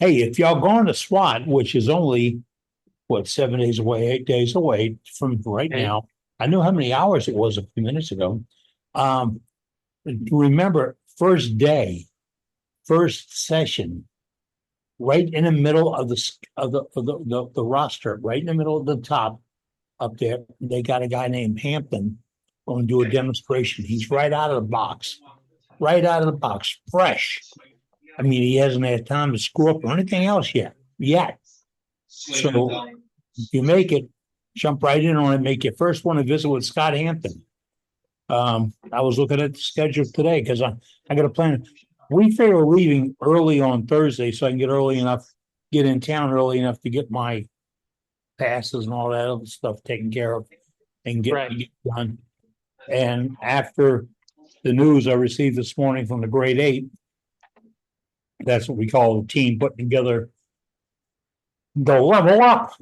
Hey, if y'all going to SWAT, which is only what 7 days away, 8 days away from right Okay. now, I knew how many hours it was a few minutes ago. Um, remember, first day, first session, right in the middle of the roster, right in the middle of the top up there, they got a guy named Hampton going to do a demonstration. He's right out of the box, fresh. I mean, he hasn't had time to screw up or anything else yet. So if you make it, jump right in on it, make your first one to visit with Scott Hampton. I was looking at the schedule today because I got a plan. We figure leaving early on Thursday so I can get in town early enough to get my passes and all that other stuff taken care of and get done. And after the news I received this morning from the grade 8, that's what we call the team putting together the level up.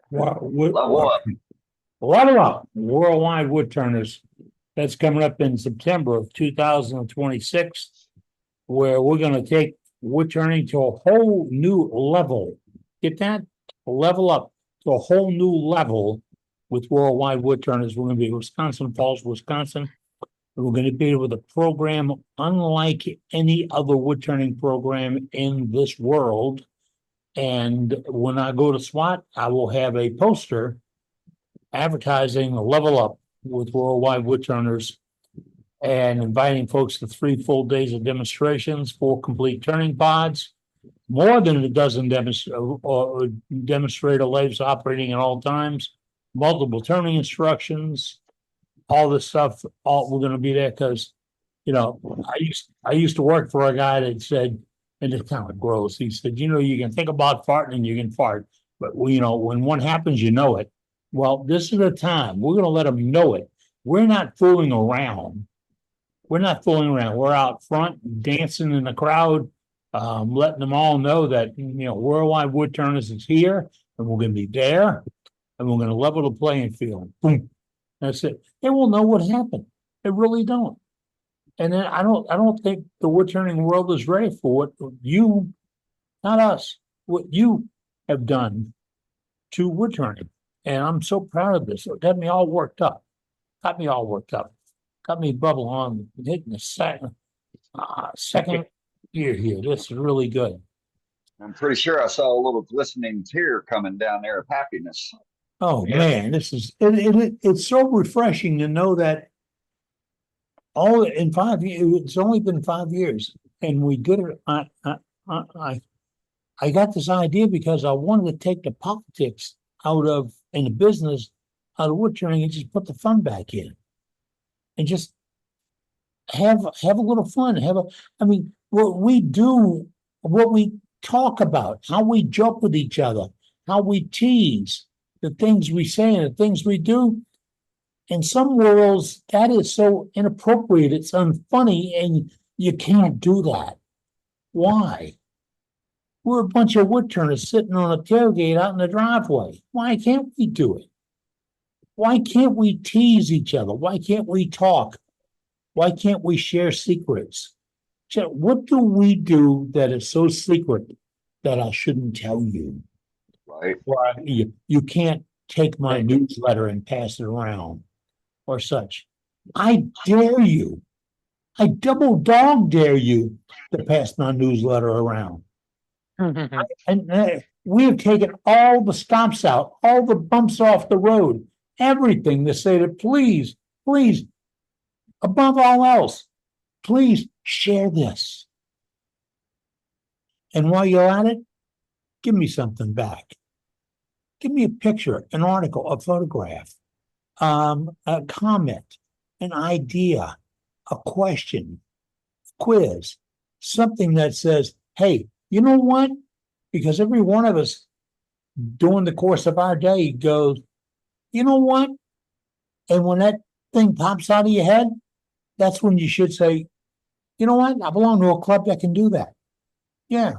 Level up. Level up worldwide wood turners. That's coming up in September of 2026, where we're going to take wood turning to a whole new level. Get that? Level up to a whole new level with worldwide wood turners. We're going to be in Wisconsin Falls, Wisconsin. We're going to be with a program unlike any other wood turning program in this world. And when I go to SWAT, I will have a poster advertising Level Up with Worldwide Wood Turners and inviting folks to 3 full days of demonstrations, 4 complete turning pods, more than a dozen demonstrator lathes operating at all times, multiple turning instructions, all this stuff. All we're going to be there because, I used to work for a guy that said, and it's kind of gross. He said, you can think about farting and you can fart, but when one happens, you know it. Well, this is the time we're going to let them know it. We're not fooling around. We're not fooling around. We're out front dancing in the crowd, letting them all know that Worldwide Wood Turners is here, and we're going to be there, and we're going to level the playing field. Boom. That's it. They will know what happened. They really don't. And then I don't think the wood turning world is ready for what you, not us, what you have done to wood turning. And I'm so proud of this. It got me all worked up. Got me all worked up. Got me bubble on hitting the second year here. This is really good. I'm pretty sure I saw a little glistening tear coming down there of happiness. Oh man, it's so refreshing to know that all in 5 years. It's only been 5 years, and we did it. I got this idea because I wanted to take the politics out of in the business out of wood turning and just put the fun back in, and just have a little fun. I mean, what we do, what we talk about, how we joke with each other, how we tease, the things we say and the things we do. In some worlds, that is so inappropriate. It's unfunny, and you can't do that. Why? We're a bunch of wood turners sitting on a tailgate out in the driveway. Why can't we do it? Why can't we tease each other? Why can't we talk? Why can't we share secrets? What do we do that is so secret that I shouldn't tell you? Right. Why you can't take my newsletter and pass it around or such. I dare you. I double dog dare you to pass my newsletter around. And we have taken all the stops out, all the bumps off the road, everything to say that please, above all else, please share this. And while you're at it, give me something back. Give me a picture, an article, a photograph, a comment, an idea, a question, quiz, something that says, hey, you know what? Because every one of us during the course of our day goes, you know what? And when that thing pops out of your head, that's when you should say, you know what? I belong to a club that can do that. Yeah.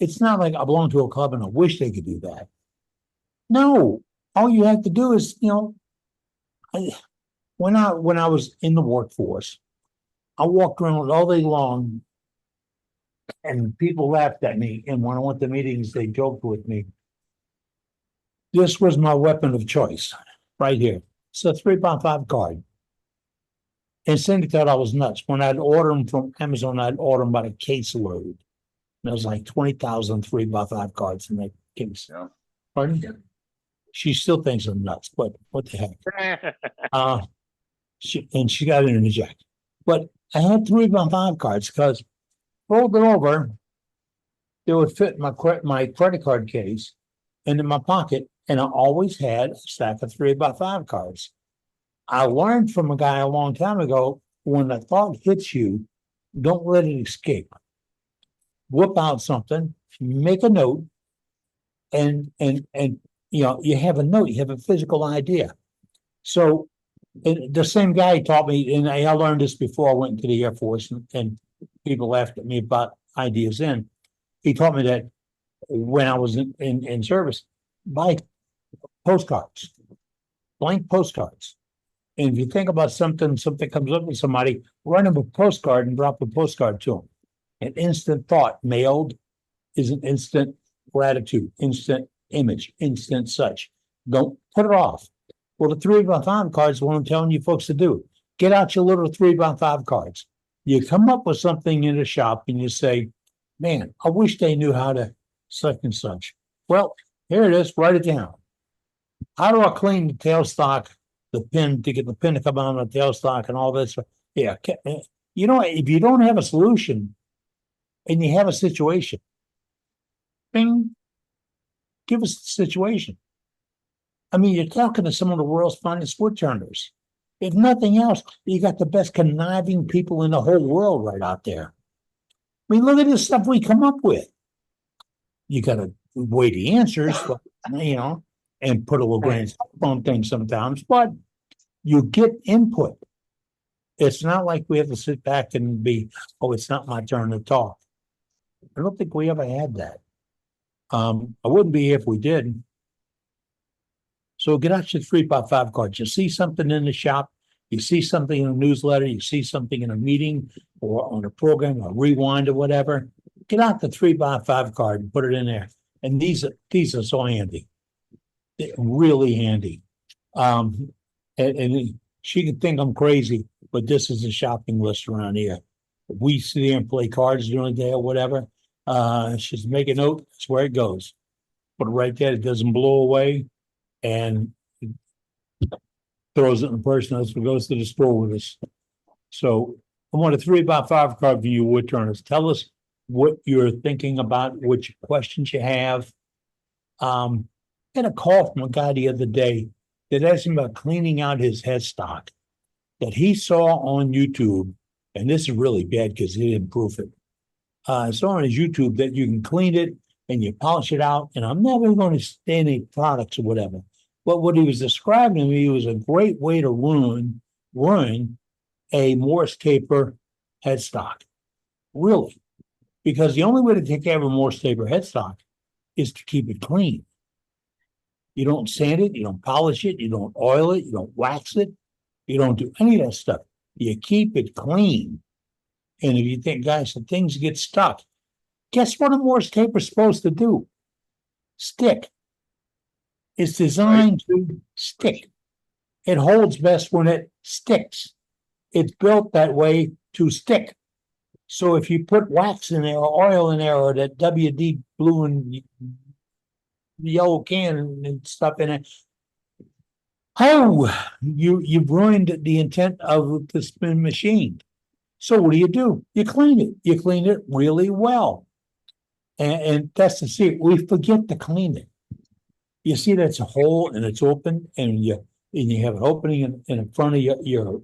It's not like I belong to a club and I wish they could do that. No, all you have to do is, when I was in the workforce, I walked around all day long and people laughed at me, and when I went to meetings, they joked with me. This was my weapon of choice, right here. It's a 3x5 card. And Cindy thought I was nuts. When I'd order them from Amazon, I'd order them by the case load. There was like 20,000 3x5 cards in that case. Yeah. Pardon? She still thinks I'm nuts, but what the heck? She got it in the jacket. But I had 3x5 cards because fold it over, it would fit my credit card case into my pocket, and I always had a stack of 3x5 cards. I learned from a guy a long time ago, when a thought hits you, don't let it escape. Whip out something, make a note, and you have a note, you have a physical idea. So the same guy taught me, and I learned this before I went into the Air Force, and people laughed at me about ideas then. He taught me that when I was in service, buy postcards, blank postcards. And if you think about something comes up with somebody, write them a postcard and drop a postcard to them. An instant thought mailed is an instant gratitude, instant image, instant such. Don't put it off. Well, the 3x5 cards is what I'm telling you folks to do. Get out your little 3x5 cards. You come up with something in the shop and you say, man, I wish they knew how to such and such. Well, here it is, write it down. How do I clean the tailstock, the pin, to get the pin to come out on the tailstock and all this? Yeah, you know, if you don't have a solution and you have a situation, bing, give us the situation. I mean, you're talking to some of the world's finest wood turners. If nothing else, you got the best conniving people in the whole world right out there. I mean, look at this stuff we come up with. You got to weigh the answers, but, you know, and put a little grain on things sometimes, but you get input. It's not like we have to sit back and be, oh, it's not my turn to talk. I don't think we ever had that. I wouldn't be if we did. So get out your 3x5 cards. You see something in the shop, you see something in a newsletter, you see something in a meeting or on a program or rewind or whatever. Get out the 3x5 card and put it in there. And these are so handy. They're really handy. And she could think I'm crazy, but this is a shopping list around here. If we sit here and play cards during the day or whatever, just make a note, that's where it goes. Put it right there, it doesn't blow away, and throws it in the person that goes to the store with us. So I want a 3x5 card for you wood turners. Tell us what you're thinking about, which questions you have. I had a call from a guy the other day that asked him about cleaning out his headstock that he saw on YouTube. And this is really bad because he didn't proof it. I saw on his YouTube that you can clean it and you polish it out. And I'm never going to say any products or whatever. But what he was describing to me was a great way to ruin a Morse taper headstock. Really. Because the only way to take care of a Morse taper headstock is to keep it clean. You don't sand it, you don't polish it, you don't oil it, you don't wax it, you don't do any of that stuff. You keep it clean. And if you think, guys, the things get stuck, guess what a Morse taper is supposed to do? Stick. It's designed to stick. It holds best when it sticks. It's built that way to stick. So if you put wax in there or oil in there or that WD blue and yellow can and stuff in it, you've ruined the intent of the spin machine. So what do? You clean it. You clean it really well. And that's the secret. We forget to clean it. You see that's a hole and it's open, and you have an opening in front of your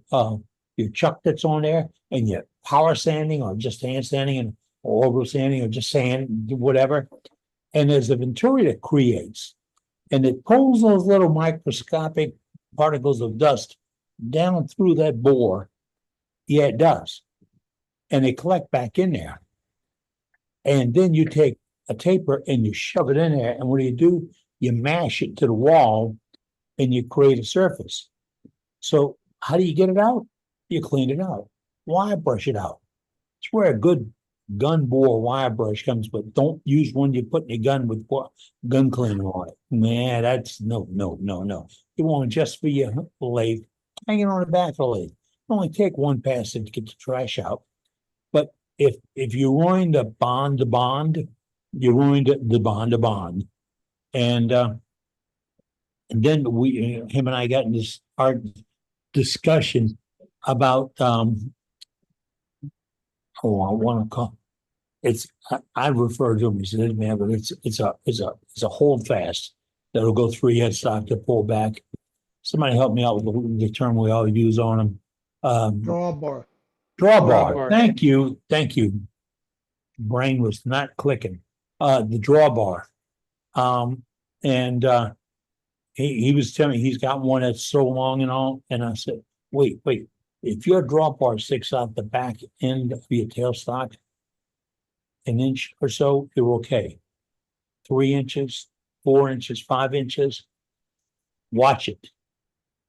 chuck that's on there, and you're power sanding or just hand sanding or over sanding or just sand, whatever. And there's a venturi that creates, and it pulls those little microscopic particles of dust down through that bore. Yeah, it does. And they collect back in there. And then you take a taper and you shove it in there. And what do? You mash it to the wall and you create a surface. So how do you get it out? You clean it out. Why brush it out? It's where a good gun bore wire brush comes, but don't use one you put in your gun with gun cleaner on it. Man, that's no. You want just for your lathe, hang it on the back of the lathe. Only take one pass to get the trash out. But if you ruin the bond, you ruined the bond. And then him and I got in this our discussion about I want to call I refer to him as an man, but it's a hold fast that'll go through your headstock to pull back. Somebody help me out with the term we all use on them. Drawbar. Drawbar. Thank you. Brain was not clicking. The drawbar. And he was telling me he's got one that's so long and all. And I said, wait. If your drawbar sticks out the back end of your tailstock, an inch or so, you're okay. 3 inches, 4 inches, 5 inches. Watch it.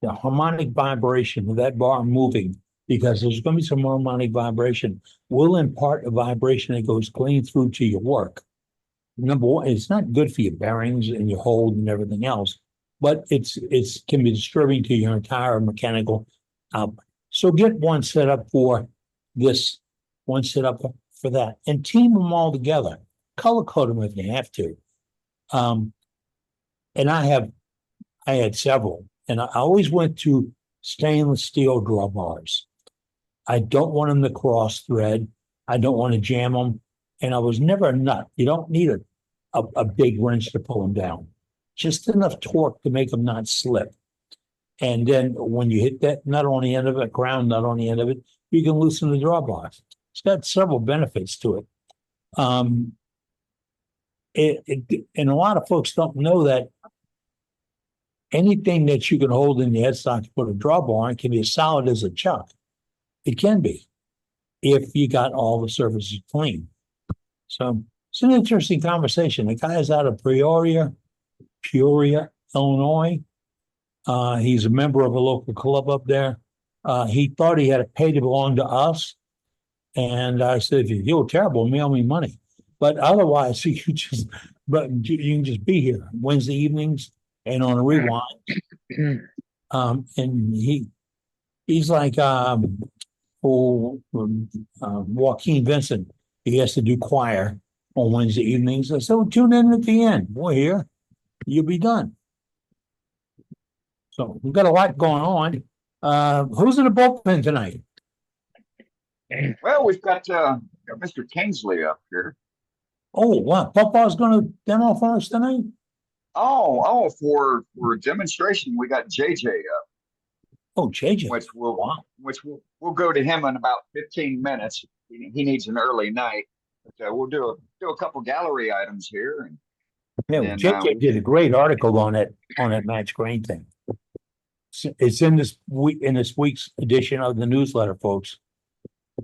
The harmonic vibration of that bar moving, because there's going to be some harmonic vibration, will impart a vibration that goes clean through to your work. Number one, it's not good for your bearings and your hold and everything else, but it's can be disturbing to your entire mechanical output. So get one set up for this, one set up for that, and team them all together. Color code them if you have to. And I had several, and I always went to stainless steel drawbars. I don't want them to cross thread. I don't want to jam them. And I was never a nut. You don't need a big wrench to pull them down. Just enough torque to make them not slip. And then when you hit that nut on the end of it, ground nut on the end of it, you can loosen the drawbar. It's got several benefits to it. And a lot of folks don't know that anything that you can hold in the headstock to put a drawbar on can be as solid as a chuck. It can be, if you got all the surfaces clean. So it's an interesting conversation. The guy is out of Peoria, Illinois. He's a member of a local club up there. He thought he had to pay to belong to us. And I said, if you feel terrible, mail me money. But otherwise, you can just be here Wednesday evenings and on a rewind. And he's like Joaquin Vincent. He has to do choir on Wednesday evenings. I said, well, tune in at the end. We're here. You'll be done. So we've got a lot going on. Who's in the bullpen tonight? Well, we've got Mr. Kingsley up here. Oh, what? Papa's going to demo for us tonight? For a demonstration, we got JJ up. Oh, JJ. Which we'll go to him in about 15 minutes. He needs an early night. But we'll do a couple gallery items here. Yeah, JJ did a great article on that Match Grain thing. It's in this week's edition of the newsletter, folks.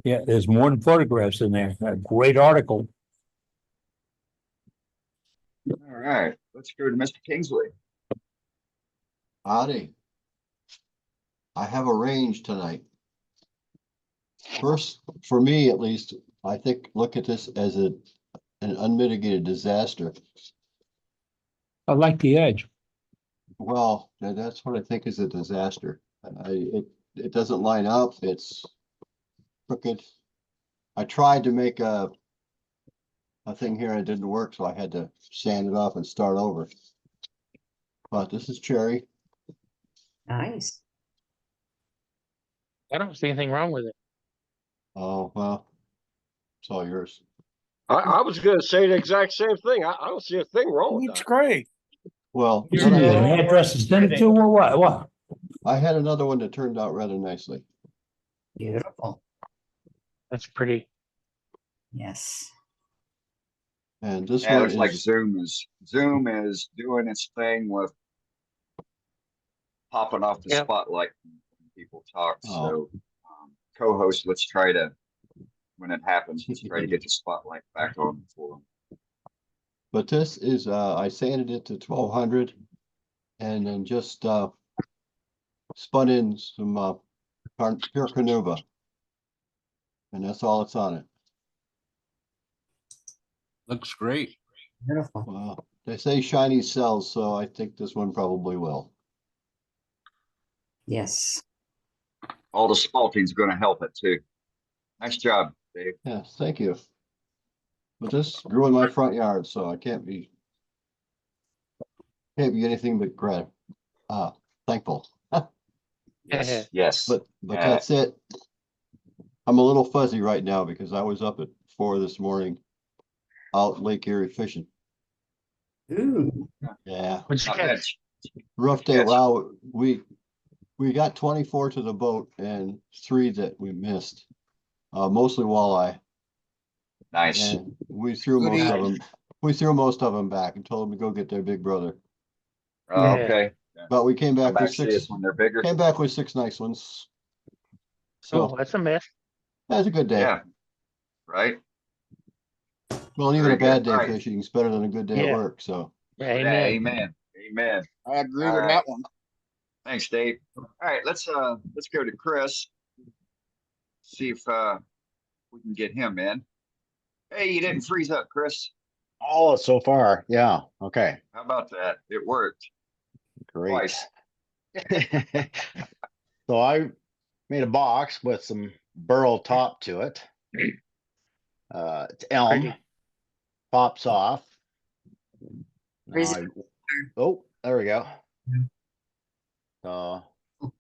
Yeah, there's more than photographs in there. A great article. All right, let's go to Mr. Kingsley. Howdy. I have a range tonight. First, for me at least, I think look at this as an unmitigated disaster. I like the edge. Well, that's what I think is a disaster. It doesn't line up. It's crooked. I tried to make a thing here and it didn't work, so I had to sand it off and start over. But this is cherry. Nice. I don't see anything wrong with it. Oh, well, it's all yours. I was going to say the exact same thing. I don't see a thing wrong with Looks that. great. Well, What's in I there? had- An address to send it to or what? I had another one that turned out rather nicely. Beautiful. That's pretty. Yes. And this Yeah, it one looks like is, Zoom is doing its thing with popping off the Yep. spotlight when people talk. Oh. So, co-host, let's try to, when it happens, let's try to get the spotlight back on for them. but this is, I sanded it to 1200 and then just spun in some pure Canuva. And that's all it's on it. Looks great. Beautiful. Well, they say shiny sells, so I think this one probably will. Yes. All the spalting's gonna help it too. Nice job, Dave. Yes, thank you. But this grew in my front yard, so I can't be anything but thankful. Yes, yes. But Yeah. that's it. I'm a little fuzzy right now because I was up at 4 this morning out Lake Erie fishing. Ooh, Yeah, What'd you Not catch? bad. rough day. Yes. Wow, we got 24 to the boat and 3 that we missed. Mostly walleye, Nice. and we threw Good most of eating. them. We threw most of them back and told them to go get their big brother. Oh, Yeah. okay. But we came Come back back with see us when they're bigger. 6 nice ones. Oh, So that's a mess. that was a good day. Yeah. Right? Well, and even Very a bad good. day All right. fishing is better than a good day at Yeah. work. So Yeah, Yeah, amen. amen. Amen. I agree All with right. that one. Thanks, Dave. All right, let's go to Chris. See if we can get him in. Hey, you didn't freeze up, Chris. Oh, so far, yeah, okay, How about that? It worked great. twice. So I made a box with some burl top to it. It's elm, Pretty. pops off. Raise Now it. oh, there we go. Yeah. So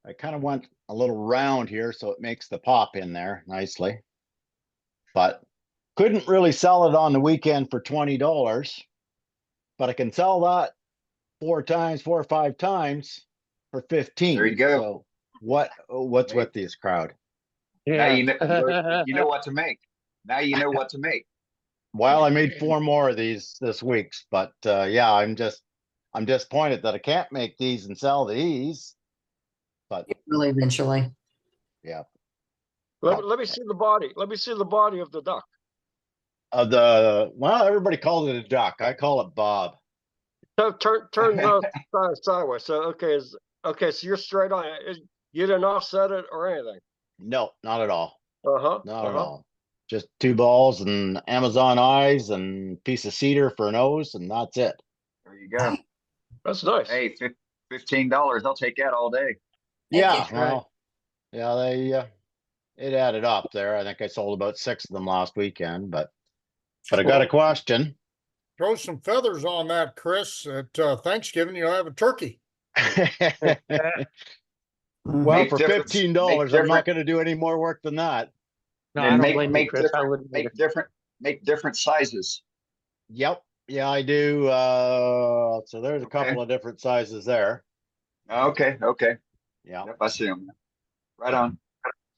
I kind of went a little round here, so it makes the pop in there nicely. But couldn't really sell it on the weekend for $20, but I can sell that 4 or 5 times for 15. There you go. So what's with this crowd? Now Yeah. you know what to make. Now you know what to make. Well, I made 4 more of these this week, but yeah, I'm disappointed that I can't make these and sell these. But Really eventually. yeah, Let me see the body. Let me see the body of the duck. well, everybody calls it a duck. I call it Bob. Turn sideways. So okay. So you're straight on. You didn't offset it or anything. No, not at all. Uh-huh. Not at all. Just 2 balls and Amazon eyes and piece of cedar for a nose, and that's it. There you go. That's nice. Hey, $15. I'll take that all day. Yeah, Thank well, yeah, it added up there. I think I sold about 6 of them last weekend, but I got a question. Throw some feathers on that, Chris. At Thanksgiving, you'll have a turkey. Well, Make for different- $15, make I'm different- not going to do any more work than that. No, Then I don't make blame you, make Chris. I different wouldn't either. make different sizes. Yep. Yeah, I do. So there's a Okay. couple of different sizes there. Okay. Yeah. Yep, I see them. Right on.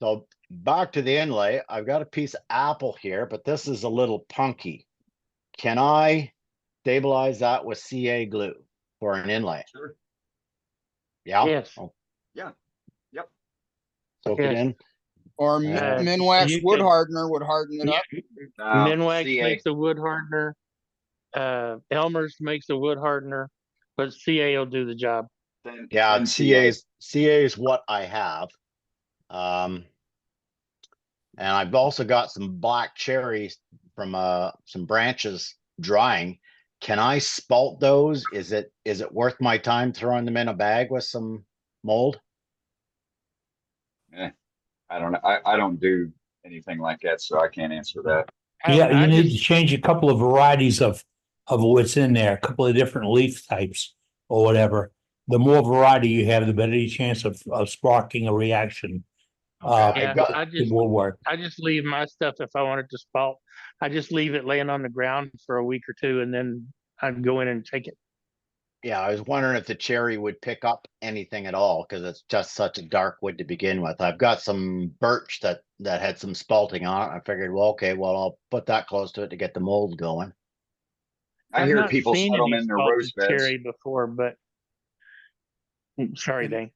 So back to the inlay, I've got a piece of apple here, but this is a little punky. Can I stabilize that with CA glue for an inlay? Sure. Yeah. Yes. Oh, Yeah. Yep. soak it Yes. in. Or Uh, Minwax you wood could- hardener would harden it up. Minwax CA. makes a wood hardener. Elmer's makes a wood hardener, but CA will do the job. Yeah, Then CA. CA is what I have. And I've also got some black cherries from some branches drying. Can I spalt those? Is it worth my time throwing them in a bag with some mold? I don't know. I don't do anything like that, so I can't answer that. Yeah, I you need to just- change a couple of varieties of what's in there, a couple of different leaf types or whatever. The more variety you have, the better your chance of sparking a reaction. Yeah, It will work. I just leave my stuff if I want it to spalt. I just leave it laying on the ground for a week or 2, and then I'd go in and take it. Yeah, I was wondering if the cherry would pick up anything at all, because it's just such a dark wood to begin with. I've got some birch that had some spalting on it. I figured, well, okay, well, I'll put that close to it to get the mold going. I I've hear not people seen set them any in their spalted rose beds. cherry before, but sorry, Dane.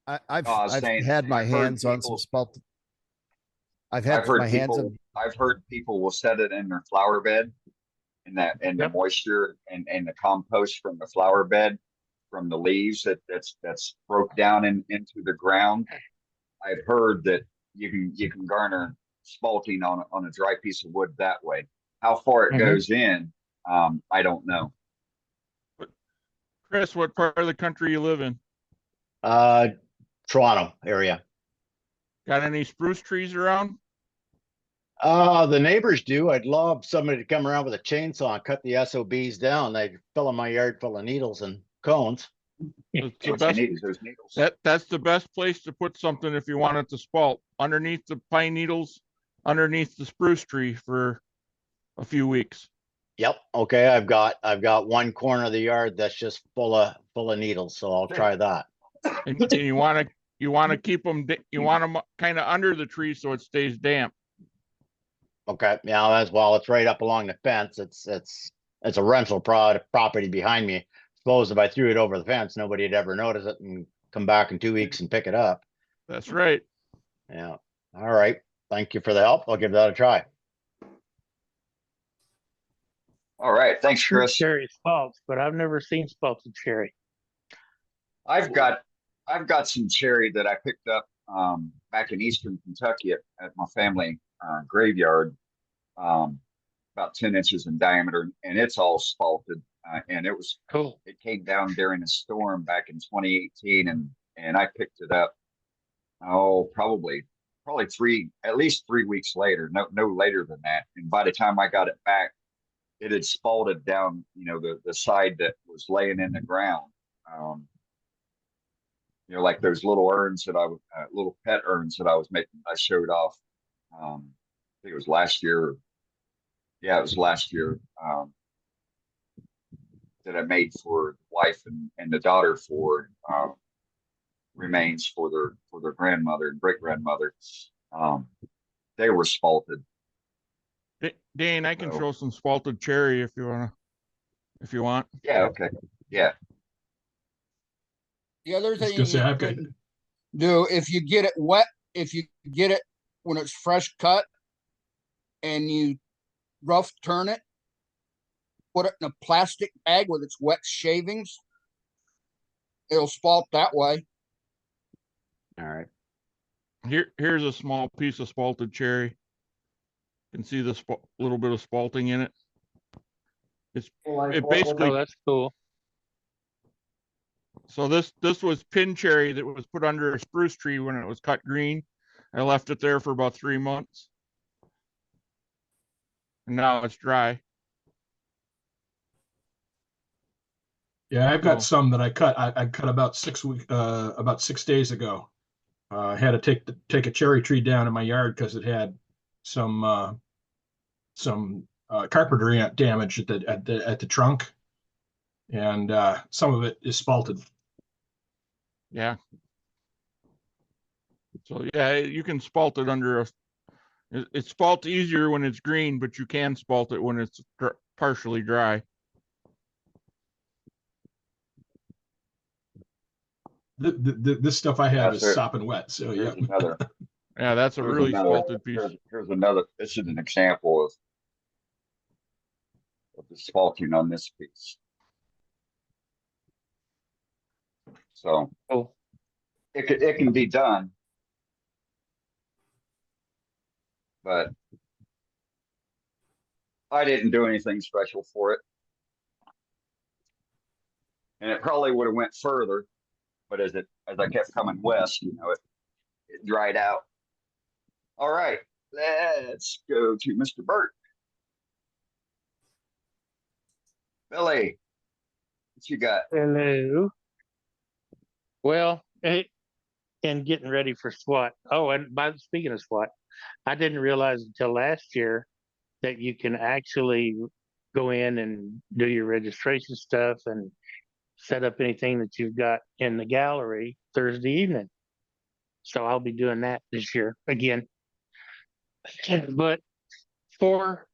I've Oh, I was saying, had my I've heard hands on some people- spelt. I've I've had heard my hands people. on. I've heard people will set it in their flower bed, and the Yep. moisture and the compost from the flower bed, from the leaves that's broke down into the ground. I've heard that you can garner spalting on a dry piece of wood that way. How far it Mhm. goes in, I don't know. Chris, what part of the country you live in? Toronto area. Got any spruce trees around? The neighbors do. I'd love somebody to come around with a chainsaw and cut the SOBs down. They'd fill my yard full of needles and cones. It's the What you best, need is those needles. that's the best place to put something if you want it to spalt, underneath the pine needles, underneath the spruce tree for a few weeks. Yep. Okay. I've got one corner of the yard that's just full of needles, so I'll try that. And you want to keep them, you want them kind of under the tree so it stays damp. Okay. Yeah, as well. It's right up along the fence. It's a rental property behind me. Suppose if I threw it over the fence, nobody'd ever notice it and come back in 2 weeks and pick it up. That's right. Yeah. All right. Thank you for the help. I'll give that a try. All right, thanks, Chris. Cherry spalts, but I've never seen spalted cherry. I've got some cherry that I picked up back in eastern Kentucky at my family graveyard, about 10 inches in diameter, and it's all spalted. And Cool. it came down during a storm back in 2018, and I picked it up. Oh, probably at least 3 weeks later, no later than that. And by the time I got it back, it had spalted down, the side that was laying in the ground. Like those little urns that little pet urns that I was making, I showed off. I think it was last year. Yeah, it was last year that I made for the wife and the daughter for remains for their grandmother and great grandmother. They were spalted. Dane, I can So- show some spalted cherry if you want. Yeah. Okay. Yeah. The other was thing gonna say, you I've got- can do, if you get it wet, if you get it when it's fresh cut and you rough turn it, put it in a plastic bag with its wet shavings. It'll spalt that way. All right. Here's a small piece of spalted cherry. You can see the little bit of spalting in it. It basically, Oh, that's cool. so this was pin cherry that was put under a spruce tree when it was cut green. I left it there for about 3 months. And now it's dry. Yeah, I've got So- some that I cut. I cut about 6 days ago. I had to take a cherry tree down in my yard because it had some carpenter ant damage at the trunk, and some of it is spalted. Yeah. So yeah, you can spalt it under it's spalt easier when it's green, but you can spalt it when it's partially dry. This stuff I have That's is it. sopping wet. So yeah. Here's another. Yeah, that's a Here's really another- spalted piece. Here's another. This is an example of the spalting on this piece. So Cool. it can be done, but I didn't do anything special for it, and it probably would have went further, but as I kept coming west, it dried out. All right, let's go to Mr. Burt. Billy, what you got? Hello. Well, and getting ready for SWAT. Oh, and speaking of SWAT, I didn't realize until last year that you can actually go in and do your registration stuff and set up anything that you've got in the gallery Thursday evening. So I'll be doing that this year again. But let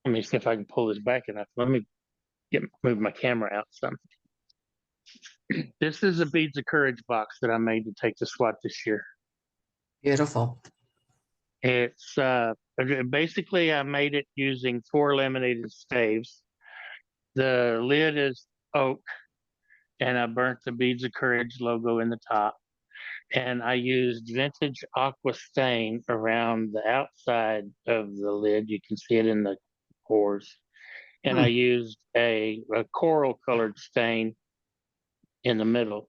me see if I can pull this back enough. Let me move my camera out some. This is a Beads of Courage box that I made to take to SWAT this year. Beautiful. It's basically I made it using 4 laminated staves. The lid is oak, and I burnt the Beads of Courage logo in the top. And I used vintage aqua stain around the outside of the lid. You can see it in the pores. And I used a coral colored stain in the middle.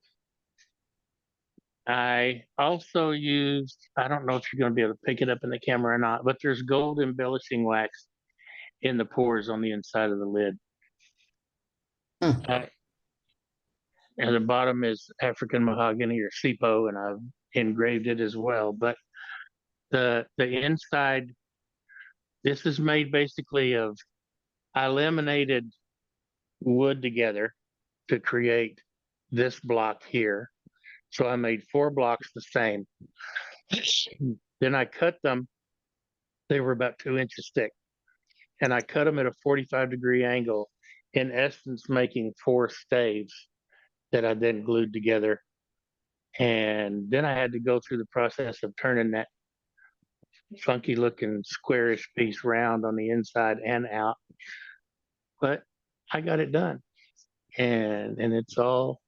I also used, I don't know if you're going to be able to pick it up in the camera or not, but there's gold embellishing wax in the pores on the inside of the lid. And the bottom is African mahogany or SIPO, and I've engraved it as well. But the inside, this is made basically of, I laminated wood together to create this block here. So I made 4 blocks the same. Then I cut them. They were about 2 inches thick. And I cut them at a 45-degree angle, in essence, making 4 staves that I then glued together. And then I had to go through the process of turning that funky looking squarish piece round on the inside and out. But I got it done. And it's all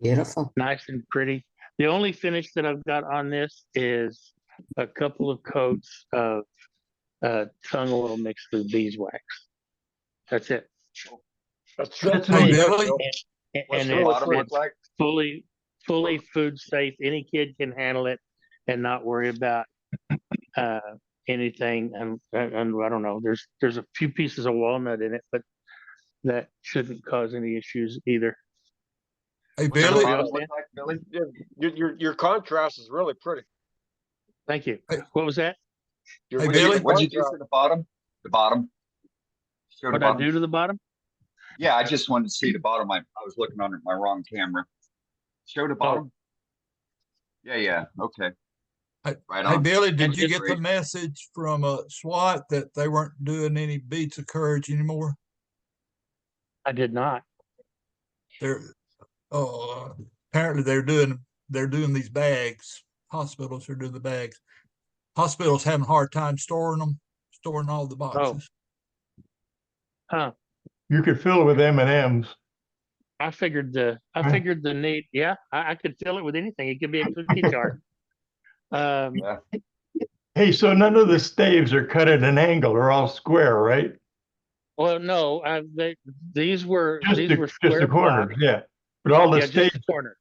Beautiful. nice and pretty. The only finish that I've got on this is a couple of coats of tongue oil mixed with beeswax. That's it. That's Hey, really Billy? good. And What's the it's, bottom look it's like? fully food safe. Any kid can handle it and not worry about anything. And I don't know. There's a few pieces of walnut in it, but that shouldn't cause any issues either. Hey, What's the Billy? bottom look like, Billy? Your contrast is really pretty. Thank you. What was that? Your, Hey, your Billy? What'd you do contrast- for the bottom? The bottom? Show the What did I bottom. do to the bottom? Yeah, I just wanted to see the bottom. I was looking on my wrong camera. Show the bottom. Yeah, okay. Hey, Right Hey, on. Billy, did And you it's get the great. message from SWAT that they weren't doing any beats of courage anymore? I did not. They're, apparently they're doing these bags. Hospitals are doing the bags. Hospitals having a hard time storing all the boxes. Huh. You could fill it with M&Ms. I figured the need. Yeah, I could fill it with anything. It could be a cookie jar. Yeah. Hey, so none of the staves are cut at an angle, they're all square, right? Well, no, these were Just the square corners, blocks. yeah. But all the Yeah, just the staves, corners.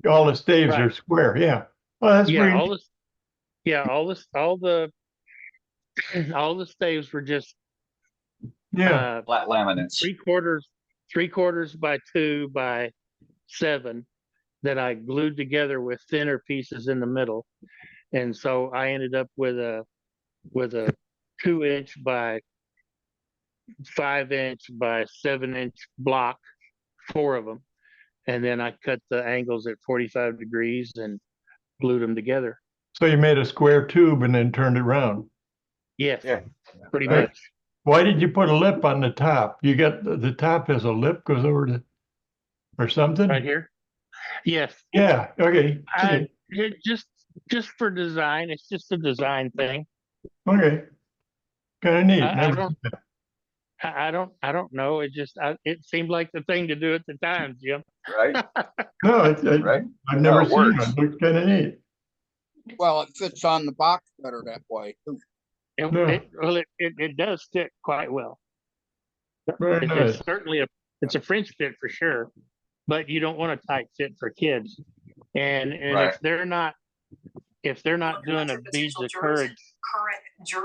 all the staves Right. are square, yeah. Well, that's Yeah, pretty, all this. Yeah, all the staves were just yeah. Flat laminates. 3/4 by 2 by 7 that I glued together with thinner pieces in the middle, and so I ended up with a 2-inch by 5-inch by 7-inch block, 4 of them, and then I cut the angles at 45 degrees and glued them together. So you made a square tube and then turned it around. Yes, Yeah. pretty Right. much. Why did you put a lip on the top? You got, the top has a lip goes over to, or something? Right here. Yes, Yeah, okay, it just for design. It's just a design thing. okay. Kinda neat. I Never- don't- I don't know. It seemed like the thing to do at the time, Jim. Right? No, Right? I've never it seen works. one. Looks kinda neat. Well, it fits on the box better that way. It does fit quite well. Very It's nice. certainly it's a French fit for sure, but you don't want a tight fit for kids. And Right. if they're not doing a beads of courage,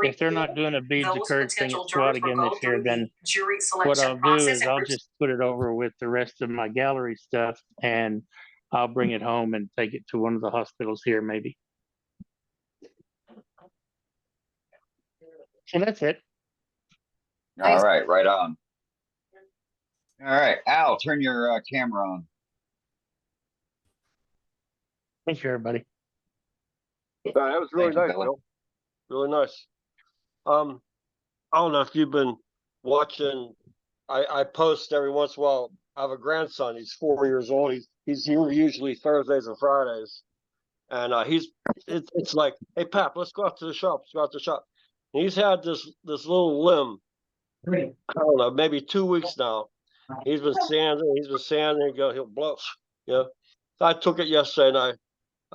if they're not doing a beads of courage thing at SWAT again this year, then what I'll do is I'll just put it over with the rest of my gallery stuff, and I'll bring it home and take it to one of the hospitals here, maybe. So that's it. All right, right on. All right, Al, turn your camera on. Thank you, everybody. That was really Thank you, nice, Billy. Bill. Really nice. I don't know if you've been watching. I post every once in a while. I have a grandson. He's 4 years old. He's here usually Thursdays and Fridays, and it's like, hey Pap, let's go out to the shop. Let's go out to the shop. And he's had this little limb. I don't know, maybe 2 weeks now. He's been sanding. He'll blow. You know. So I took it yesterday and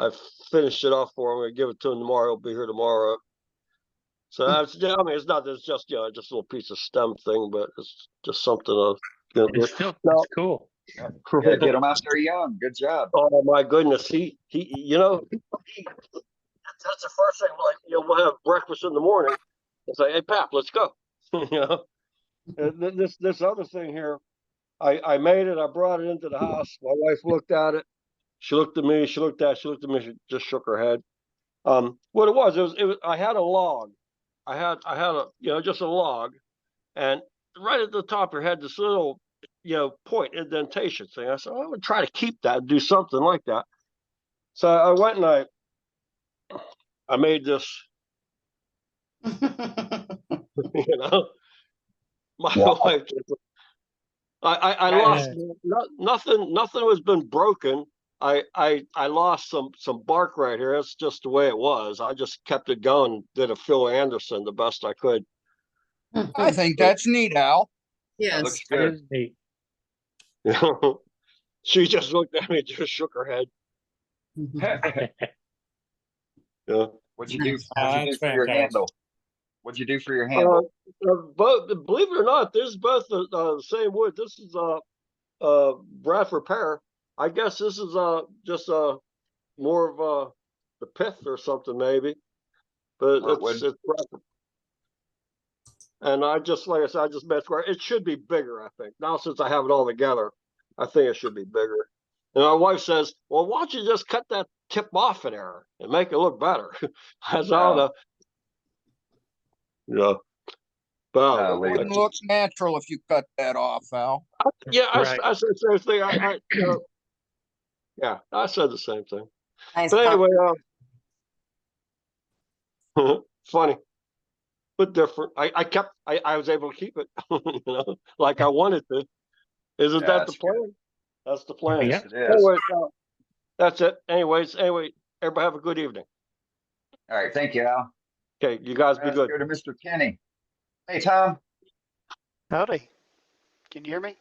I've finished it off for him. I'm gonna give it to him tomorrow. He'll be here tomorrow. So that's, yeah, I mean, it's not, it's just, just a little piece of stem thing, but it's just something of, It's still, No. it's cool. Yeah, get them out there young. Good job. Oh my goodness, he, that's the first thing, like, we'll have breakfast in the morning. It's like, hey, Pap, let's go. And this other thing here, I made it, I brought it into the house. My wife looked at it. She looked at me, she looked at me, she just shook her head. What it was, I had a log. I had a, just a log, and right at the top here had this little, point indentation thing. I said, I would try to keep that, do something like that. So I went and I made this, my wife, I lost nothing has been broken. I lost some bark right here. That's just the way it was. I just kept it going, did a Phil Anderson the best I could. I think that's neat, Al. That looks That good. is neat. She just looked at me and just shook her head. Yeah. What'd you do? Ah, What'd you do that's for your fantastic. handle? What'd you do for your handle? Both, believe it or not, this is both the same wood. This is Bradford pear. I guess this is just more of the pith or something maybe, but it's Bradford. And I just, like I said, I just messed square. It should be bigger, I think. Now since I have it all together, I think it should be bigger. And my wife says, "Well, why don't you just cut that tip off in there and make it look better?" I said, "Oh, no." But leave Wouldn't look natural if you cut that off, Al. yeah, Right. I said the same thing. Yeah, I said the same thing. Nice But pop. anyway, funny, but different. I was able to keep it, like I wanted to. Isn't that the that's plan? good. That's the plan. Yeah. It is. Anyway, that's it. Anyway, everybody have a good evening. All right. Thank you, Al. Okay, you guys be Let's good. go to Mr. Kenny. Hey, Tom. Howdy. Can you hear me?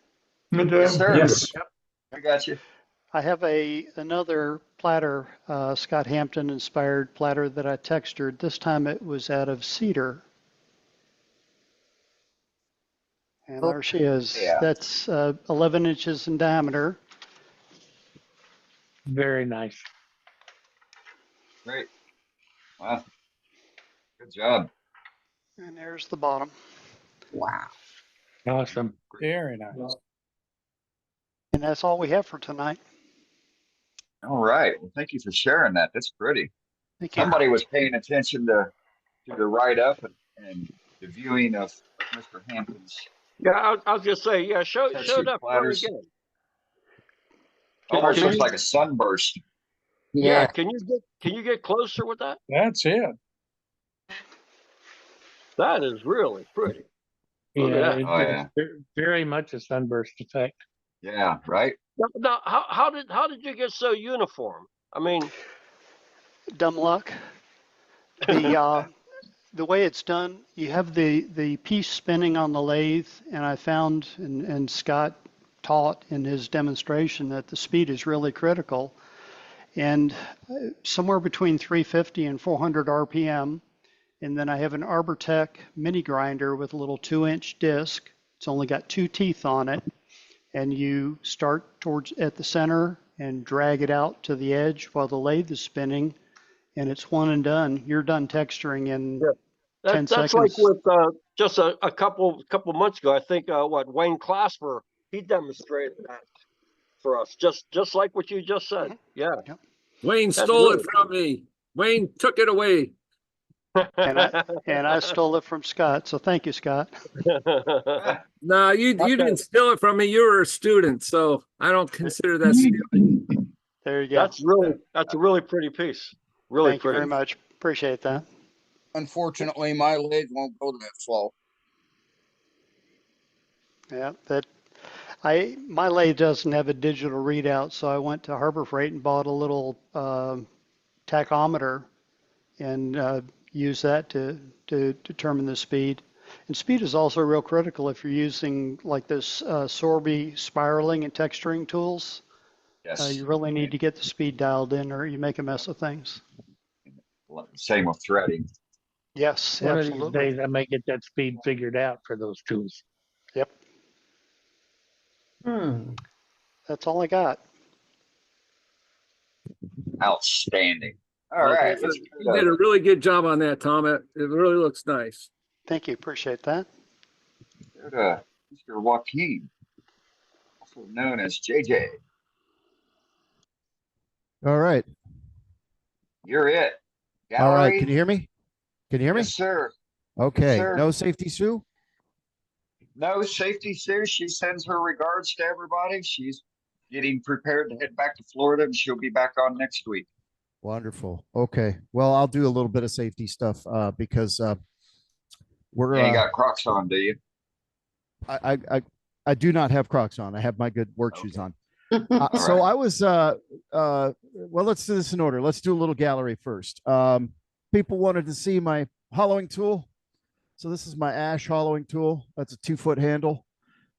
Yes, sir. Yes. I got you. I have another platter, Scott Hampton inspired platter that I textured. This time it was out of cedar. And there she is. Yeah. That's 11 inches in diameter. Very nice. Great. Wow. Good job. And there's the bottom. Wow. Awesome. Very nice. And that's all we have for tonight. All right. Well, thank you for sharing that. That's pretty. Thank you. Somebody was paying attention to the write-up and the viewing of Mr. Hampton's. Yeah, I was just saying, yeah, show Textured that part platters. again. Almost Can looks you- like a sunburst. Yeah, Yeah. can you get closer with that? That's it. That is really pretty. Look at Yeah, that. Oh, yeah. very much a sunburst effect. Yeah, right? Now, how did you get so uniform? I mean, Dumb luck. The way it's done, you have the piece spinning on the lathe, and I found, and Scott taught in his demonstration, that the speed is really critical. And somewhere between 350 and 400 RPM. And then I have an Arbortech mini grinder with a little 2-inch disc. It's only got 2 teeth on it. And you start at the center and drag it out to the edge while the lathe is spinning, and it's one and done. You're done texturing in 10 that's seconds. like with just a couple months ago. I think Wayne Clasper, he demonstrated that for us, just like what you just said. Yeah. Wayne That's stole really it from me. Wayne took it away. And I stole it from Scott, so thank you, Scott. No, you didn't steal it from me. You were a student, so I don't consider that stealing. There you go. That's a really pretty piece. Really Thank you pretty. very much. Appreciate that. Unfortunately, my lathe won't go that slow. Yeah, my lathe doesn't have a digital readout, so I went to Harbor Freight and bought a little tachometer and use that to determine the speed. And speed is also real critical if you're using like this Sorby spiraling and texturing tools. Yes. You really need to get the speed dialed in or you make a mess of things. Same with threading. Yes, One of these absolutely. days I may get that speed figured out for those tools. Yep, Hmm. that's all I got. Outstanding. All Well, right. You did a really good job on that, Tom. It really looks nice. Thank you, appreciate that. Go to Mr. Joaquin, also known as JJ. All right. You're it. All right. Gallery? Can you hear me? Can you hear me? Yes, sir. Okay. sir. No safety, Sue? No safety, Sue. She sends her regards to everybody. She's getting prepared to head back to Florida, and she'll be back on next week. Wonderful. Okay. Well, I'll do a little bit of safety stuff because we're You ain't got Crocs on, do you? I do not have Crocs on. I have my good work shoes on. So right. I was well, let's do this in order. Let's do a little gallery first. People wanted to see my hollowing tool. So this is my ash hollowing tool. That's a 2-foot handle.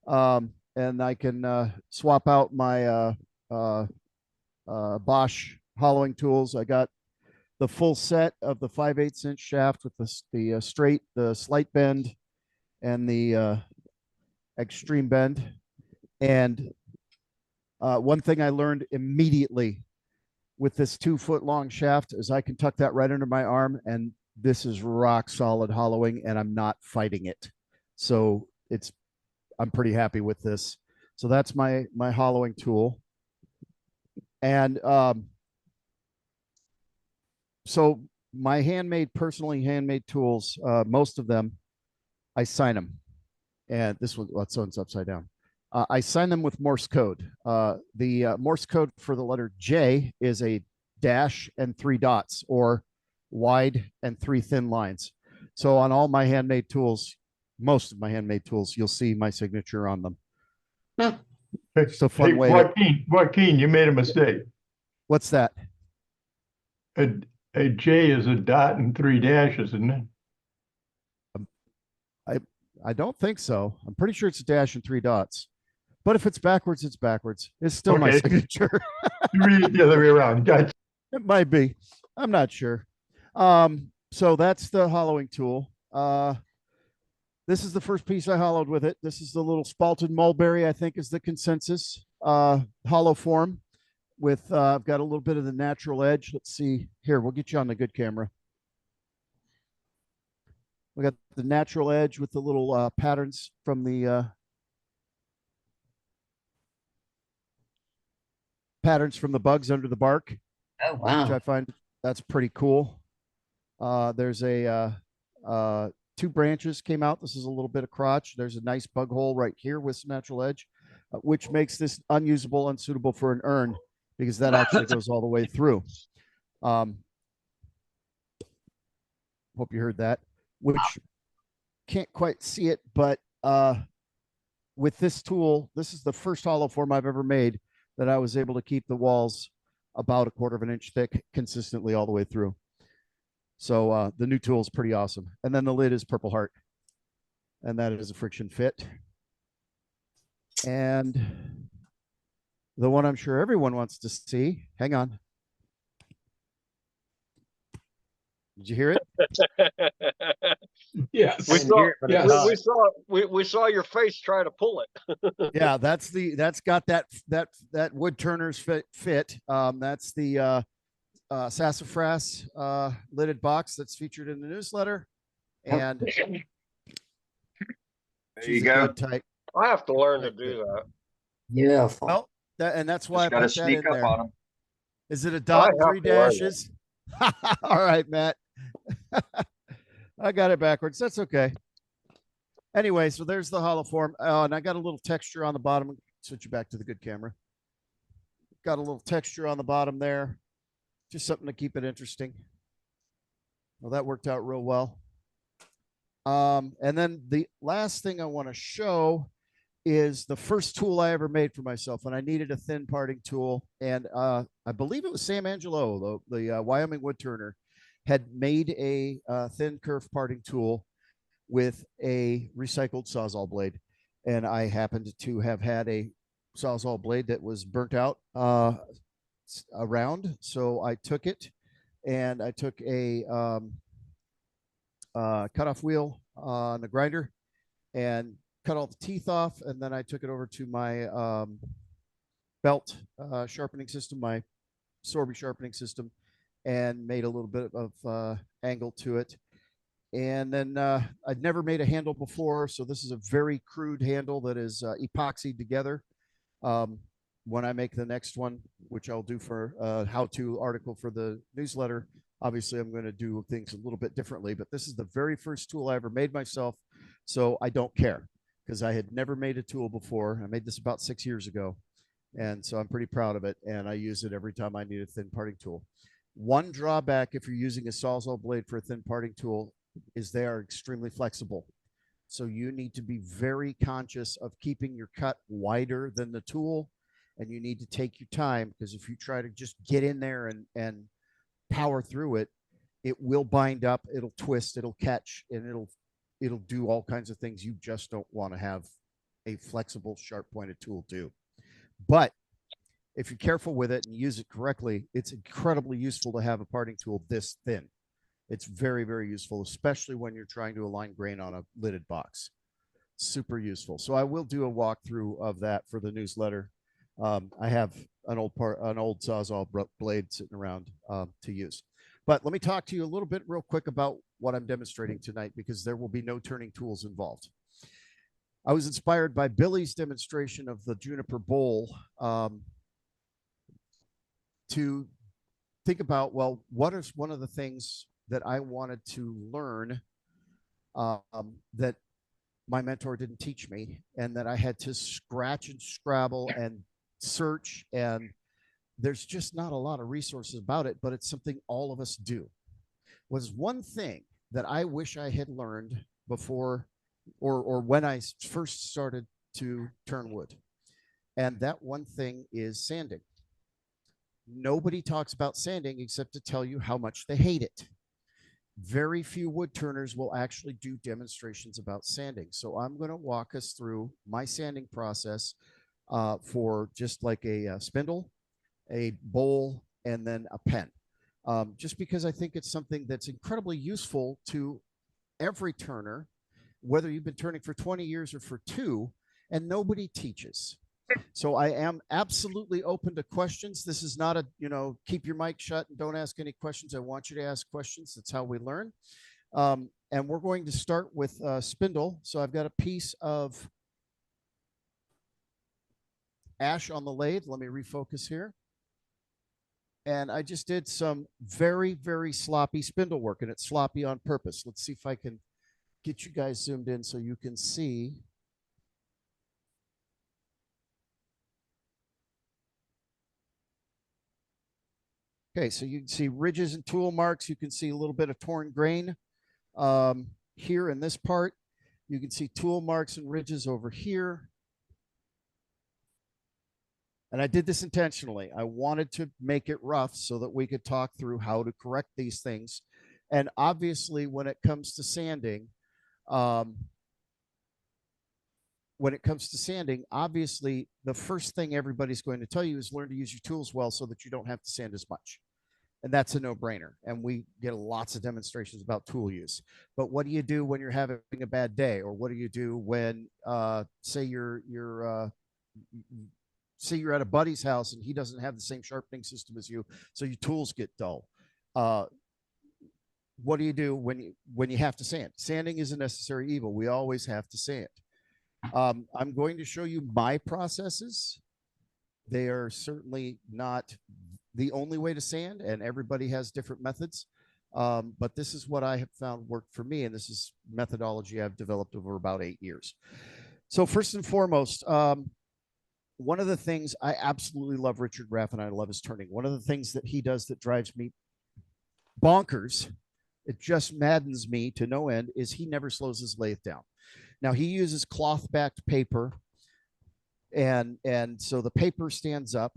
And I can swap out my Bosch hollowing tools. I got the full set of the 5/8 inch shaft with the straight, the slight bend, and the extreme bend. And one thing I learned immediately with this 2-foot long shaft is I can tuck that right under my arm, and this is rock solid hollowing, and I'm not fighting it. So I'm pretty happy with this. So that's my hollowing tool. And so my personally handmade tools, most of them, I sign them. And this one's upside down. I sign them with Morse code. The Morse code for the letter J is a dash and 3 dots, or wide and 3 thin lines. So on all my handmade tools, most of my handmade tools, you'll see my signature on them. It's a fun way. Joaquin, you made a mistake. What's that? A J is a dot and 3 dashes, isn't it? I don't think so. I'm pretty sure it's a dash and 3 dots. But if it's backwards, it's backwards. It's still my signature. You read it the other way around. Gotcha. It might be. I'm not sure. So that's the hollowing tool. This is the first piece I hollowed with it. This is the little spalted mulberry, I think is the consensus hollow form with, I've got a little bit of the natural edge. Let's see here. We'll get you on the good camera. We got the natural edge with the little patterns from the bugs under the bark. Oh, wow. Which I find that's pretty cool. There's a 2 branches came out. This is a little bit of crotch. There's a nice bug hole right here with some natural edge, which makes this unusable, unsuitable for an urn because that actually goes all the way through. Hope you heard that, which can't quite see it, but with this tool, this is the first hollow form I've ever made that I was able to keep the walls about 1/4 of an inch thick consistently all the way through. So the new tool is pretty awesome. And then the lid is Purple Heart, and that is a friction fit. And the one I'm sure everyone wants to see, hang on. Did you hear it? Yes. We saw, Yes. we saw your face try to pull it. Yeah, that's got that wood turner's fit. That's the sassafras lidded box that's featured in the newsletter. And there you go. Tight. I have to learn to do that. Beautiful. Well, that's why Just I gotta put that sneak in up there. on them. Is it a dot and have 3 to learn that. dashes? All right, Matt. I got it backwards. That's okay. Anyway, so there's the hollow form. And I got a little texture on the bottom. Switch you back to the good camera. Got a little texture on the bottom there. Just something to keep it interesting. Well, that worked out real well. And then the last thing I want to show is the first tool I ever made for myself. And I needed a thin parting tool. And I believe it was Sam Angelo, the Wyoming wood turner, had made a thin curve parting tool with a recycled Sawzall blade. And I happened to have had a Sawzall blade that was burnt out around. So I took it and I took a cutoff wheel on the grinder and cut all the teeth off. And then I took it over to my belt sharpening system, my Sorby sharpening system, and made a little bit of angle to it. And then I'd never made a handle before, so this is a very crude handle that is epoxied together. When I make the next one, which I'll do for a how-to article for the newsletter, obviously I'm going to do things a little bit differently, but this is the very first tool I ever made myself, so I don't care because I had never made a tool before. I made this about 6 years ago, and so I'm pretty proud of it, and I use it every time I need a thin parting tool. One drawback if you're using a Sawzall blade for a thin parting tool is they are extremely flexible. So you need to be very conscious of keeping your cut wider than the tool, and you need to take your time, because if you try to just get in there and power through it, it will bind up, it'll twist, it'll catch, and it'll do all kinds of things you just don't want to have a flexible, sharp pointed tool do. But if you're careful with it and use it correctly, it's incredibly useful to have a parting tool this thin. It's very, very useful, especially when you're trying to align grain on a lidded box. Super useful. So I will do a walkthrough of that for the newsletter. I have an old Sawzall blade sitting around to use. But let me talk to you a little bit real quick about what I'm demonstrating tonight, because there will be no turning tools involved. I was inspired by Billy's demonstration of the Juniper Bowl to think about, well, what is one of the things that I wanted to learn that my mentor didn't teach me, and that I had to scratch and scrabble and search, and there's just not a lot of resources about it, but it's something all of us do. Was one thing that I wish I had learned before or when I first started to turn wood. And that one thing is sanding. Nobody talks about sanding except to tell you how much they hate it. Very few wood turners will actually do demonstrations about sanding. So I'm going to walk us through my sanding process for just like a spindle, a bowl, and then a pen. Just because I think it's something that's incredibly useful to every turner, whether you've been turning for 20 years or for 2, and nobody teaches. So I am absolutely open to questions. This is not a, keep your mic shut and don't ask any questions. I want you to ask questions. That's how we learn. And we're going to start with spindle. So I've got a piece of ash on the lathe. Let me refocus here. And I just did some very, very sloppy spindle work, and it's sloppy on purpose. Let's see if I can get you guys zoomed in so you can see. Okay, so you can see ridges and tool marks. You can see a little bit of torn grain here in this part. You can see tool marks and ridges over here. And I did this intentionally. I wanted to make it rough so that we could talk through how to correct these things. And obviously, when it comes to sanding, obviously, the first thing everybody's going to tell you is learn to use your tools well so that you don't have to sand as much. And that's a no-brainer. And we get lots of demonstrations about tool use. But what do you do when you're having a bad day? Or what do you do when, say you're at a buddy's house and he doesn't have the same sharpening system as you, so your tools get dull? What do you do when you have to sand? Sanding is a necessary evil. We always have to sand. I'm going to show you my processes. They are certainly not the only way to sand, and everybody has different methods. But this is what I have found worked for me, and this is methodology I've developed over about 8 years. So first and foremost, one of the things I absolutely love Richard Raff and I love his turning. One of the things that he does that drives me bonkers, it just maddens me to no end, is he never slows his lathe down. Now he uses cloth backed paper, and so the paper stands up.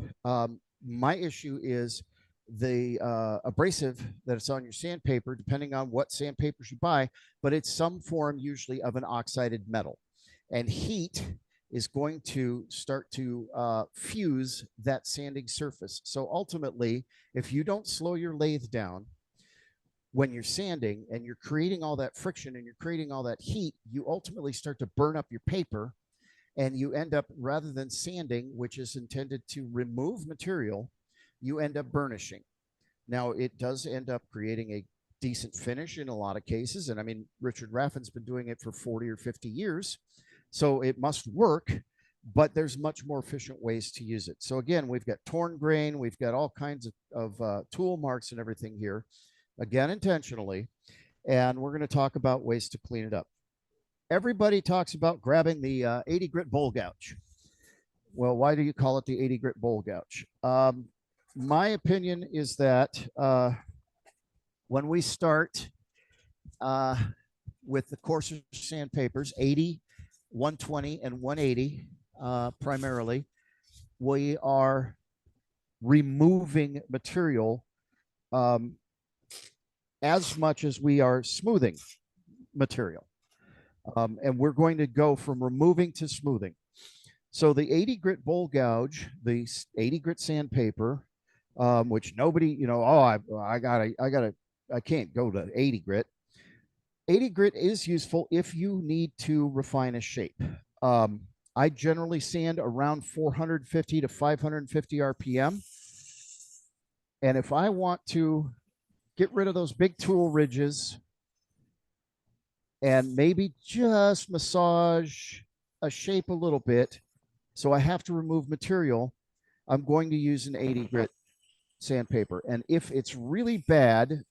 My issue is the abrasive that's on your sandpaper, depending on what sandpapers you buy, but it's some form usually of an oxided metal, and heat is going to start to fuse that sanding surface. So ultimately, if you don't slow your lathe down when you're sanding and you're creating all that friction and you're creating all that heat, you ultimately start to burn up your paper, and you end up, rather than sanding, which is intended to remove material, you end up burnishing. Now, it does end up creating a decent finish in a lot of cases. And I mean, Richard Raffin's been doing it for 40 or 50 years. So it must work, but there's much more efficient ways to use it. So again, we've got torn grain, we've got all kinds of tool marks and everything here, again, intentionally. And we're going to talk about ways to clean it up. Everybody talks about grabbing the 80 grit bowl gouge. Well, why do you call it the 80 grit bowl gouge? My opinion is that when we start with the coarser sandpapers, 80, 120, and 180 primarily, we are removing material as much as we are smoothing material. And we're going to go from removing to smoothing. So the 80 grit bowl gouge, the 80 grit sandpaper, which nobody, you know, oh, I can't go to 80 grit. 80 grit is useful if you need to refine a shape. I generally sand around 450 to 550 RPM. And if I want to get rid of those big tool ridges and maybe just massage a shape a little bit, so I have to remove material, I'm going to use an 80 grit sandpaper. And if it's really bad,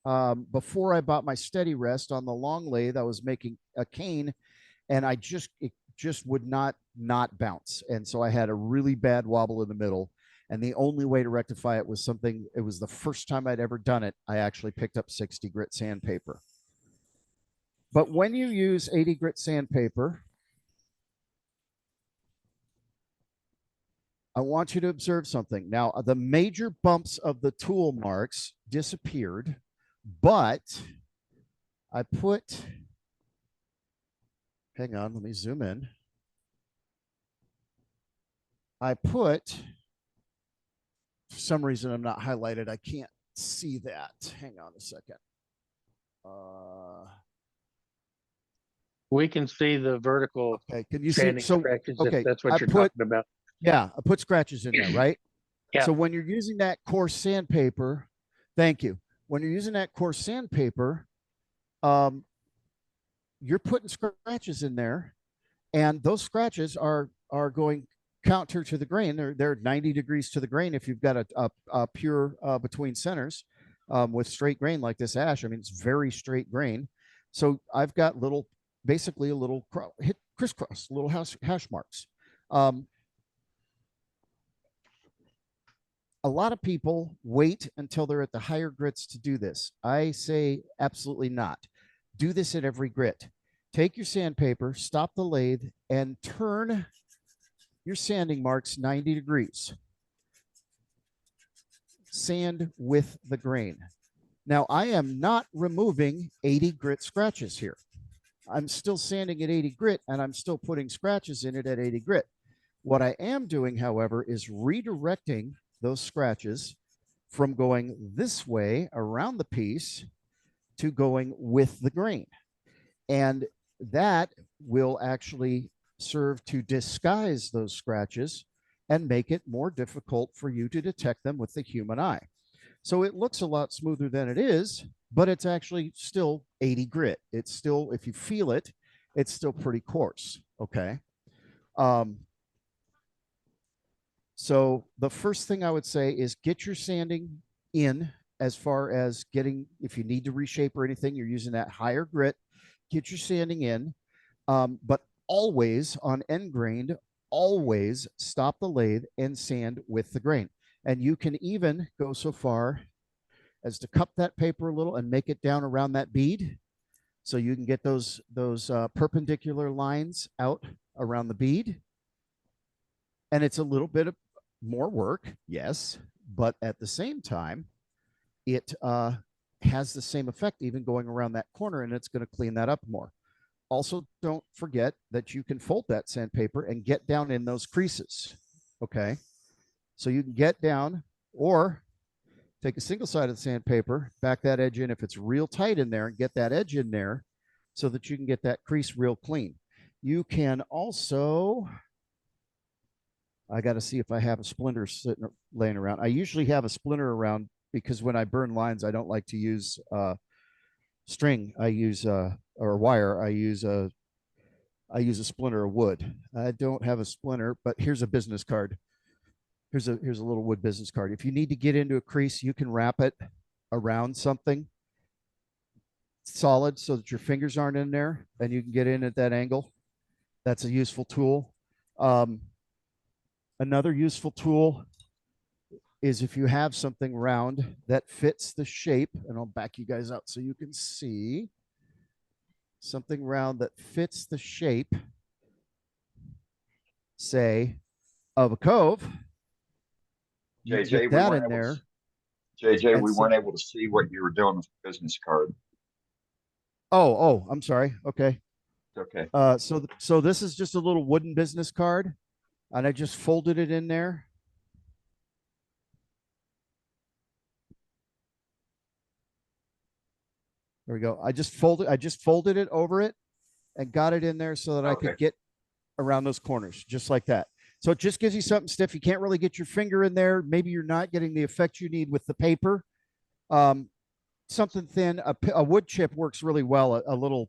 before I bought my Steady Rest on the long lathe, I was making a cane, and it just would not bounce. And so I had a really bad wobble in the middle. And the only way to rectify it was it was the first time I'd ever done it. I actually picked up 60 grit sandpaper. But when you use 80 grit sandpaper, I want you to observe something. Now, the major bumps of the tool marks disappeared, but I put, hang on, let me zoom in. I put, for some reason I'm not highlighted. I can't see that. Hang on a second. We can see the vertical. Okay, can you see? sanding So, scratches, okay, if that's what I you're put, talking about. yeah, I put scratches in there, right? Yeah. So when you're using that coarse sandpaper, thank you. When you're using that coarse sandpaper, you're putting scratches in there, and those scratches are going counter to the grain. They're 90 degrees to the grain if you've got a pure between centers with straight grain like this ash. I mean, it's very straight grain. So I've got basically a little crisscross, little hash marks. A lot of people wait until they're at the higher grits to do this. I say absolutely not. Do this at every grit. Take your sandpaper, stop the lathe, and turn your sanding marks 90 degrees. Sand with the grain. Now, I am not removing 80 grit scratches here. I'm still sanding at 80 grit, and I'm still putting scratches in it at 80 grit. What I am doing, however, is redirecting those scratches from going this way around the piece to going with the grain. And that will actually serve to disguise those scratches and make it more difficult for you to detect them with the human eye. So it looks a lot smoother than it is, but it's actually still 80 grit. It's still, if you feel it, it's still pretty coarse. Okay. So the first thing I would say is get your sanding in, as far as getting, if you need to reshape or anything, you're using that higher grit, get your sanding in. But always on end grained, always stop the lathe and sand with the grain. And you can even go so far as to cup that paper a little and make it down around that bead. So you can get those perpendicular lines out around the bead. And it's a little bit of more work, yes, but at the same time, it has the same effect even going around that corner, and it's going to clean that up more. also don't forget that you can fold that sandpaper and get down in those creases. Okay. So you can get down, or take a single sided sandpaper, back that edge in if it's real tight in there, and get that edge in there so that you can get that crease real clean. You can also, I got to see if I have a splinter sitting laying around. I usually have a splinter around because when I burn lines, I don't like to use string. I use or wire. I use a splinter of wood. I don't have a splinter, but here's a business card. Here's a little wood business card. If you need to get into a crease, you can wrap it around something solid so that your fingers aren't in there and you can get in at that angle. That's a useful tool. Another useful tool is if you have something round that fits the shape, and I'll back you guys out so you can see something round that fits the shape, say, of a cove. You JJ, get that in there. JJ, we And weren't able to see what you were doing with the business card. Oh, I'm sorry. Okay. Okay. So this is just a little wooden business card, and I just folded it in there. There we go. I just folded it over it and got it in there so that I could get around those corners just like that. So it just gives you something stiff. You can't really get your finger in there. Maybe you're not getting the effect you need with the paper. Something thin, a wood chip works really well. A little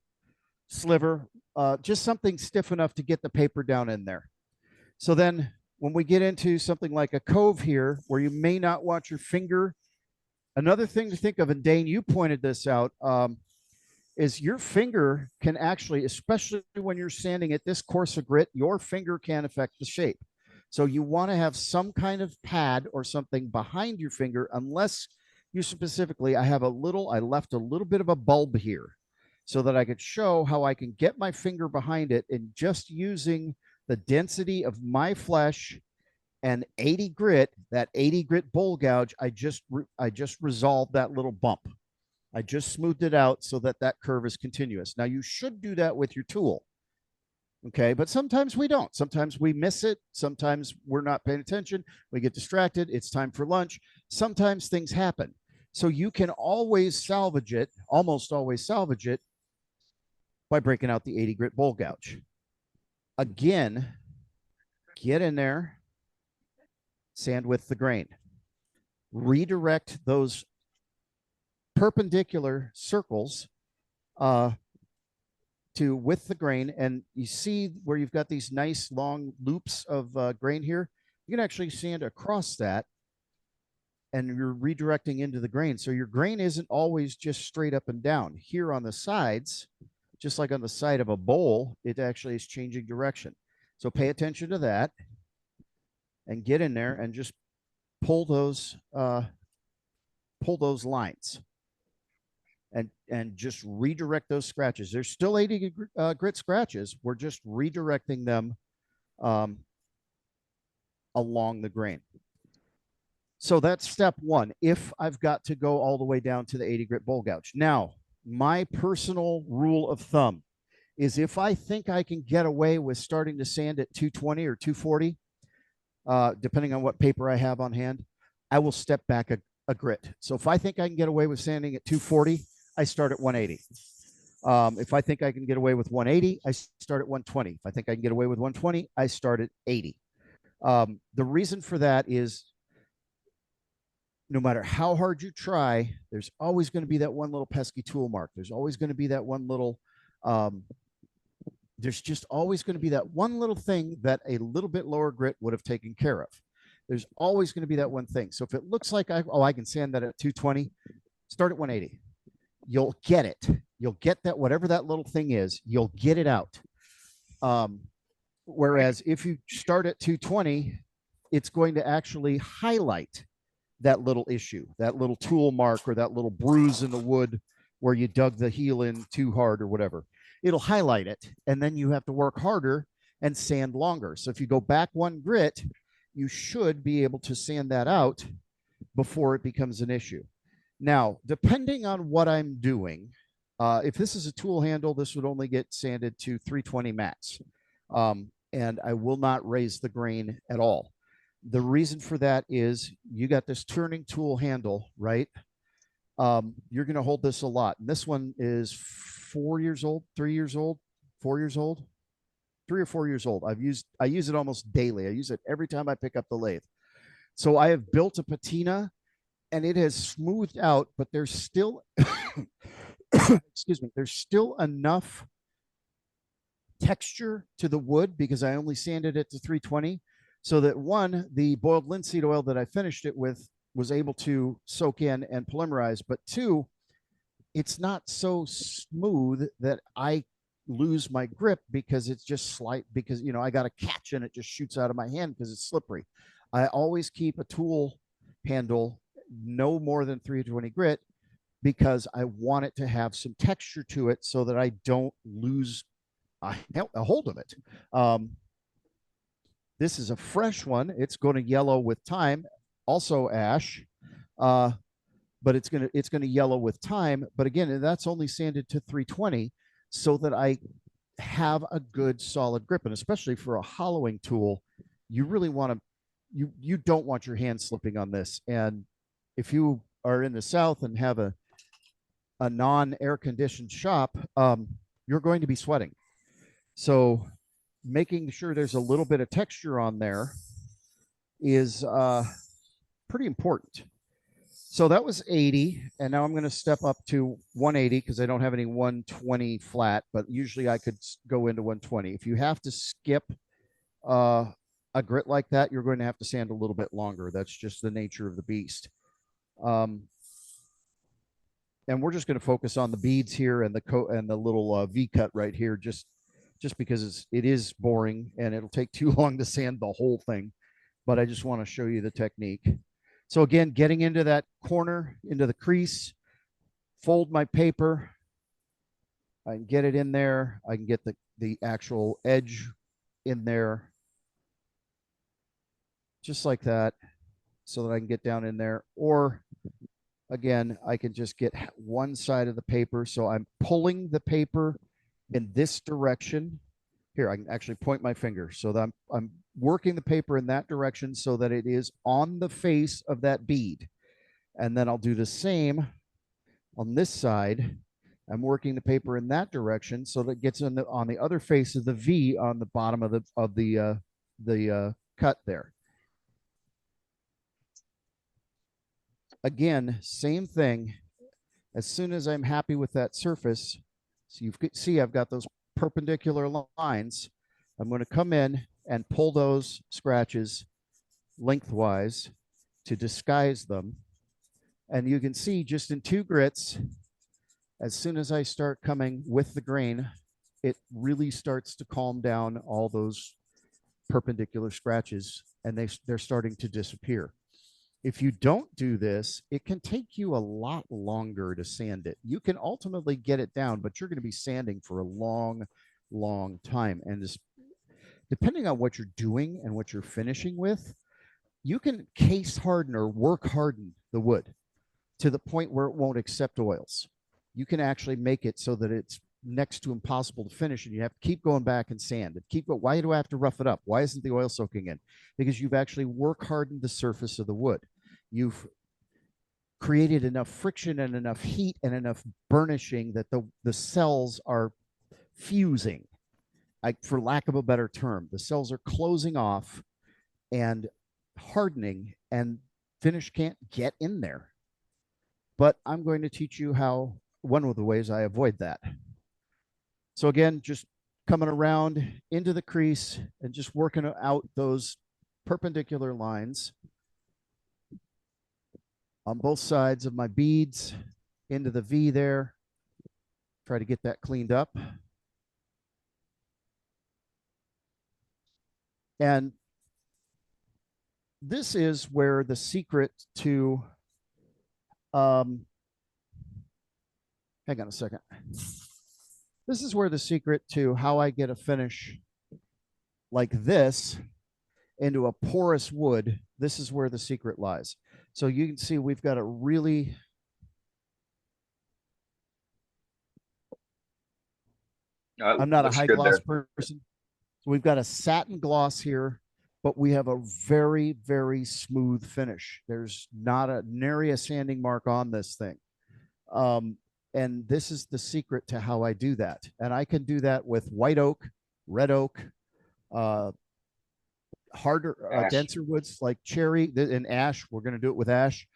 sliver, just something stiff enough to get the paper down in there. So then when we get into something like a cove here, where you may not want your finger, another thing to think of, and Dane, you pointed this out, is your finger can actually, especially when you're sanding at this coarse of grit, your finger can affect the shape. So you want to have some kind of pad or something behind your finger, unless you specifically, I left a little bit of a bulb here so that I could show how I can get my finger behind it, and just using the density of my flesh and 80 grit, that 80 grit bowl gouge, I just resolved that little bump. I just smoothed it out so that that curve is continuous. Now you should do that with your tool. Okay. But sometimes we don't. Sometimes we miss it. Sometimes we're not paying attention. We get distracted. It's time for lunch. Sometimes things happen. So you can always salvage it, almost always salvage it, by breaking out the 80 grit bowl gouge. Again, get in there, sand with the grain, redirect those perpendicular circles to with the grain, and you see where you've got these nice long loops of grain here. You can actually sand across that, and you're redirecting into the grain. So your grain isn't always just straight up and down. Here on the sides, just like on the side of a bowl, it actually is changing direction. So pay attention to that and get in there and just pull those lines and just redirect those scratches. There's still 80 grit scratches. We're just redirecting them along the grain. So that's step one. If I've got to go all the way down to the 80 grit bowl gouge. Now, my personal rule of thumb is if I think I can get away with starting to sand at 220 or 240, depending on what paper I have on hand, I will step back a grit. So if I think I can get away with sanding at 240, I start at 180. If I think I can get away with 180, I start at 120. If I think I can get away with 120, I start at 80. The reason for that is no matter how hard you try, there's always going to be that one little pesky tool mark. There's always going to be that one little, there's just always going to be that one little thing that a little bit lower grit would have taken care of. There's always going to be that one thing. So if it looks like I can sand that at 220, start at 180. You'll get it. You'll get that, whatever that little thing is, you'll get it out. Whereas if you start at 220, it's going to actually highlight that little issue, that little tool mark, or that little bruise in the wood where you dug the heel in too hard or whatever. It'll highlight it, and then you have to work harder and sand longer. So if you go back one grit, you should be able to sand that out before it becomes an issue. Now, depending on what I'm doing, If this is a tool handle, this would only get sanded to 320 max. And I will not raise the grain at all. The reason for that is you got this turning tool handle, right? You're going to hold this a lot. And this one is 4 years old, 3 years old, 4 years old, 3 or 4 years old. I use it almost daily. I use it every time I pick up the lathe. So I have built a patina and it has smoothed out, but there's still, excuse me, there's still enough texture to the wood because I only sanded it to 320 so that one, the boiled linseed oil that I finished it with was able to soak in and polymerize, but two, it's not so smooth that I lose my grip because it's just slight, because, you know, I got a catch and it just shoots out of my hand because it's slippery. I always keep a tool handle no more than 320 grit because I want it to have some texture to it so that I don't lose a hold of it. This is a fresh one. It's going to yellow with time. Also ash, but it's going to yellow with time. But again, that's only sanded to 320 so that I have a good solid grip. And especially for a hollowing tool, you really want to, you don't want your hand slipping on this. And if you are in the South and have a non-air conditioned shop, you're going to be sweating. So making sure there's a little bit of texture on there is pretty important. So that was 80. And now I'm going to step up to 180 because I don't have any 120 flat, but usually I could go into 120. If you have to skip a grit like that, you're going to have to sand a little bit longer. That's just the nature of the beast. And we're just going to focus on the beads here and the little V cut right here, just because it is boring and it'll take too long to sand the whole thing. But I just want to show you the technique. So again, getting into that corner, into the crease, fold my paper. I can get it in there. I can get the actual edge in there. Just like that, so that I can get down in there. Or again, I can just get one side of the paper. So I'm pulling the paper in this direction. Here, I can actually point my finger so that I'm working the paper in that direction so that it is on the face of that bead. And then I'll do the same on this side. I'm working the paper in that direction so that it gets on the other face of the V on the bottom of the cut there. Again, same thing. As soon as I'm happy with that surface, so you see I've got those perpendicular lines. I'm going to come in and pull those scratches lengthwise to disguise them. And you can see just in 2 grits, as soon as I start coming with the grain, it really starts to calm down all those perpendicular scratches and they're starting to disappear. If you don't do this, it can take you a lot longer to sand it. You can ultimately get it down, but you're going to be sanding for a long, long time. And just depending on what you're doing and what you're finishing with, you can case harden or work harden the wood to the point where it won't accept oils. You can actually make it so that it's next to impossible to finish, and you have to keep going back and sand it. Why do I have to rough it up? Why isn't the oil soaking in? Because you've actually work hardened the surface of the wood. You've created enough friction and enough heat and enough burnishing that the cells are fusing, for lack of a better term. The cells are closing off and hardening, and finish can't get in there. But I'm going to teach you how, one of the ways I avoid that. So again, just coming around into the crease and just working out those perpendicular lines on both sides of my beads into the V there. Try to get that cleaned up. And this is where the secret to, hang on a second. This is where the secret to how I get a finish like this into a porous wood, this is where the secret lies. So you can see we've got a really I'm not a looks high good gloss there. person. So we've got a satin gloss here, but we have a very, very smooth finish. There's not a nary a sanding mark on this thing. And this is the secret to how I do that. And I can do that with white oak, red oak, harder, Ash. denser woods like cherry and ash. We're going to do it with ash.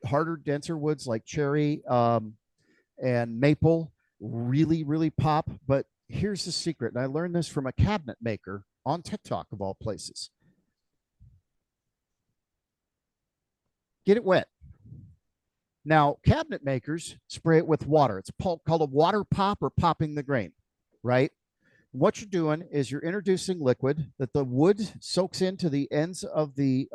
Harder, denser woods like cherry and maple really, really pop. But here's the secret. And I learned this from a cabinet maker on TikTok of all places. Get it wet. Now, cabinet makers spray it with water. It's called a water pop or popping the grain, right? What you're doing is you're introducing liquid that the wood soaks into the ends of the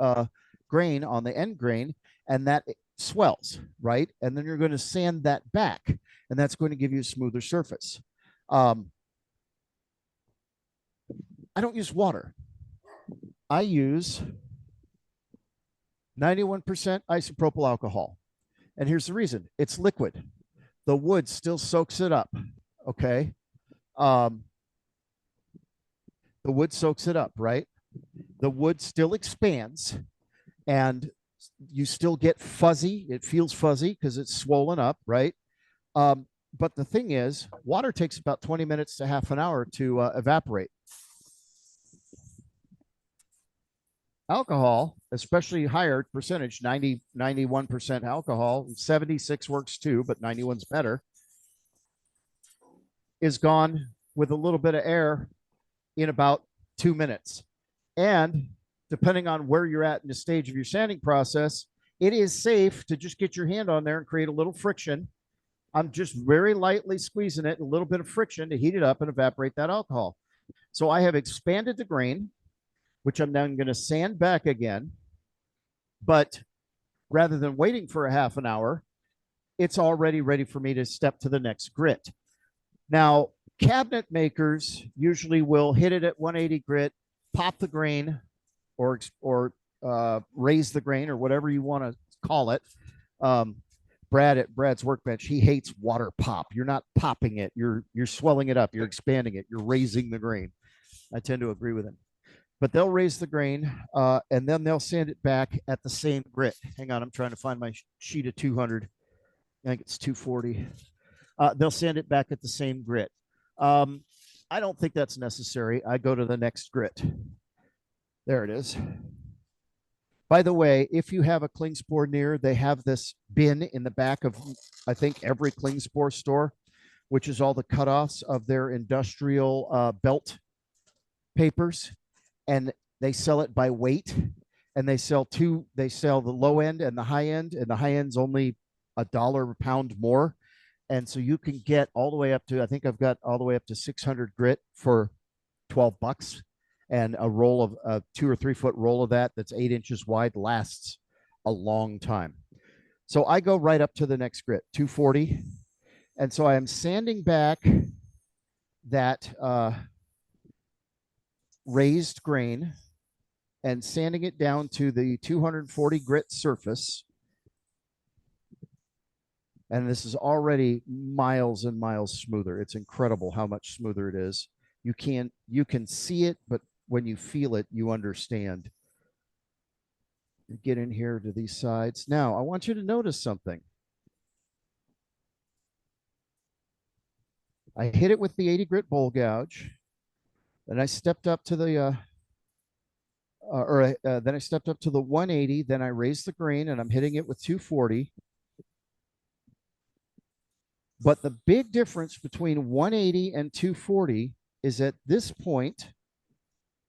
grain on the end grain, and that swells, right? And then you're going to sand that back, and that's going to give you a smoother surface. I don't use water. I use 91% isopropyl alcohol. And here's the reason. It's liquid. The wood still soaks it up, okay? The wood soaks it up, right? The wood still expands, and you still get fuzzy. It feels fuzzy because it's swollen up, right? But the thing is, water takes about 20 minutes to half an hour to evaporate. Alcohol, especially higher percentage, 91% alcohol, 76 works too, but 91's better, is gone with a little bit of air in about 2 minutes. And depending on where you're at in the stage of your sanding process, it is safe to just get your hand on there and create a little friction. I'm just very lightly squeezing it, a little bit of friction to heat it up and evaporate that alcohol. So I have expanded the grain, which I'm then going to sand back again. But rather than waiting for a half an hour, it's already ready for me to step to the next grit. Now, cabinet makers usually will hit it at 180 grit, pop the grain, or raise the grain, or whatever you want to call it. Brad at Brad's Workbench, he hates water pop. You're not popping it. You're swelling it up. You're expanding it. You're raising the grain. I tend to agree with him. But they'll raise the grain, and then they'll sand it back at the same grit. Hang on, I'm trying to find my sheet of 200. I think it's 240. They'll sand it back at the same grit. I don't think that's necessary. I go to the next grit. There it is. By the way, if you have a Klingspor near, they have this bin in the back of, I think, every Klingspor store, which is all the cutoffs of their industrial belt papers. And they sell it by weight, and they sell the low end and the high end, and the high end's only $1 a pound more. And so you can get all the way up to, I think I've got all the way up to 600 grit for $12, and a roll of a 2 or 3 foot roll of that's 8 inches wide lasts a long time. So I go right up to the next grit, 240. And so I am sanding back that, raised grain and sanding it down to the 240 grit surface. And this is already miles and miles smoother. It's incredible how much smoother it is. You can see it, but when you feel it, you understand. Get in here to these sides. Now, I want you to notice something. I hit it with the 80 grit bowl gouge. Then I stepped up to the, then I stepped up to the 180. Then I raised the grain, and I'm hitting it with 240. But the big difference between 180 and 240 is at this point,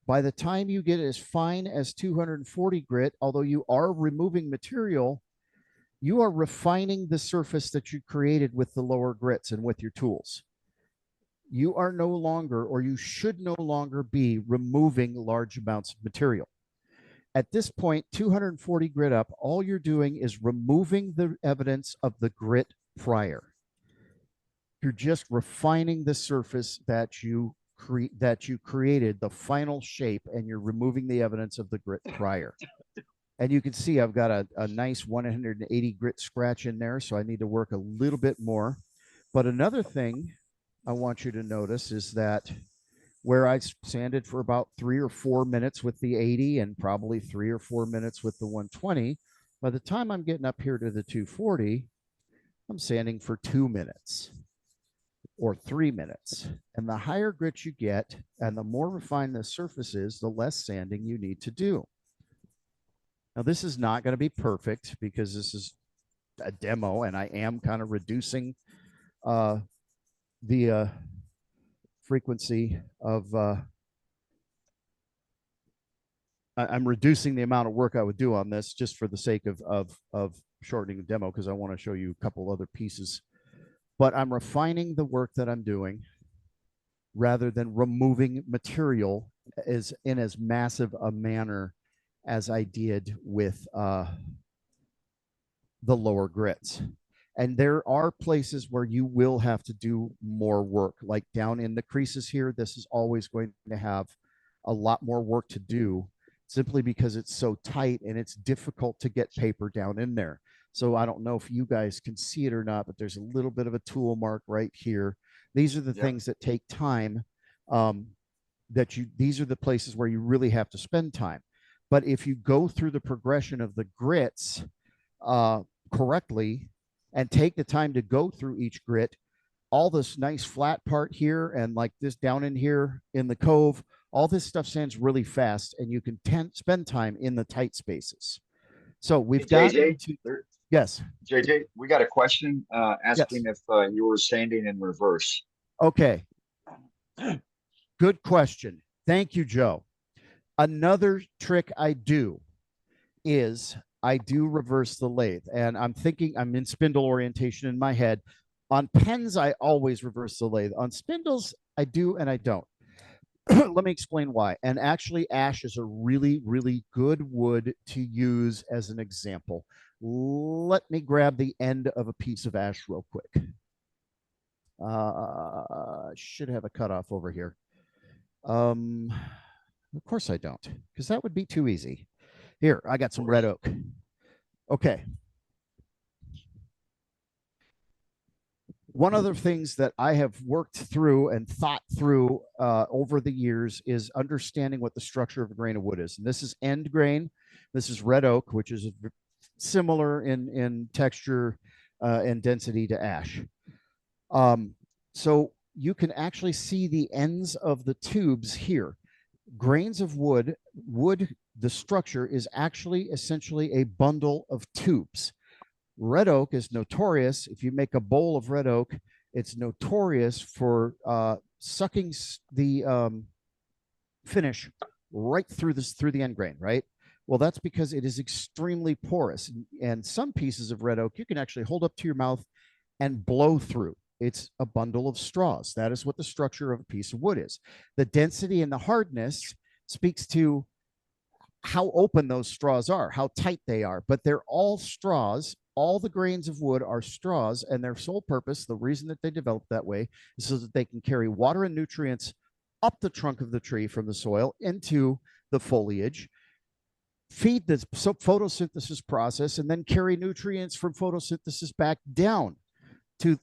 by the time you get as fine as 240 grit, although you are removing material, you are refining the surface that you created with the lower grits and with your tools. You are no longer, or you should no longer be, removing large amounts of material. At this point, 240 grit up, all you're doing is removing the evidence of the grit prior. You're just refining the surface that you created, the final shape, and you're removing the evidence of the grit prior. And you can see I've got a nice 180 grit scratch in there, so I need to work a little bit more. But another thing I want you to notice is that where I sanded for about 3 or 4 minutes with the 80 and probably 3 or 4 minutes with the 120, by the time I'm getting up here to the 240, I'm sanding for 2 minutes or 3 minutes. And the higher grit you get and the more refined the surface is, the less sanding you need to do. Now, this is not going to be perfect because this is a demo and I am kind of reducing the frequency of I'm reducing the amount of work I would do on this just for the sake of shortening the demo because I want to show you a couple other pieces. But I'm refining the work that I'm doing rather than removing material in as massive a manner as I did with the lower grits. And there are places where you will have to do more work, like down in the creases here. This is always going to have a lot more work to do simply because it's so tight and it's difficult to get paper down in there. So I don't know if you guys can see it or not, but there's a little bit of a tool mark right here. These are the things that take time. These are the places where you really have to spend time. But if you go through the progression of the grits correctly and take the time to go through each grit, all this nice flat part here and like this down in here in the cove, all this stuff sands really fast and you can spend time in the tight spaces. So we've got yes. JJ, we got a question asking if you were sanding in reverse. Okay. Good question. Thank you, Joe. Another trick I do is I do reverse the lathe, and I'm in spindle orientation in my head. On pens, I always reverse the lathe. On spindles, I do and I don't. Let me explain why. And actually, ash is a really, really good wood to use as an example. Let me grab the end of a piece of ash real quick. Should have a cutoff over here. Of course I don't, because that would be too easy. Here, I got some red oak. Okay. One of the things that I have worked through and thought through over the years is understanding what the structure of a grain of wood is. And this is end grain. This is red oak, which is similar in texture and density to ash. So you can actually see the ends of the tubes here. Grains of wood, the structure is actually essentially a bundle of tubes. Red oak is notorious. If you make a bowl of red oak, it's notorious for sucking the finish right through the end grain, right? Well, that's because it is extremely porous. And some pieces of red oak you can actually hold up to your mouth and blow through. It's a bundle of straws. That is what the structure of a piece of wood is. The density and the hardness speaks to how open those straws are, how tight they are, but they're all straws. All the grains of wood are straws, and their sole purpose, the reason that they develop that way, is so that they can carry water and nutrients up the trunk of the tree from the soil into the foliage, feed the photosynthesis process, and then carry nutrients from photosynthesis back down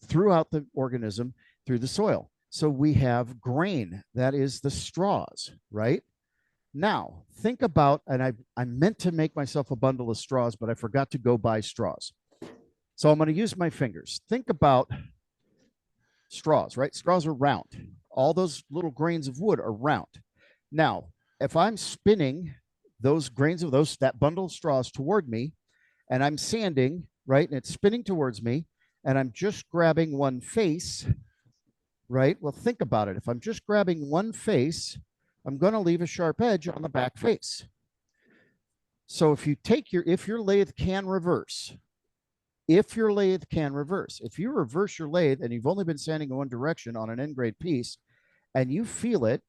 throughout the organism through the soil. So we have grain, that is the straws, right? Now, think about, and I meant to make myself a bundle of straws, but I forgot to go buy straws. So I'm going to use my fingers. Think about straws, right? Straws are round. All those little grains of wood are round. Now, if I'm spinning those grains of that bundle of straws toward me, and I'm sanding, right, and it's spinning towards me, and I'm just grabbing one face, right? Well, think about it. If I'm just grabbing one face, I'm going to leave a sharp edge on the back face. So if your lathe can reverse, if you reverse your lathe and you've only been sanding in one direction on an end grade piece and you feel it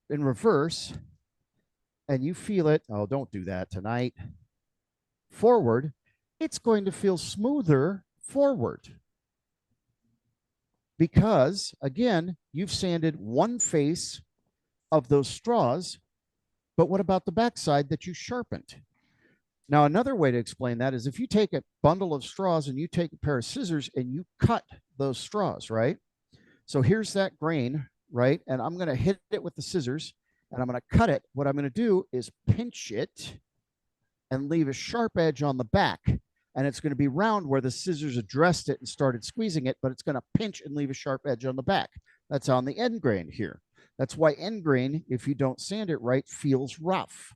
in reverse and you feel it, oh, don't do that tonight, forward, it's going to feel smoother forward. Because again, you've sanded one face of those straws, but what about the backside that you sharpened? Now, another way to explain that is if you take a bundle of straws and you take a pair of scissors and you cut those straws, right? So here's that grain, right? And I'm going to hit it with the scissors and I'm going to cut it. What I'm going to do is pinch it and leave a sharp edge on the back. And it's going to be round where the scissors addressed it and started squeezing it, but it's going to pinch and leave a sharp edge on the back. That's on the end grain here. That's why end grain, if you don't sand it right, feels rough.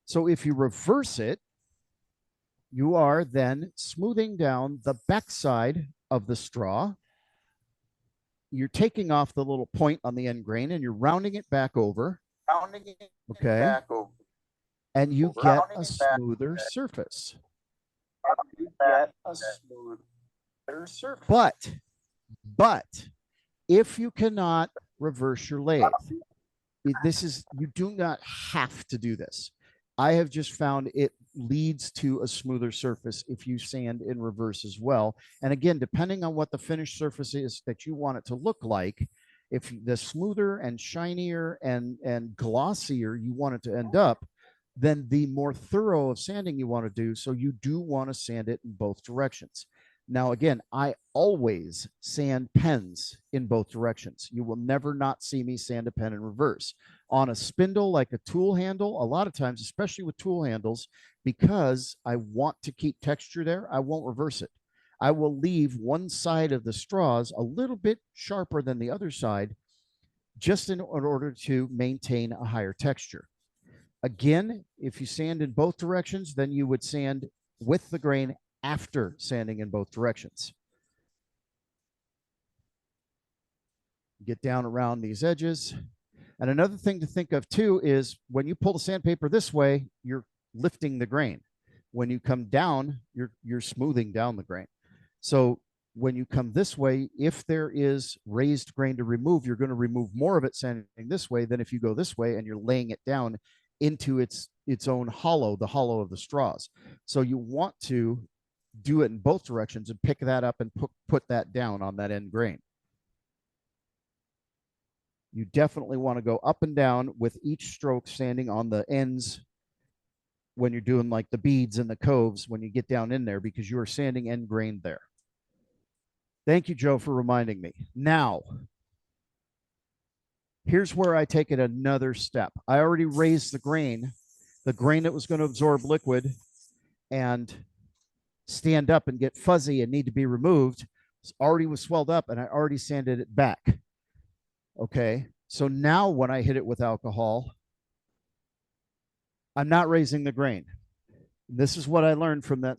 So if you reverse it, you are then smoothing down the backside of the straw. You're taking off the little point on the end grain and you're rounding it back over. Okay. And you get a smoother surface. But if you cannot reverse your lathe, you do not have to do this. I have just found it leads to a smoother surface if you sand in reverse as well. And again, depending on what the finished surface is that you want it to look like, if the smoother and shinier and glossier you want it to end up, then the more thorough of sanding you want to do. So you do want to sand it in both directions. Now, again, I always sand pens in both directions. You will never not see me sand a pen in reverse. On a spindle, like a tool handle, a lot of times, especially with tool handles, because I want to keep texture there, I won't reverse it. I will leave one side of the straws a little bit sharper than the other side, just in order to maintain a higher texture. Again, if you sand in both directions, then you would sand with the grain after sanding in both directions. Get down around these edges. And another thing to think of too is when you pull the sandpaper this way, you're lifting the grain. When you come down, you're smoothing down the grain. So when you come this way, if there is raised grain to remove, you're going to remove more of it sanding this way than if you go this way and you're laying it down into its own hollow, the hollow of the straws. So you want to do it in both directions and pick that up and put that down on that end grain. You definitely want to go up and down with each stroke sanding on the ends when you're doing like the beads and the coves when you get down in there, because you are sanding end grain there. Thank you, Joe, for reminding me. Now, here's where I take it another step. I already raised the grain that was going to absorb liquid and stand up and get fuzzy and need to be removed. It already was swelled up and I already sanded it back. Okay, so now when I hit it with alcohol, I'm not raising the grain. This is what I learned from that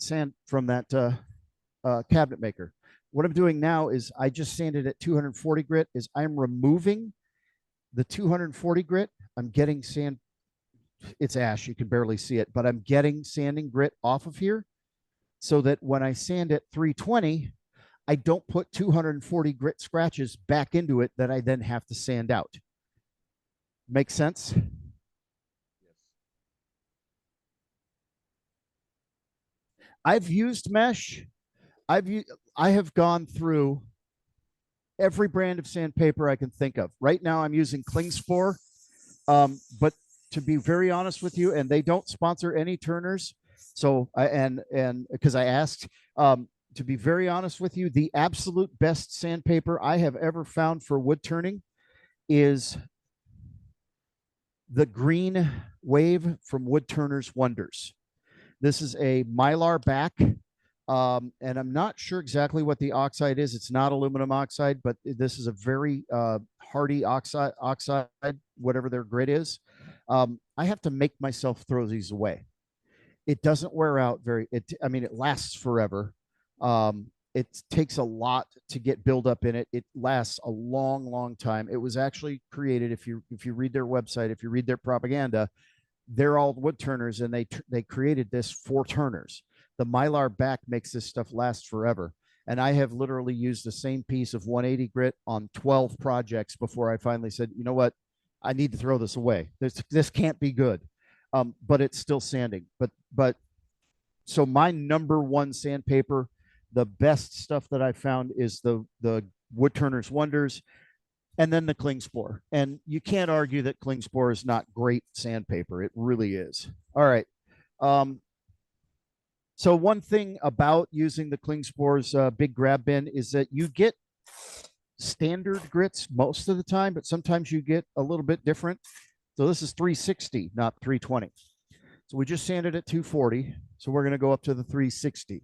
cabinet maker. What I'm doing now is I just sanded at 240 grit. Is I'm removing the 240 grit. I'm getting sand. It's ash. You can barely see it, but I'm getting sanding grit off of here so that when I sand at 320, I don't put 240 grit scratches back into it that I then have to sand out. Make sense? I've used mesh. I have gone through every brand of sandpaper I can think of. Right now I'm using Klingspor, but to be very honest with you, and they don't sponsor any turners. So because I asked, to be very honest with you, the absolute best sandpaper I have ever found for wood turning is the Green Wave from Wood Turners Wonders. This is a Mylar back, and I'm not sure exactly what the oxide is. It's not aluminum oxide, but this is a very hardy oxide, whatever their grit is. I have to make myself throw these away. It doesn't wear out it lasts forever. It takes a lot to get buildup in it. It lasts a long, long time. It was actually created, if you read their website, if you read their propaganda, they're all wood turners, and they created this for turners. The Mylar back makes this stuff last forever. And I have literally used the same piece of 180 grit on 12 projects before I finally said, you know what, I need to throw this away. This can't be good. But it's still sanding. But so my number one sandpaper, the best stuff that I found is the Wood Turners Wonders, and then the Klingspor. And you can't argue that Klingspor is not great sandpaper. It really is. All right. So one thing about using the Klingspor's big grab bin is that you get standard grits most of the time, but sometimes you get a little bit different. So this is 360, not 320. So we just sanded at 240. So we're going to go up to the 360.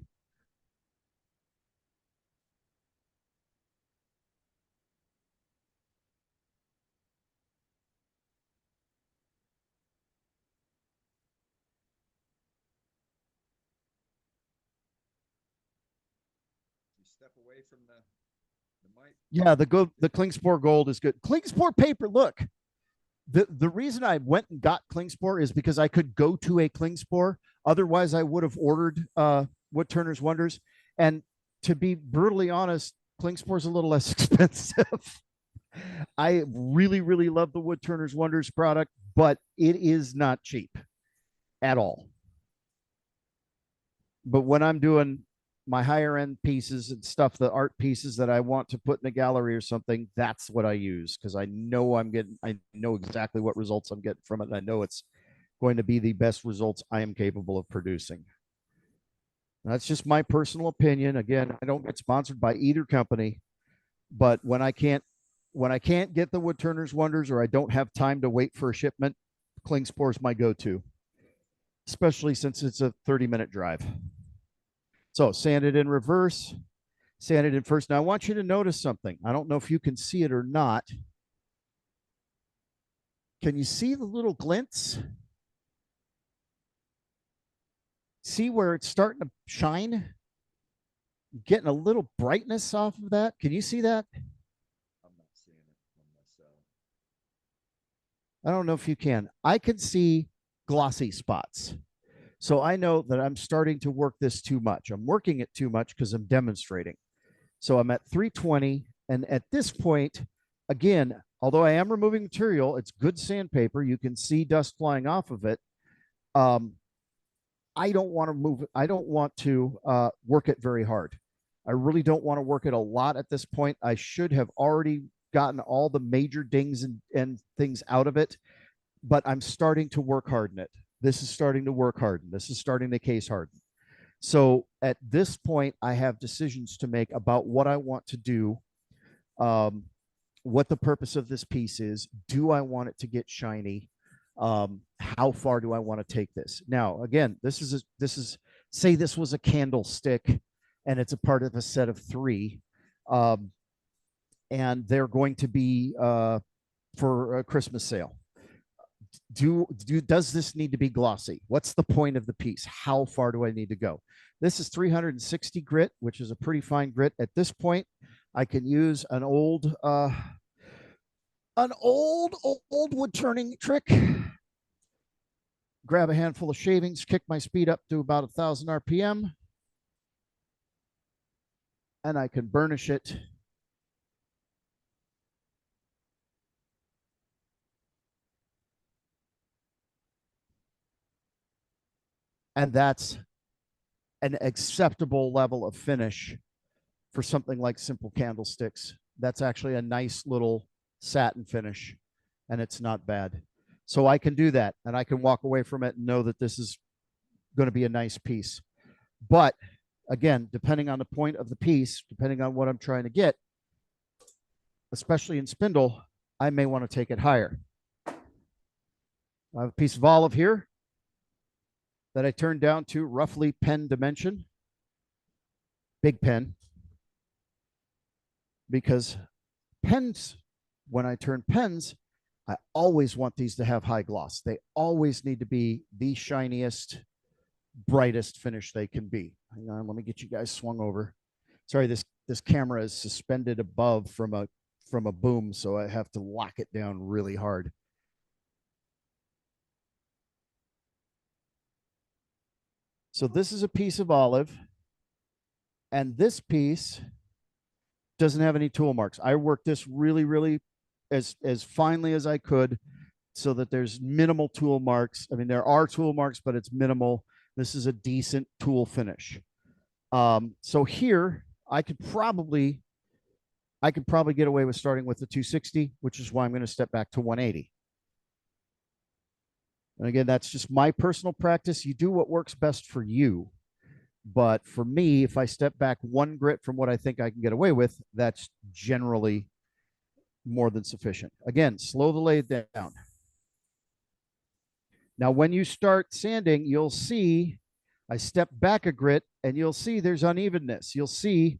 Step away from the mic. Yeah, the Klingspor Gold is good. Klingspor paper, look. The reason I went and got Klingspor is because I could go to a Klingspor. Otherwise, I would have ordered Wood Turner's Wonders. And to be brutally honest, Klingspor is a little less expensive. I really, really love the Wood Turner's Wonders product, but it is not cheap at all. But when I'm doing my higher end pieces and stuff, the art pieces that I want to put in a gallery or something, that's what I use, because I know I know exactly what results I'm getting from it. And I know it's going to be the best results I am capable of producing. That's just my personal opinion. Again, I don't get sponsored by either company, but when I can't get the Wood Turner's Wonders, or I don't have time to wait for a shipment, Klingspor is my go-to, especially since it's a 30-minute drive. So sanded in reverse, sanded in first. Now I want you to notice something. I don't know if you can see it or not. Can you see the little glints? See where it's starting to shine? Getting a little brightness off of that. Can you see that? I'm not seeing it on myself. I don't know if you can. I can see glossy spots. So I know that I'm starting to work this too much. I'm working it too much because I'm demonstrating. So I'm at 320. And at this point, again, although I am removing material, it's good sandpaper. You can see dust flying off of it. I don't want to move it. I don't want to work it very hard. I really don't want to work it a lot at this point. I should have already gotten all the major dings and things out of it, but I'm starting to work harden it. This is starting to work harden. This is starting to case harden. So at this point, I have decisions to make about what I want to do, what the purpose of this piece is. Do I want it to get shiny? How far do I want to take this? Now, again, this is say this was a candlestick and it's a part of a set of 3. And they're going to be for a Christmas sale. Does this need to be glossy? What's the point of the piece? How far do I need to go? This is 360 grit, which is a pretty fine grit. At this point, I can use an old wood turning trick. Grab a handful of shavings, kick my speed up to about 1,000 RPM, and I can burnish it. And that's an acceptable level of finish for something like simple candlesticks. That's actually a nice little satin finish, and it's not bad. So I can do that, and I can walk away from it and know that this is going to be a nice piece. But again, depending on the point of the piece, depending on what I'm trying to get, especially in spindle, I may want to take it higher. I have a piece of olive here that I turned down to roughly pen dimension, big pen, because pens, when I turn pens, I always want these to have high gloss. They always need to be the shiniest, brightest finish they can be. Hang on, let me get you guys swung over. Sorry, this camera is suspended above from a boom, so I have to lock it down really hard. So this is a piece of olive, and this piece doesn't have any tool marks. I worked this really, really as finely as I could so that there's minimal tool marks. I mean, there are tool marks, but it's minimal. This is a decent tool finish. So here I could probably get away with starting with the 260, which is why I'm going to step back to 180. And again, that's just my personal practice. You do what works best for you. But for me, if I step back 1 grit from what I think I can get away with, that's generally more than sufficient. Again, slow the lathe down. Now, when you start sanding, you'll see I step back a grit and you'll see there's unevenness. You'll see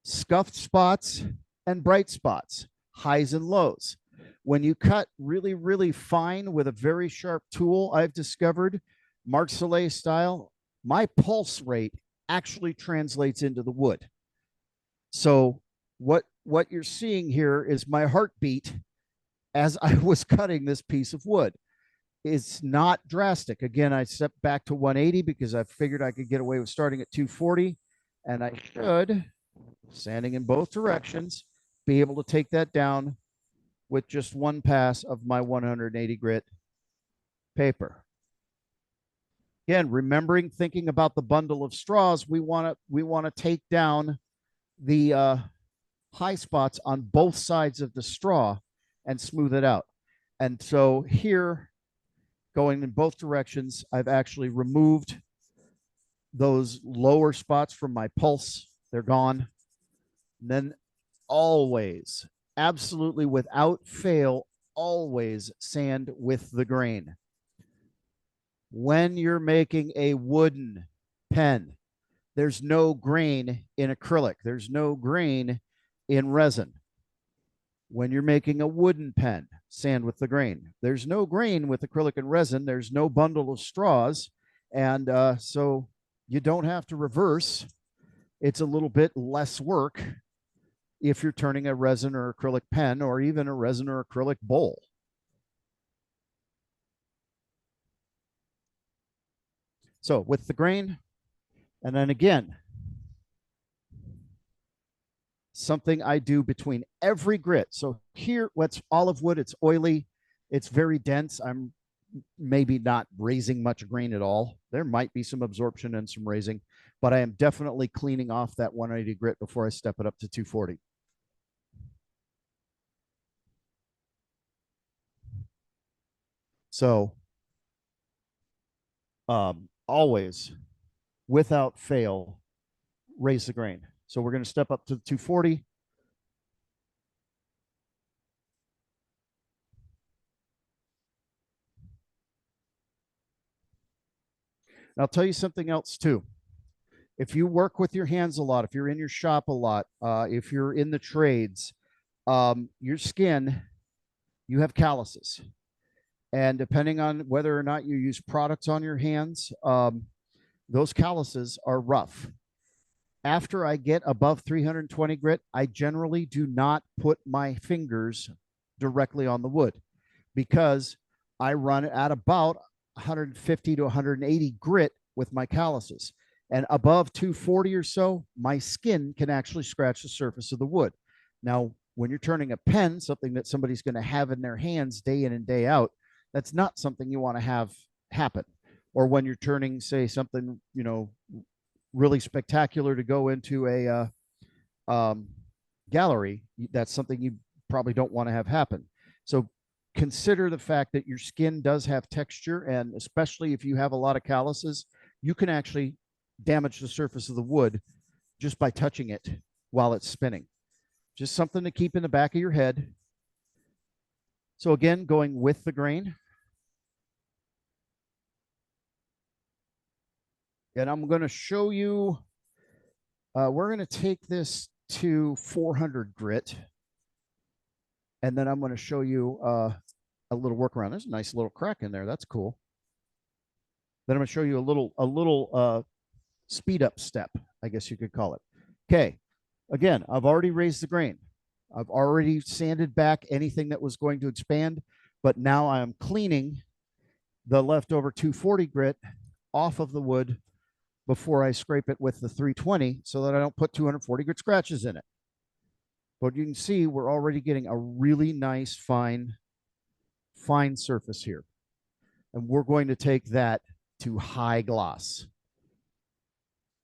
scuffed spots and bright spots, highs and lows. When you cut really, really fine with a very sharp tool, I've discovered, Mark Soleil style, my pulse rate actually translates into the wood. So what you're seeing here is my heartbeat as I was cutting this piece of wood. It's not drastic. Again, I stepped back to 180 because I figured I could get away with starting at 240, and I should, sanding in both directions, be able to take that down with just one pass of my 180 grit paper. Again, remembering, thinking about the bundle of straws, we want to take down the high spots on both sides of the straw and smooth it out. And so here, going in both directions, I've actually removed those lower spots from my pulse. They're gone. And then always, absolutely without fail, always sand with the grain. When you're making a wooden pen, there's no grain in acrylic. There's no grain in resin. When you're making a wooden pen, sand with the grain. There's no grain with acrylic and resin. There's no bundle of straws. And so you don't have to reverse. It's a little bit less work if you're turning a resin or acrylic pen, or even a resin or acrylic bowl. So with the grain, and then again, something I do between every grit. So here, what's olive wood, it's oily, it's very dense. I'm maybe not raising much grain at all. There might be some absorption and some raising, but I am definitely cleaning off that 180 grit before I step it up to 240. So always, without fail, raise the grain. So we're going to step up to 240. And I'll tell you something else too. If you work with your hands a lot, if you're in your shop a lot, if you're in the trades, your skin, you have calluses. And depending on whether or not you use products on your hands, those calluses are rough. After I get above 320 grit, I generally do not put my fingers directly on the wood because I run at about 150 to 180 grit with my calluses. And above 240 or so, my skin can actually scratch the surface of the wood. Now, when you're turning a pen, something that somebody's going to have in their hands day in and day out, that's not something you want to have happen. Or when you're turning, say, something, you know, really spectacular to go into a gallery, that's something you probably don't want to have happen. So consider the fact that your skin does have texture, and especially if you have a lot of calluses, you can actually damage the surface of the wood just by touching it while it's spinning. Just something to keep in the back of your head. So again, going with the grain. And I'm going to show you, we're going to take this to 400 grit. And then I'm going to show you a little workaround. There's a nice little crack in there. That's cool. Then I'm going to show you a little speed up step, I guess you could call it. Okay. Again, I've already raised the grain. I've already sanded back anything that was going to expand, but now I'm cleaning the leftover 240 grit off of the wood before I scrape it with the 320 so that I don't put 240 grit scratches in it. But you can see we're already getting a really nice fine surface here. And we're going to take that to high gloss.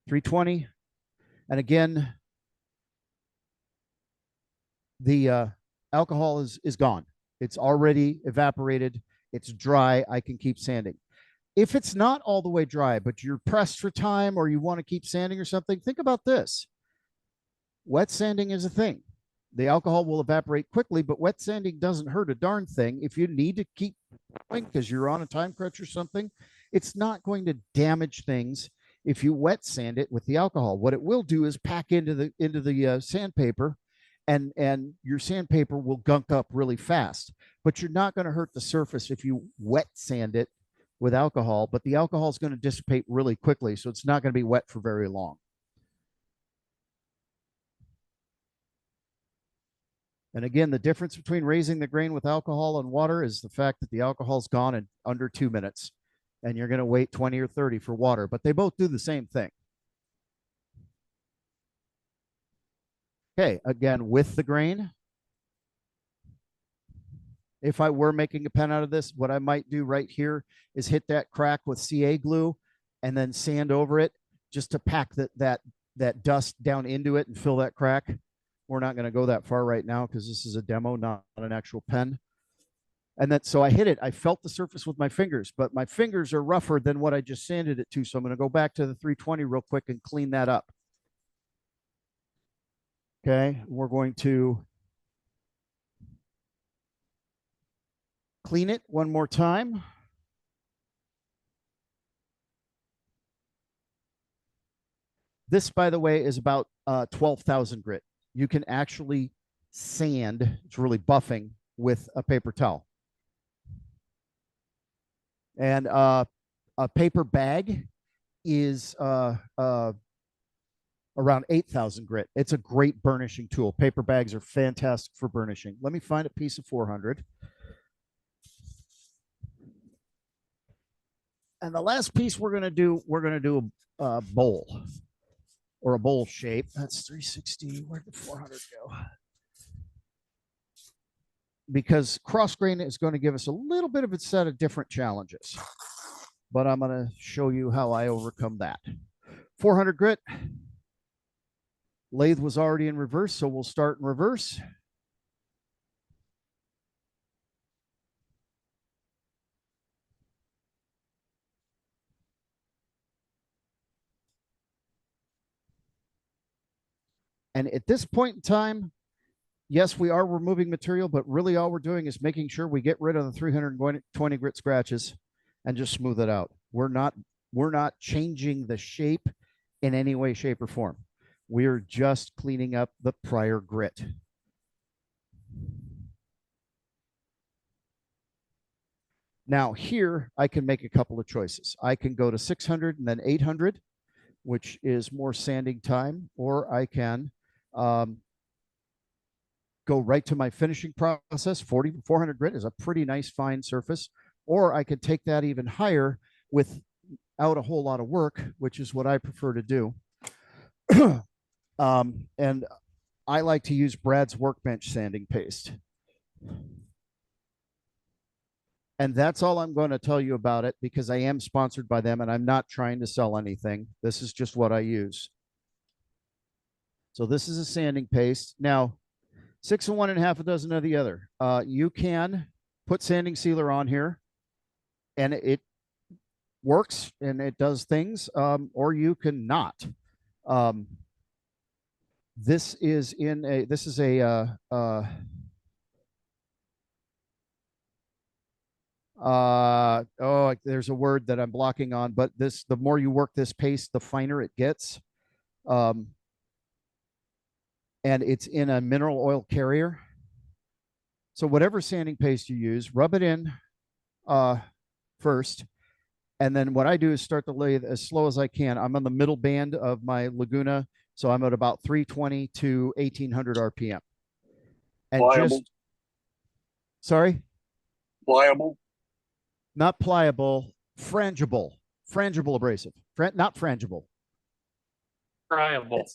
320. And again, the alcohol is gone. It's already evaporated. It's dry. I can keep sanding. If it's not all the way dry, but you're pressed for time or you want to keep sanding or something, think about this. wet sanding is a thing. The alcohol will evaporate quickly, but wet sanding doesn't hurt a darn thing. If you need to keep going because you're on a time crunch or something, it's not going to damage things if you wet sand it with the alcohol. What it will do is pack into the sandpaper, and your sandpaper will gunk up really fast. But you're not going to hurt the surface if you wet sand it with alcohol. But the alcohol is going to dissipate really quickly, so it's not going to be wet for very long. And again, the difference between raising the grain with alcohol and water is the fact that the alcohol's gone in under 2 minutes, and you're going to wait 20 or 30 for water, but they both do the same thing. Okay, again, with the grain. If I were making a pen out of this, what I might do right here is hit that crack with CA glue and then sand over it just to pack that dust down into it and fill that crack. We're not going to go that far right now because this is a demo, not an actual pen. And then, so I hit it. I felt the surface with my fingers, but my fingers are rougher than what I just sanded it to. So I'm going to go back to the 320 real quick and clean that up. Okay, we're going to clean it one more time. This, by the way, is about 12,000 grit. You can actually sand, it's really buffing, with a paper towel. And a paper bag is around 8,000 grit. It's a great burnishing tool. Paper bags are fantastic for burnishing. Let me find a piece of 400. And the last piece we're going to do a bowl, or a bowl shape. That's 360. Where'd the 400 go? Because cross grain is going to give us a little bit of a set of different challenges, but I'm going to show you how I overcome that. 400 grit. Lathe was already in reverse, so we'll start in reverse. And at this point in time, yes, we are removing material, but really all we're doing is making sure we get rid of the 320 grit scratches and just smooth it out. We're not changing the shape in any way, shape, or form. We're just cleaning up the prior grit. Now here, I can make a couple of choices. I can go to 600 and then 800, which is more sanding time, or I can go right to my finishing process. 400 grit is a pretty nice fine surface, or I could take that even higher without a whole lot of work, which is what I prefer to do. And I like to use Brad's Workbench sanding paste. And that's all I'm going to tell you about it, because I am sponsored by them and I'm not trying to sell anything. This is just what I use. So this is a sanding paste. Now, 6 of one and half a dozen of the other. You can put sanding sealer on here and it works and it does things, or you can not. This is a there's a word that I'm blocking on, but the more you work this paste, the finer it gets. And it's in a mineral oil carrier. So whatever sanding paste you use, rub it in first. And then what I do is start the lathe as slow as I can. I'm on the middle band of my Laguna, so I'm at about 320 to 1800 RPM. And Pliable. Sorry? Pliable. Not pliable, frangible. Frangible abrasive. Not frangible. Friable.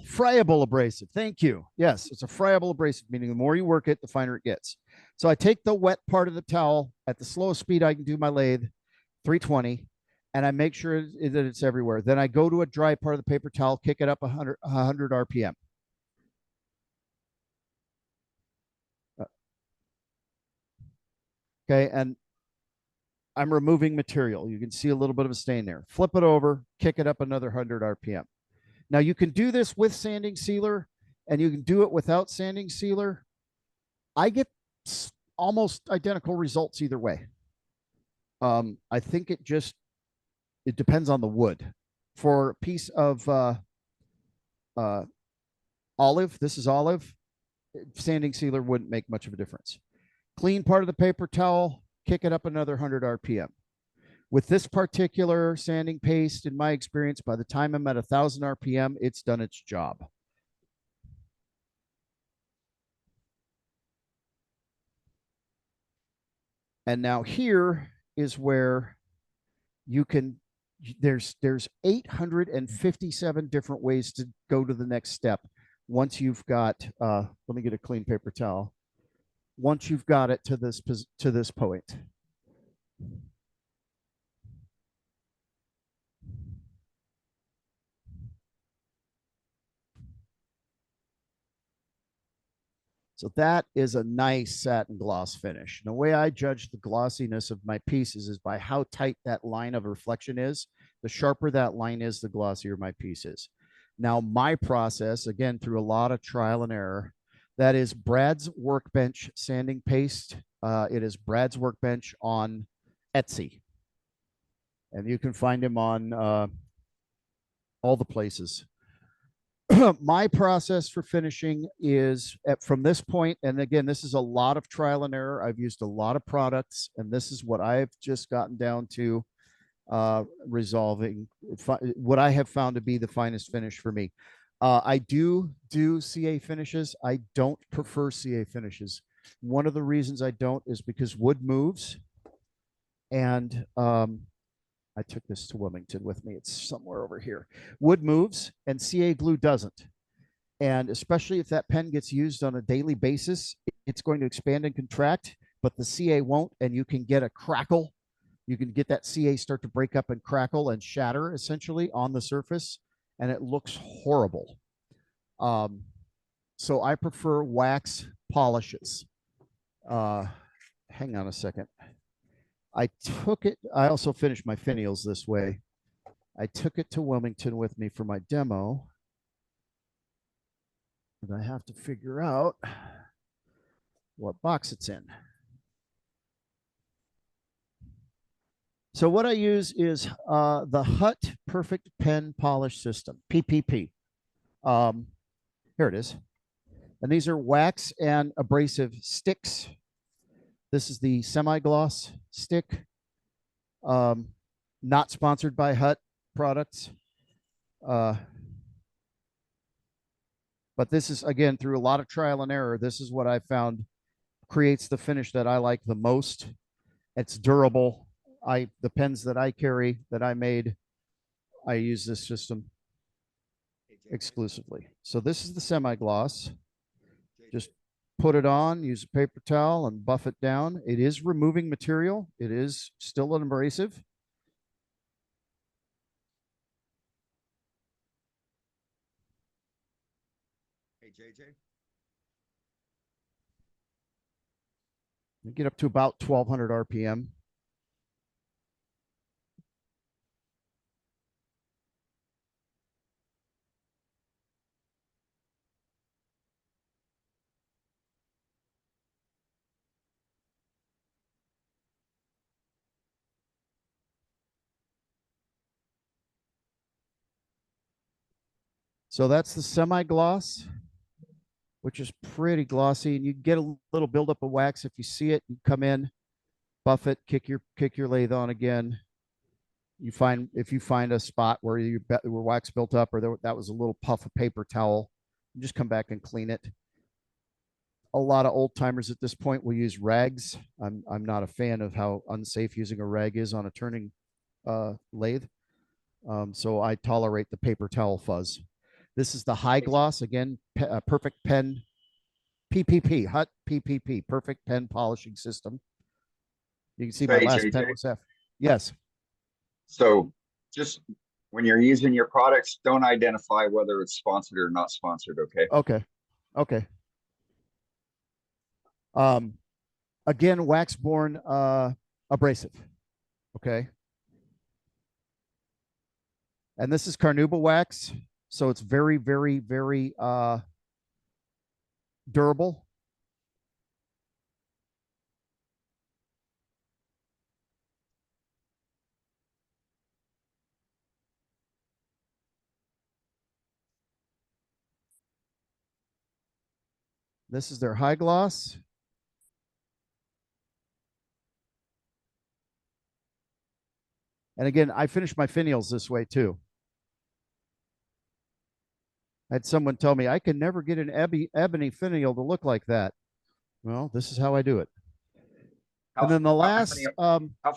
Friable abrasive. Thank you. Yes, it's a friable abrasive, meaning the more you work it, the finer it gets. So I take the wet part of the towel at the slowest speed I can do my lathe, 320, and I make sure that it's everywhere. Then I go to a dry part of the paper towel, kick it up 100 RPM. Okay, and I'm removing material. You can see a little bit of a stain there. Flip it over, kick it up another 100 RPM. Now you can do this with sanding sealer and you can do it without sanding sealer. I get almost identical results either way. I think it depends on the wood. For a piece of olive, this is olive, sanding sealer wouldn't make much of a difference. Clean part of the paper towel, kick it up another 100 RPM. With this particular sanding paste, in my experience, by the time I'm at 1,000 RPM, it's done its job. And now here is where you can, there's 857 different ways to go to the next step. Once you've got, let me get a clean paper towel. Once you've got it to this point. So that is a nice satin gloss finish. And the way I judge the glossiness of my pieces is by how tight that line of reflection is. The sharper that line is, the glossier my piece is. Now, my process, again, through a lot of trial and error, that is Brad's Workbench sanding paste. It is Brad's Workbench on Etsy. And you can find him on all the places. My process for finishing is from this point, and again, this is a lot of trial and error. I've used a lot of products, and this is what I've just gotten down to resolving what I have found to be the finest finish for me. I do CA finishes. I don't prefer CA finishes. One of the reasons I don't is because wood moves, and I took this to Wilmington with me. It's somewhere over here. Wood moves and CA glue doesn't. And especially if that pen gets used on a daily basis, it's going to expand and contract, but the CA won't, and you can get a crackle. You can get that CA start to break up and crackle and shatter essentially on the surface, and it looks horrible. So I prefer wax polishes. Hang on a second. I also finished my finials this way. I took it to Wilmington with me for my demo. And I have to figure out what box it's in. So what I use is the Hut Perfect Pen Polish System, PPP. Here it is. And these are wax and abrasive sticks. This is the semi-gloss stick. Not sponsored by Hut products. But this is, again, through a lot of trial and error, this is what I found creates the finish that I like the most. It's durable. The pens that I carry, that I made, I use this system exclusively. So this is the semi-gloss. Just put it on, use a paper towel and buff it down. It is removing material. It is still an abrasive. Hey, JJ. You get up to about 1200 RPM. So that's the semi-gloss, which is pretty glossy, and you get a little buildup of wax. If you see it, you come in, buff it, kick your lathe on again. If you find a spot where where wax built up, or that was a little puff of paper towel, you just come back and clean it. A lot of old timers at this point will use rags. I'm not a fan of how unsafe using a rag is on a turning lathe. So I tolerate the paper towel fuzz. This is the high gloss, again, Perfect Pen PPP, Hut PPP, Perfect Pen Polishing System. You can see my last pen was F. Yes. So just when you're using your products, don't identify whether it's sponsored or not sponsored, okay? Okay. Okay. Again, wax-borne abrasive. Okay. And this is carnauba wax. So it's very, very, very durable. This is their high gloss. And again, I finished my finials this way too. I had someone tell me I can never get an ebony finial to look like that. Well, this is how I do it. And then the How last, many- how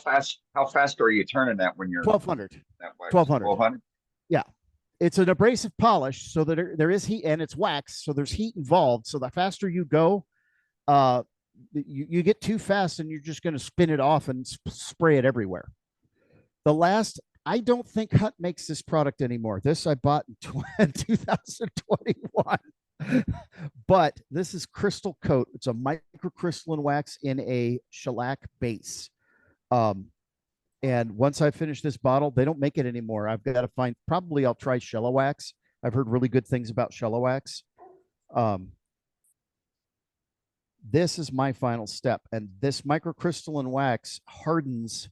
fast are you turning that when you're 1200. that way? 1200. 1200? Yeah. It's an abrasive polish so that there is heat, and it's wax. So there's heat involved. So the faster you go, you get too fast and you're just going to spin it off and spray it everywhere. The last, I don't think Hutt makes this product anymore. This I bought in 2021. But this is Crystal Coat. It's a microcrystalline wax in a shellac base. And once I finish this bottle, they don't make it anymore. I've got to find, probably I'll try Shellawax. I've heard really good things about Shellawax. This is my final step. And this microcrystalline wax hardens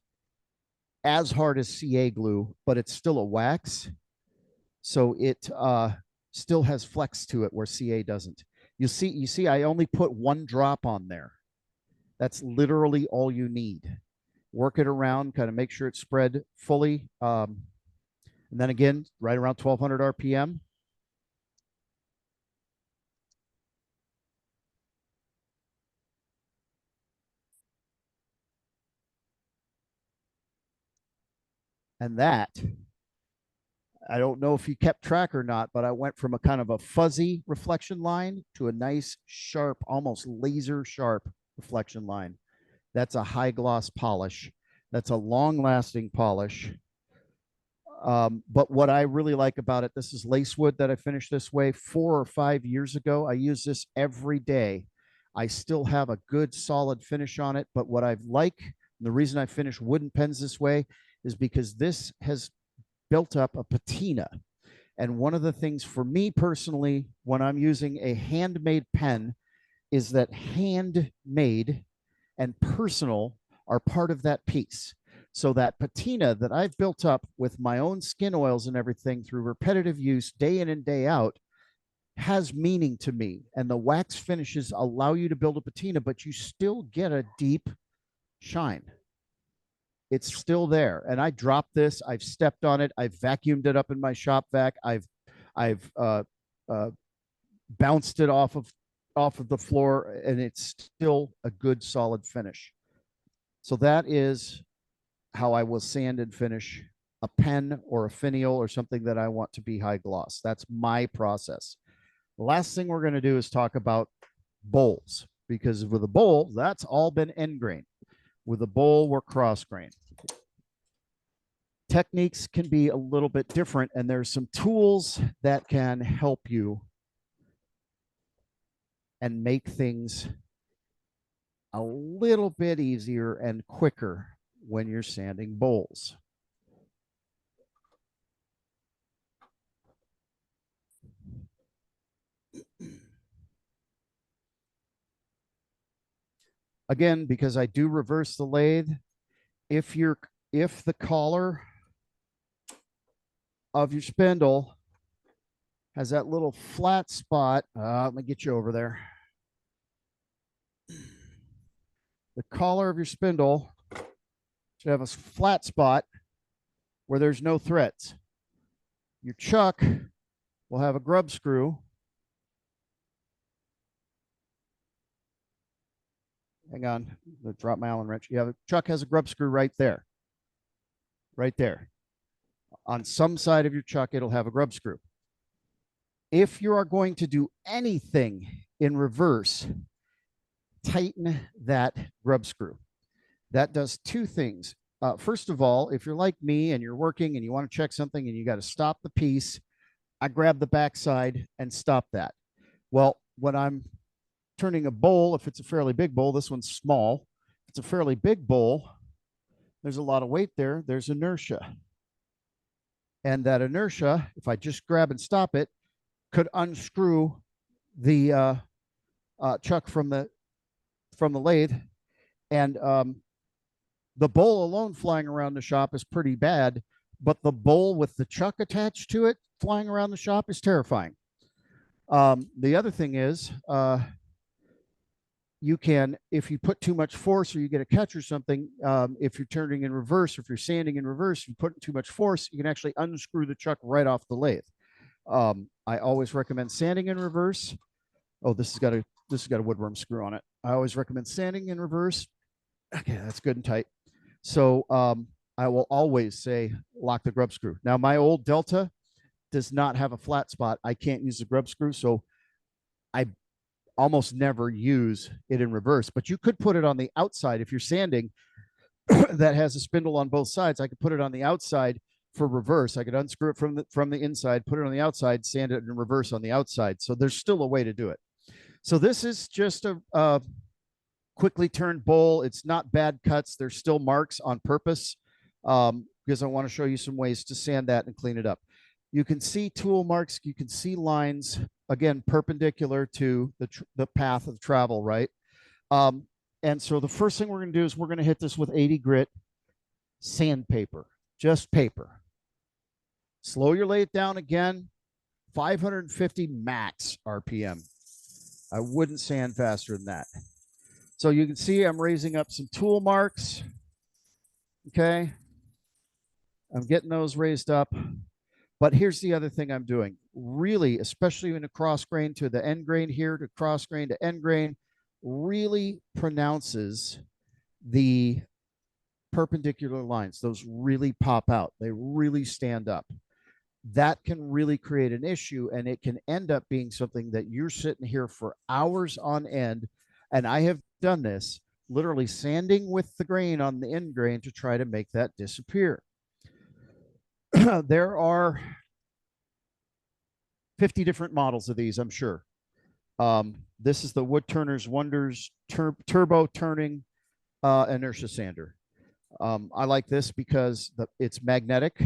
as hard as CA glue, but it's still a wax. So it still has flex to it where CA doesn't. You see, I only put 1 drop on there. That's literally all you need. Work it around, kind of make sure it's spread fully. And then again, right around 1200 RPM. And that, I don't know if you kept track or not, but I went from a kind of a fuzzy reflection line to a nice, sharp, almost laser sharp reflection line. That's a high gloss polish. That's a long lasting polish. But what I really like about it, this is Lacewood that I finished this way 4 or 5 years ago. I use this every day. I still have a good solid finish on it. But what I like, the reason I finish wooden pens this way is because this has built up a patina. And one of the things for me personally, when I'm using a handmade pen, is that handmade and personal are part of that piece. So that patina that I've built up with my own skin oils and everything through repetitive use day in and day out has meaning to me. And the wax finishes allow you to build a patina, but you still get a deep shine. It's still there. And I dropped this. I've stepped on it. I've vacuumed it up in my shop vac. I've bounced it off of the floor, and it's still a good solid finish. So that is how I will sand and finish a pen or a finial or something that I want to be high gloss. That's my process. The last thing we're going to do is talk about bowls, because with a bowl, that's all been end grain. With a bowl, we're cross grain. Techniques can be a little bit different, and there's some tools that can help you and make things a little bit easier and quicker when you're sanding bowls. Again, because I do reverse the lathe, if the collar of your spindle has that little flat spot, let me get you over there. The collar of your spindle should have a flat spot where there's no threads. Your chuck will have a grub screw. Hang on, I'll drop my Allen wrench. Chuck has a grub screw right there. Right there. On some side of your chuck, it'll have a grub screw. If you are going to do anything in reverse, tighten that grub screw. That does 2 things. First of all, if you're like me and you're working and you want to check something and you got to stop the piece, I grab the backside and stop that. Well, when I'm turning a bowl, if it's a fairly big bowl, this one's small. If it's a fairly big bowl, there's a lot of weight there. There's inertia. And that inertia, if I just grab and stop it, could unscrew the chuck from the lathe. And the bowl alone flying around the shop is pretty bad, but the bowl with the chuck attached to it flying around the shop is terrifying. The other thing is, you can, if you put too much force or you get a catch or something, if you're turning in reverse, or if you're sanding in reverse, you put too much force, you can actually unscrew the chuck right off the lathe. I always recommend sanding in reverse. Oh, this has got a woodworm screw on it. I always recommend sanding in reverse. Okay, that's good and tight. So I will always say lock the grub screw. Now, my old Delta does not have a flat spot. I can't use the grub screw, so I almost never use it in reverse. But you could put it on the outside if you're sanding that has a spindle on both sides. I could put it on the outside for reverse. I could unscrew it from the inside, put it on the outside, sand it in reverse on the outside. So there's still a way to do it. So this is just a quickly turned bowl. It's not bad cuts. There's still marks on purpose because I want to show you some ways to sand that and clean it up. You can see tool marks. You can see lines, again, perpendicular to the path of travel, right? And so the first thing we're going to do is we're going to hit this with 80 grit sandpaper, just paper. Slow your lathe down again, 550 max RPM. I wouldn't sand faster than that. So you can see I'm raising up some tool marks. Okay. I'm getting those raised up. But here's the other thing I'm doing. Really, especially in a cross grain to the end grain here, to cross grain to end grain, really pronounces the perpendicular lines. Those really pop out. They really stand up. That can really create an issue, and it can end up being something that you're sitting here for hours on end. And I have done this, literally sanding with the grain on the end grain to try to make that disappear. There are 50 different models of these, I'm sure. This is the Wood Turner's Wonders Turbo Turning Inertia Sander. I like this because it's magnetic.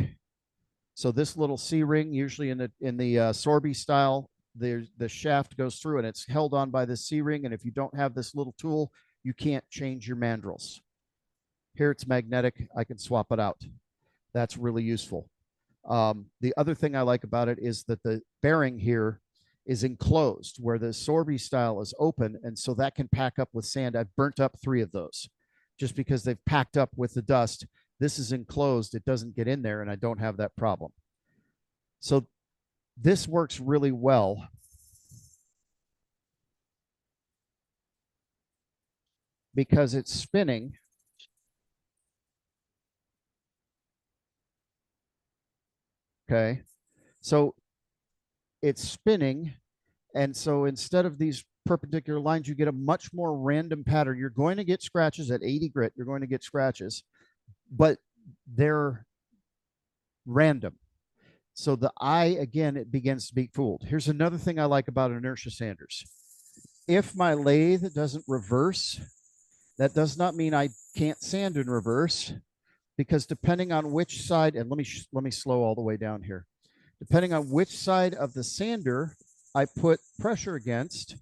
So this little C-ring, usually in the Sorby style, the shaft goes through and it's held on by this C-ring. And if you don't have this little tool, you can't change your mandrels. Here it's magnetic. I can swap it out. That's really useful. The other thing I like about it is that the bearing here is enclosed, where the Sorby style is open. And so that can pack up with sand. I've burnt up 3 of those just because they've packed up with the dust. This is enclosed. It doesn't get in there, and I don't have that problem. So this works really well. Because it's spinning. Okay. So it's spinning. And so instead of these perpendicular lines, you get a much more random pattern. You're going to get scratches at 80 grit. You're going to get scratches, but they're random. So the eye, again, it begins to be fooled. Here's another thing I like about inertia sanders. If my lathe doesn't reverse, that does not mean I can't sand in reverse, because depending on which side, and let me slow all the way down here. Depending on which side of the sander I put pressure against,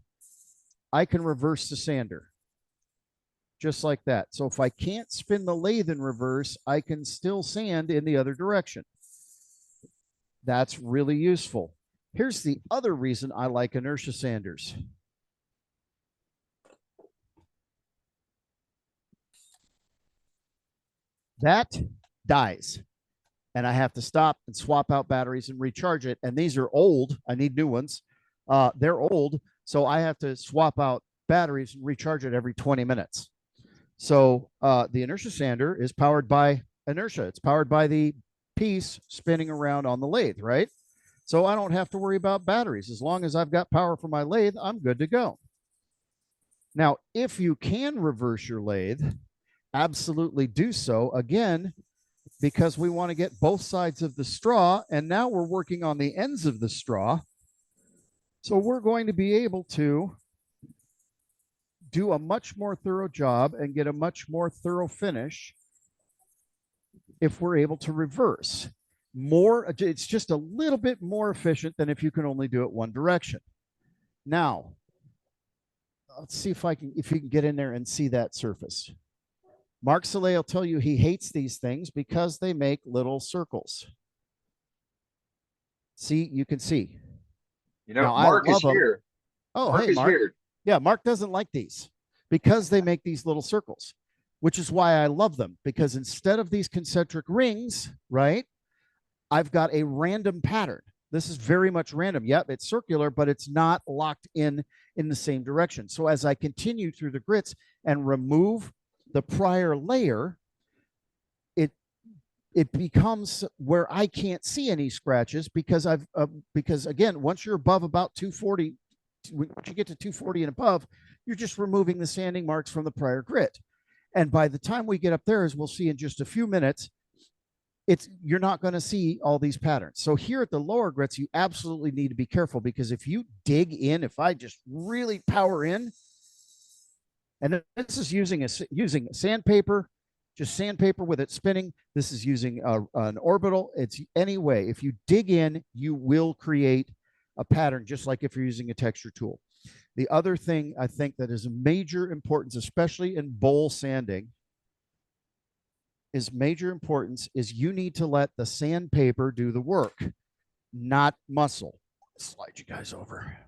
I can reverse the sander. Just like that. So if I can't spin the lathe in reverse, I can still sand in the other direction. That's really useful. Here's the other reason I like inertia sanders. That dies, and I have to stop and swap out batteries and recharge it. And these are old. I need new ones. They're old, so I have to swap out batteries and recharge it every 20 minutes. So the inertia sander is powered by inertia. It's powered by the piece spinning around on the lathe, right? So I don't have to worry about batteries. As long as I've got power for my lathe, I'm good to go. Now, if you can reverse your lathe, absolutely do so. Again, because we want to get both sides of the straw, and now we're working on the ends of the straw. So we're going to be able to do a much more thorough job and get a much more thorough finish if we're able to reverse. it's just a little bit more efficient than if you can only do it one direction. Now, let's see if you can get in there and see that surface. Mark Soleil will tell you he hates these things because they make little circles. See, you can see. You know, Now, Mark I is love 'em. here. Oh, Mark hey, is Mark. here. Yeah, Mark doesn't like these because they make these little circles, which is why I love them, because instead of these concentric rings, right, I've got a random pattern. This is very much random. Yep, it's circular, but it's not locked in the same direction. So as I continue through the grits and remove the prior layer, it becomes where I can't see any scratches because because again, once you're above about 240, once you get to 240 and above, you're just removing the sanding marks from the prior grit. And by the time we get up there, as we'll see in just a few minutes, you're not going to see all these patterns. So here at the lower grits, you absolutely need to be careful, because if you dig in, if I just really power in, and this is using sandpaper, just sandpaper with it spinning. This is using an orbital. It's any way. If you dig in, you will create a pattern, just like if you're using a texture tool. The other thing I think that is a major importance, especially in bowl sanding, is you need to let the sandpaper do the work, not muscle. Slide you guys over.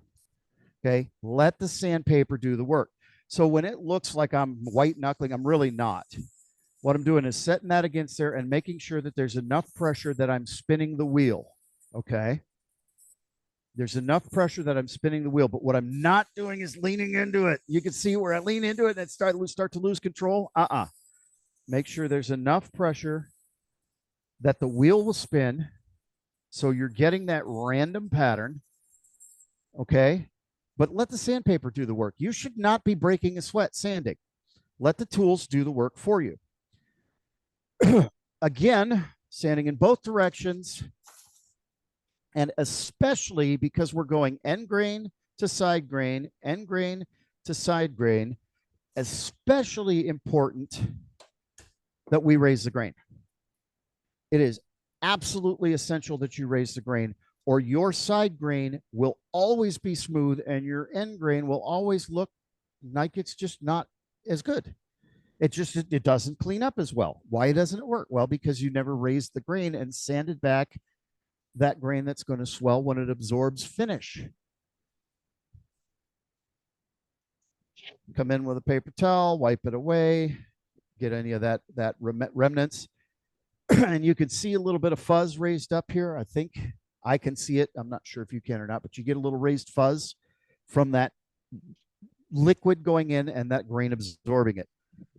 Okay, let the sandpaper do the work. So when it looks like I'm white knuckling, I'm really not. What I'm doing is setting that against there and making sure that there's enough pressure that I'm spinning the wheel. Okay. There's enough pressure that I'm spinning the wheel, but what I'm not doing is leaning into it. You can see where I lean into it and it start to lose control. Make sure there's enough pressure that the wheel will spin. So you're getting that random pattern. Okay. But let the sandpaper do the work. You should not be breaking a sweat sanding. Let the tools do the work for you. Again, sanding in both directions, and especially because we're going end grain to side grain, end grain to side grain, especially important that we raise the grain. It is absolutely essential that you raise the grain, or your side grain will always be smooth and your end grain will always look like it's just not as good. It doesn't clean up as well. Why doesn't it work? Well, because you never raised the grain and sanded back that grain that's going to swell when it absorbs finish. Come in with a paper towel, wipe it away, get any of that remnants. And you can see a little bit of fuzz raised up here. I think I can see it. I'm not sure if you can or not, but you get a little raised fuzz from that liquid going in and that grain absorbing it.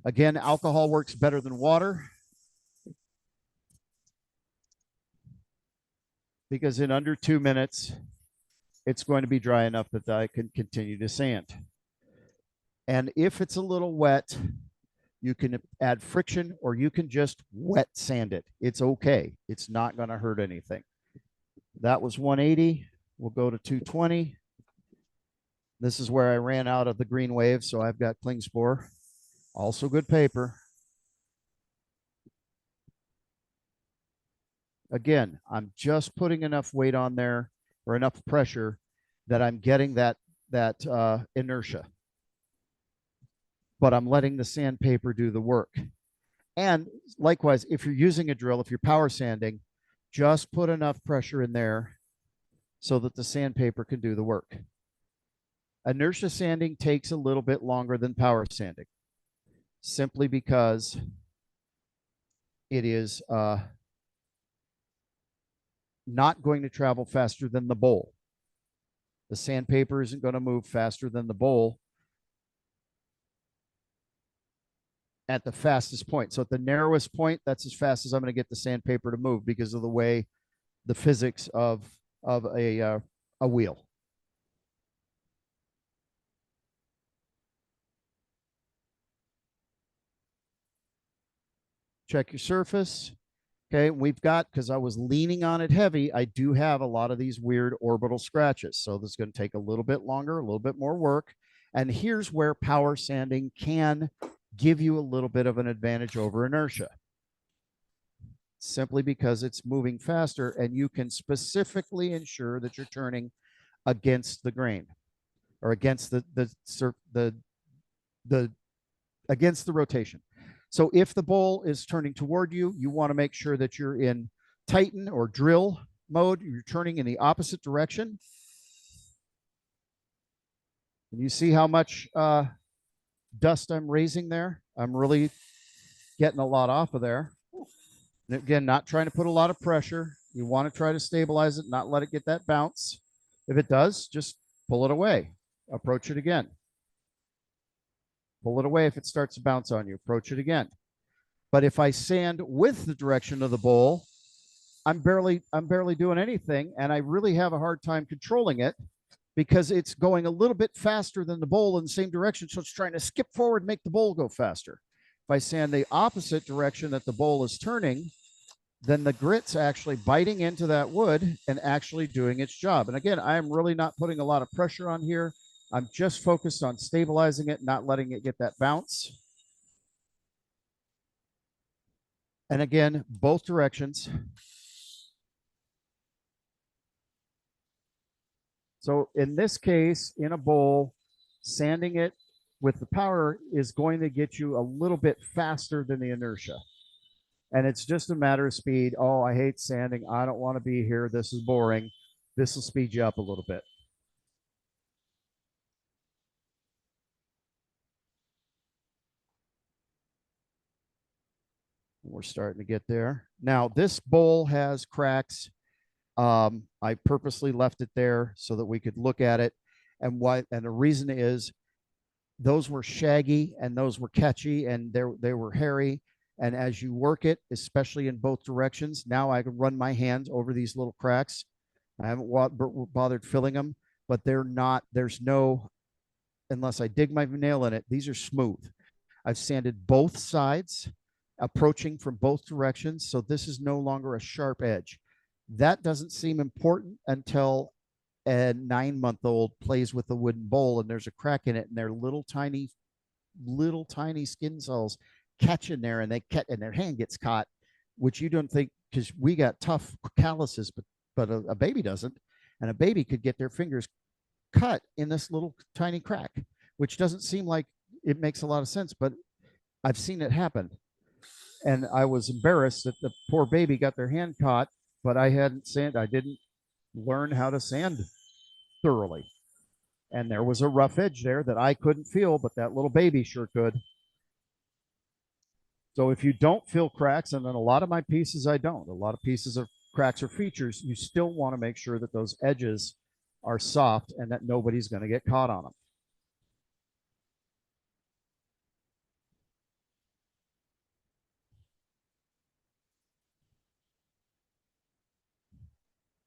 Again, alcohol works better than water, because in under 2 minutes, it's going to be dry enough that I can continue to sand. And if it's a little wet, you can add friction, or you can just wet sand it. It's okay. It's not going to hurt anything. That was 180. We'll go to 220. This is where I ran out of the green wave, so I've got Klingspor. Also good paper. Again, I'm just putting enough weight on there, or enough pressure, that I'm getting that inertia. But I'm letting the sandpaper do the work. And likewise, if you're using a drill, if you're power sanding, just put enough pressure in there so that the sandpaper can do the work. Inertia sanding takes a little bit longer than power sanding, simply because it is not going to travel faster than the bowl. The sandpaper isn't going to move faster than the bowl at the fastest point. So at the narrowest point, that's as fast as I'm going to get the sandpaper to move, because of the way the physics of a wheel. Check your surface. Okay, we've got, because I was leaning on it heavy, I do have a lot of these weird orbital scratches. So this is going to take a little bit longer, a little bit more work. And here's where power sanding can give you a little bit of an advantage over inertia. simply because it's moving faster, and you can specifically ensure that you're turning against the grain or against the against the rotation. So if the bowl is turning toward you, you want to make sure that you're in tighten or drill mode. You're turning in the opposite direction. And you see how much dust I'm raising there? I'm really getting a lot off of there. And again, not trying to put a lot of pressure. You want to try to stabilize it, not let it get that bounce. If it does, just pull it away. Approach it again. Pull it away if it starts to bounce on you. Approach it again. But if I sand with the direction of the bowl, I'm barely doing anything, and I really have a hard time controlling it because it's going a little bit faster than the bowl in the same direction. So it's trying to skip forward, make the bowl go faster. If I sand the opposite direction that the bowl is turning, then the grit's actually biting into that wood and actually doing its job. And again, I'm really not putting a lot of pressure on here. I'm just focused on stabilizing it, not letting it get that bounce. And again, both directions. So in this case, in a bowl, sanding it with the power is going to get you a little bit faster than the inertia. And it's just a matter of speed. Oh, I hate sanding. I don't want to be here. This is boring. This will speed you up a little bit. We're starting to get there. Now, this bowl has cracks. I purposely left it there so that we could look at it. And the reason is those were shaggy and those were catchy and they were hairy. And as you work it, especially in both directions, now I can run my hands over these little cracks. I haven't bothered filling them, but there's no, unless I dig my nail in it, these are smooth. I've sanded both sides, approaching from both directions. So this is no longer a sharp edge. That doesn't seem important until a 9-month-old plays with a wooden bowl and there's a crack in it and their little tiny skin cells catch in there and and their hand gets caught, which you don't think, because we got tough calluses, but a baby doesn't. And a baby could get their fingers cut in this little tiny crack, which doesn't seem like it makes a lot of sense, but I've seen it happen. And I was embarrassed that the poor baby got their hand caught, but I didn't learn how to sand thoroughly. And there was a rough edge there that I couldn't feel, but that little baby sure could. So if you don't feel cracks, and then a lot of my pieces I don't, a lot of pieces of cracks or features, you still want to make sure that those edges are soft and that nobody's going to get caught on them.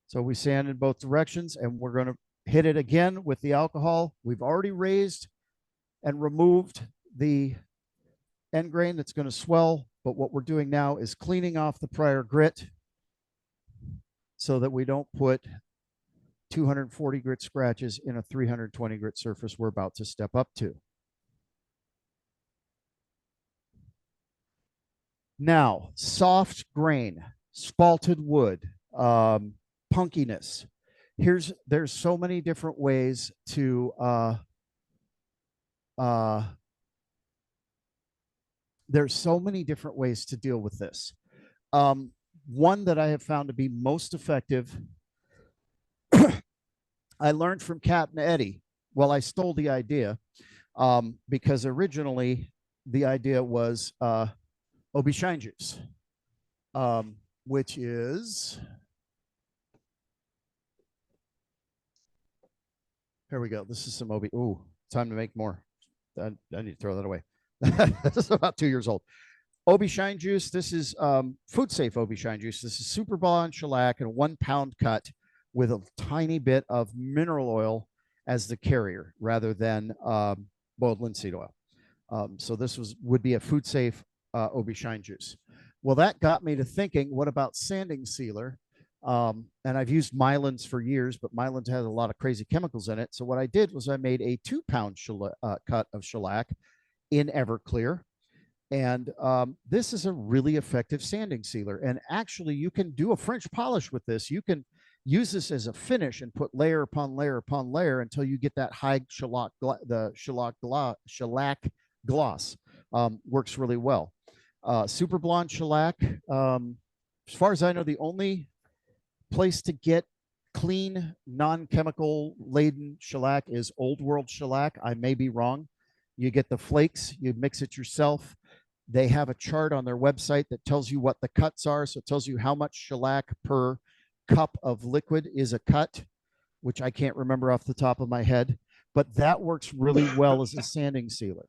So we sand in both directions, and we're going to hit it again with the alcohol. We've already raised and removed the end grain that's going to swell, but what we're doing now is cleaning off the prior grit so that we don't put 240 grit scratches in a 320 grit surface we're about to step up to. Now, soft grain, spalted wood, punkiness. There's so many different ways to deal with this. One that I have found to be most effective, I learned from Captain Eddie. Well, I stole the idea because originally the idea was Obi Shine Juice, which is, here we go. This is some Obi. Ooh, time to make more. I need to throw that away. This is about 2 years old. Obi Shine Juice. This is food safe Obi Shine Juice. This is Super Bond shellac and a 1 pound cut with a tiny bit of mineral oil as the carrier rather than boiled linseed oil. So this would be a food safe Obi Shine Juice. Well, that got me to thinking, what about sanding sealer? And I've used Mylands for years, but Mylands has a lot of crazy chemicals in it. So what I did was I made a 2 pound cut of shellac in Everclear And this is a really effective sanding sealer. And actually, you can do a French polish with this. You can use this as a finish and put layer upon layer upon layer until you get that high shellac, shellac gloss. Works really well. Super blonde shellac. As far as I know, the only place to get clean, non-chemical laden shellac is Old World shellac. I may be wrong. You get the flakes, you mix it yourself. They have a chart on their website that tells you what the cuts are. So it tells you how much shellac per cup of liquid is a cut, which I can't remember off the top of my head, but that works really well as a sanding sealer.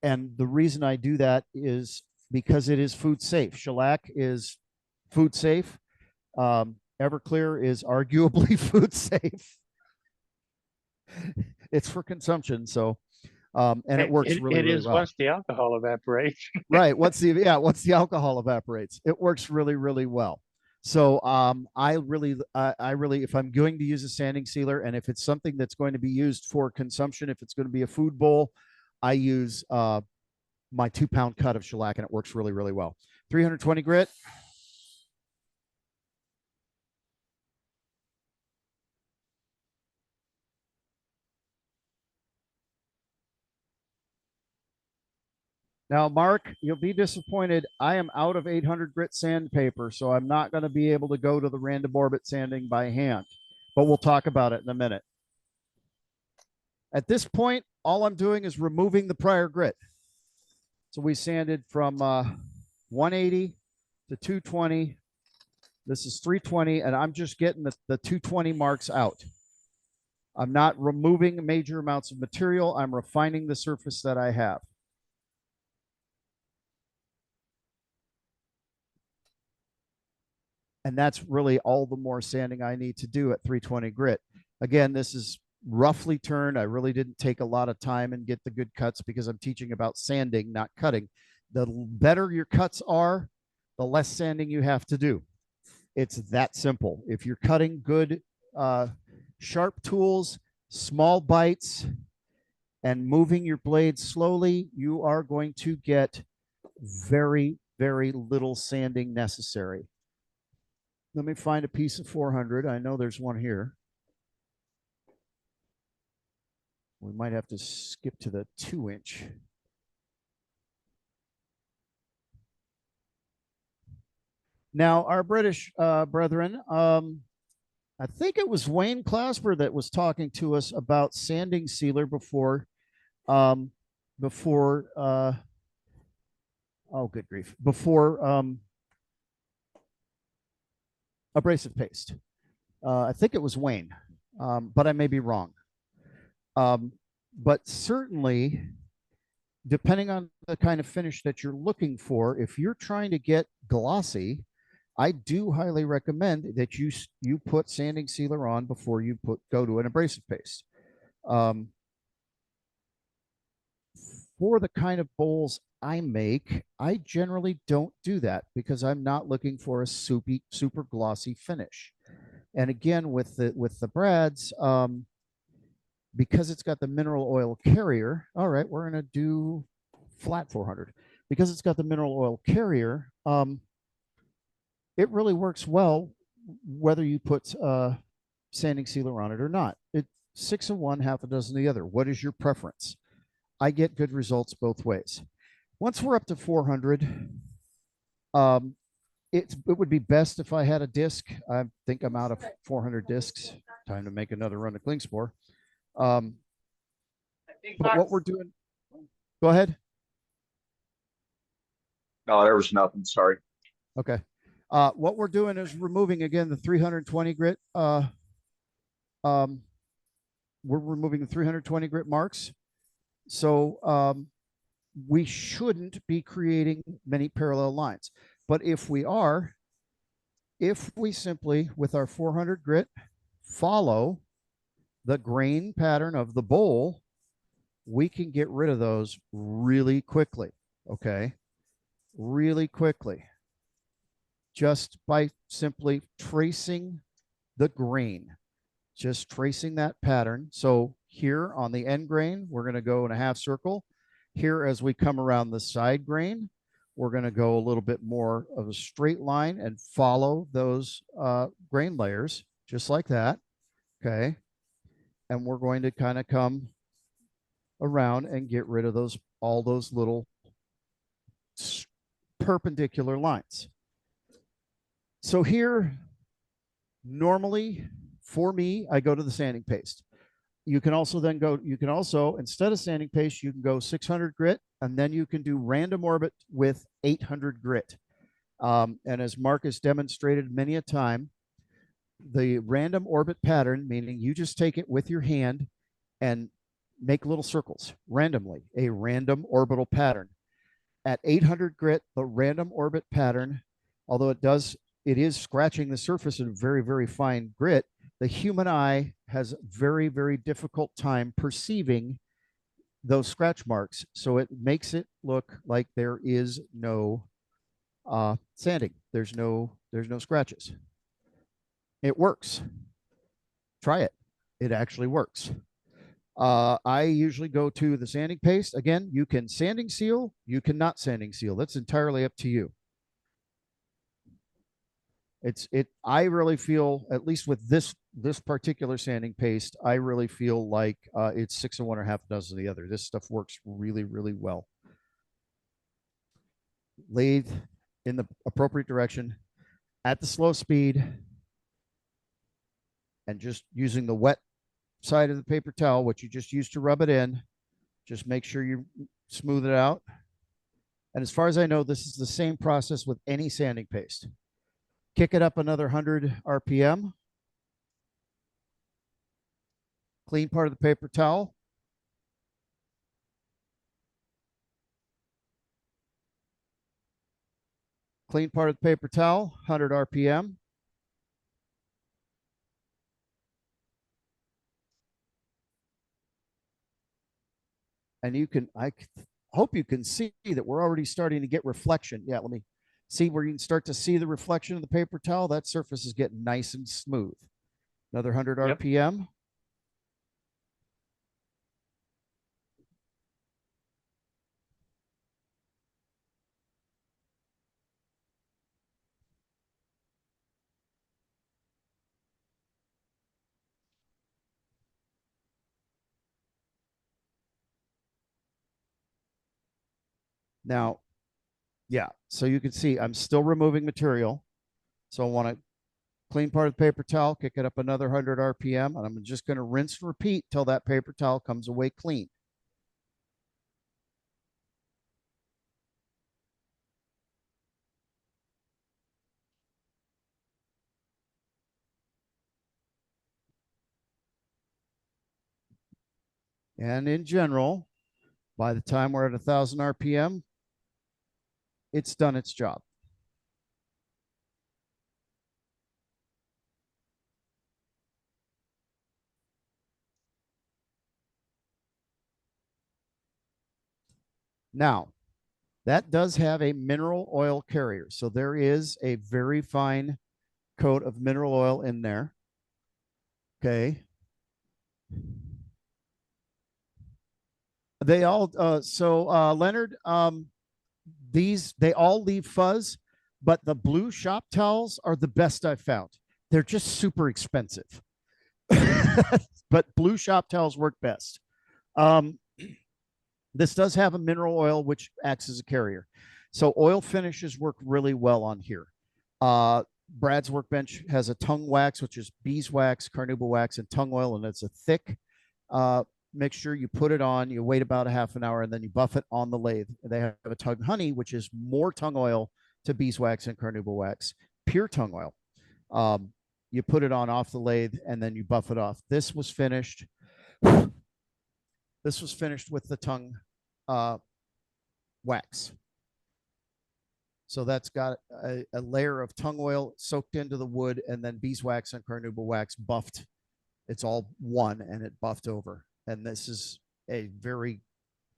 And the reason I do that is because it is food safe. Shellac is food safe. Everclear is arguably food safe. It's for consumption. So, and it works really, It really is well. once the alcohol evaporates. Right. Once the alcohol evaporates, it works really, really well. So I really, if I'm going to use a sanding sealer, and if it's something that's going to be used for consumption, if it's going to be a food bowl, I use my 2-pound cut of shellac, and it works really, really well. 320 grit. Now, Mark, you'll be disappointed. I am out of 800 grit sandpaper, so I'm not going to be able to go to the random orbit sanding by hand, but we'll talk about it in a minute. At this point, all I'm doing is removing the prior grit. So we sanded from 180 to 220. This is 320, and I'm just getting the 220 marks out. I'm not removing major amounts of material. I'm refining the surface that I have. And that's really all the more sanding I need to do at 320 grit. Again, this is roughly turned. I really didn't take a lot of time and get the good cuts because I'm teaching about sanding, not cutting. The better your cuts are, the less sanding you have to do. It's that simple. If you're cutting good, sharp tools, small bites, and moving your blade slowly, you are going to get very, very little sanding necessary. Let me find a piece of 400. I know there's one here. We might have to skip to the 2-inch. Now, our British brethren, I think it was Wayne Clasper that was talking to us about sanding sealer before, oh, good grief, before abrasive paste. I think it was Wayne, but I may be wrong. But certainly, depending on the kind of finish that you're looking for, if you're trying to get glossy, I do highly recommend that you put sanding sealer on before you go to an abrasive paste. For the kind of bowls I make, I generally don't do that because I'm not looking for a super glossy finish. And again, with the brads, because it's got the mineral oil carrier, all right, we're going to do flat 400. Because it's got the mineral oil carrier, it really works well whether you put sanding sealer on it or not. It's 6 of one, half a dozen of the other. What is your preference? I get good results both ways. Once we're up to 400, it would be best if I had a disc. I think I'm out of 400 discs. Time to make another run of Klingspor. But what we're doing, go ahead. No, there was nothing. Sorry. Okay. What we're doing is removing again the 320 grit. We're removing the 320 grit marks. So we shouldn't be creating many parallel lines. But if we are, if we simply, with our 400 grit, follow the grain pattern of the bowl, we can get rid of those really quickly, okay? Really quickly. Just by simply tracing the grain, just tracing that pattern. So here on the end grain, we're going to go in a half circle. Here, as we come around the side grain, we're going to go a little bit more of a straight line and follow those grain layers, just like that. Okay. And we're going to kind of come around and get rid of all those little perpendicular lines. So here, normally for me, I go to the sanding paste. You can also instead of sanding paste, you can go 600 grit, and then you can do random orbit with 800 grit. And as Marcus demonstrated many a time, the random orbit pattern, meaning you just take it with your hand and make little circles randomly, a random orbital pattern. At 800 grit, the random orbit pattern, although it is scratching the surface in very, very fine grit, the human eye has very, very difficult time perceiving those scratch marks. So it makes it look like there is no sanding. There's no scratches. It works. Try it. It actually works. I usually go to the sanding paste. Again, you can sanding seal, you cannot sanding seal. That's entirely up to you. I really feel, at least with this particular sanding paste, I really feel like it's 6 of one or half a dozen of the other. This stuff works really, really well. Lathe in the appropriate direction at the slow speed, and just using the wet side of the paper towel, which you just used to rub it in, just make sure you smooth it out. And as far as I know, this is the same process with any sanding paste. Kick it up another 100 RPM. Clean part of the paper towel. Clean part of the paper towel, 100 RPM. And I hope you can see that we're already starting to get reflection. Yeah, let me see where you can start to see the reflection of the paper towel. That surface is getting nice and smooth. Another 100 RPM. Now, yeah, so you can see I'm still removing material. So I want to clean part of the paper towel, kick it up another 100 RPM, and I'm just going to rinse and repeat till that paper towel comes away clean. And in general, by the time we're at 1,000 RPM, it's done its job. Now, that does have a mineral oil carrier. So there is a very fine coat of mineral oil in there. Okay. They all, Leonard, they all leave fuzz, but the blue shop towels are the best I've found. They're just super expensive, but blue shop towels work best. This does have a mineral oil, which acts as a carrier. So oil finishes work really well on here. Brad's Workbench has a tongue wax, which is beeswax, carnauba wax, and tongue oil, and it's a thick mixture. You put it on, you wait about a half an hour, and then you buff it on the lathe. They have a tongue honey, which is more tongue oil to beeswax and carnauba wax, pure tongue oil. You put it on off the lathe, and then you buff it off. This was finished. This was finished with the tongue wax. So that's got a layer of tongue oil soaked into the wood, and then beeswax and carnauba wax buffed. It's all one, and it buffed over. And this is a very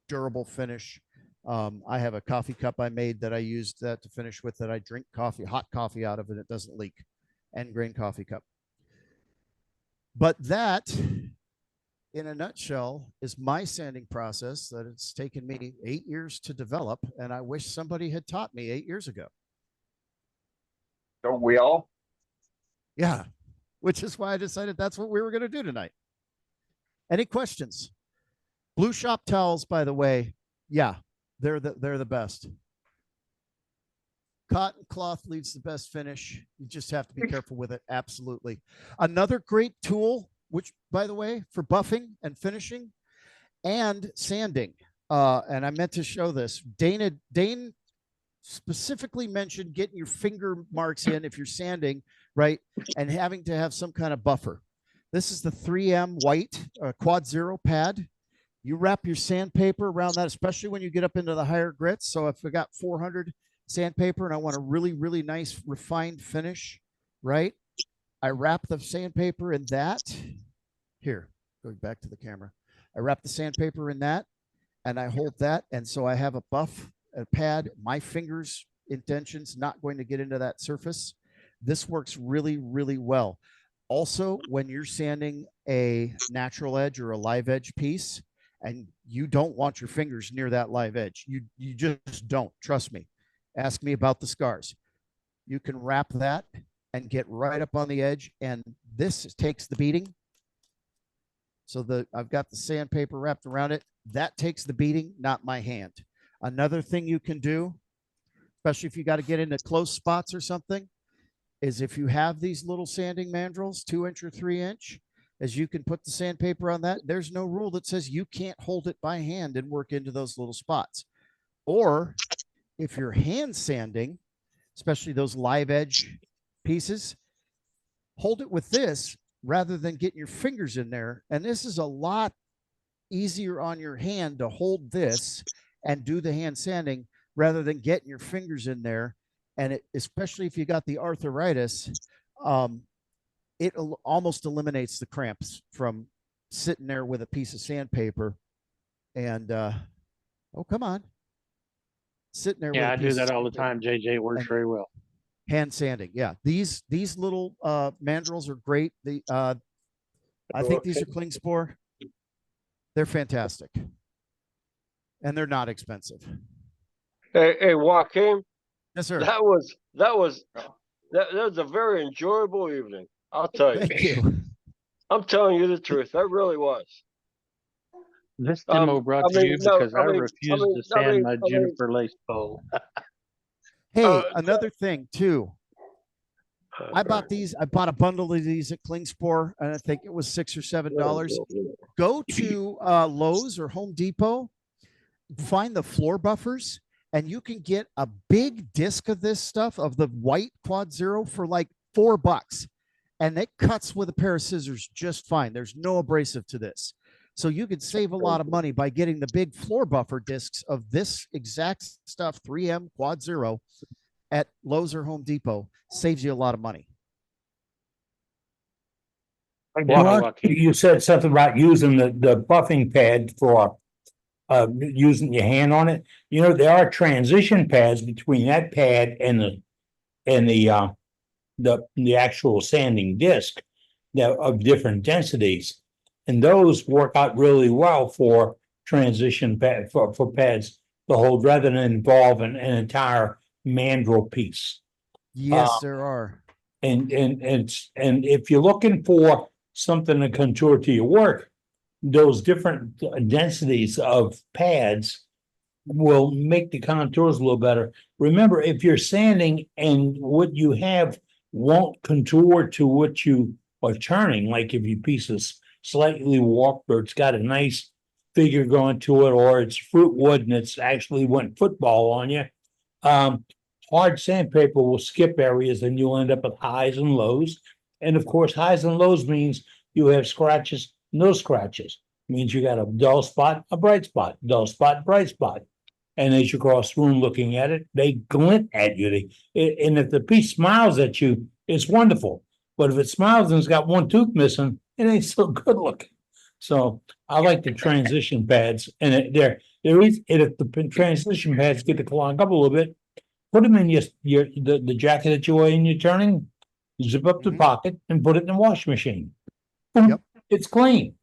durable finish. I have a coffee cup I made that I used that to finish with, that I drink coffee, hot coffee out of, and it doesn't leak. End grain coffee cup. But that in a nutshell, is my sanding process that it's taken me 8 years to develop, and I wish somebody had taught me 8 years ago. Don't we all? Yeah, which is why I decided that's what we were going to do tonight. Any questions? Blue Shop towels, by the way, yeah, they're the best. Cotton cloth leaves the best finish. You just have to be careful with it. Absolutely. Another great tool, which, by the way, for buffing and finishing and sanding. And I meant to show this. Dane specifically mentioned getting your finger marks in if you're sanding, right? And having to have some kind of buffer. This is the 3M white Quad Zero pad. You wrap your sandpaper around that, especially when you get up into the higher grits. So if I got 400 sandpaper and I want a really, really nice refined finish, right? I wrap the sandpaper in that. Here, going back to the camera. I wrap the sandpaper in that and I hold that. And so I have a buff, a pad, my fingers indentions not going to get into that surface. This works really, really well. Also, when you're sanding a natural edge or a live edge piece and you don't want your fingers near that live edge, you just don't. Trust me. Ask me about the scars. You can wrap that and get right up on the edge, and this takes the beating. So I've got the sandpaper wrapped around it. That takes the beating, not my hand. Another thing you can do, especially if you got to get into close spots or something, is if you have these little sanding mandrels, 2-inch or 3-inch, as you can put the sandpaper on that. There's no rule that says you can't hold it by hand and work into those little spots. Or if you're hand sanding, especially those live edge pieces, hold it with this rather than getting your fingers in there. And this is a lot easier on your hand to hold this and do the hand sanding rather than getting your fingers in there. And especially if you got the arthritis, it almost eliminates the cramps from sitting there with a piece of sandpaper. And oh, come on. Sitting there. Yeah, I do that all the time, JJ. It works very well. Hand sanding. Yeah. These little mandrels are great. I think these are Klingspor. They're fantastic. And they're not expensive. Hey, Joaquin. Yes, sir. That was a very enjoyable evening. I'll tell you. Thank you. I'm telling you the truth. That really was. This demo brought to you because I refused to sand my I mean- Juniper lace pole. Hey, another thing too. I bought these. I bought a bundle of these at Klingspor, and I think it was $6 or $7. Go to Lowe's or Home Depot, find the floor buffers, and you can get a big disc of this stuff, of the white Quad Zero, for like $4. And it cuts with a pair of scissors just fine. There's no abrasive to this. So you could save a lot of money by getting the big floor buffer discs of this exact stuff, 3M Quad Zero, at Lowe's or Home Depot. Saves you a lot of money. Mark, you said something about using the buffing pad for using your hand on it. You know, there are transition pads between that pad and the actual sanding disc that of different densities. And those work out really well for transition pad for pads to hold rather than involve an entire mandrel piece. Yes, there are. And if you're looking for something to contour to your work, those different densities of pads will make the contours a little better. Remember, if you're sanding and what you have won't contour to what you are turning, like if your piece is slightly warped or it's got a nice figure going to it, or it's fruit wood and it's actually went football on you, hard sandpaper will skip areas and you'll end up with highs and lows. And of course, highs and lows means you have scratches, no scratches. It means you got a dull spot, a bright spot, dull spot, bright spot. And as you cross the room looking at it, they glint at you. And if the piece smiles at you, it's wonderful. But if it smiles and it's got one tooth missing, it ain't so good looking. So I like the transition pads. And if the transition pads get to clog up a little bit, put them in the jacket that you wear in your turning, zip up the pocket and put it in the washing machine. Boom, Yep. It's clean.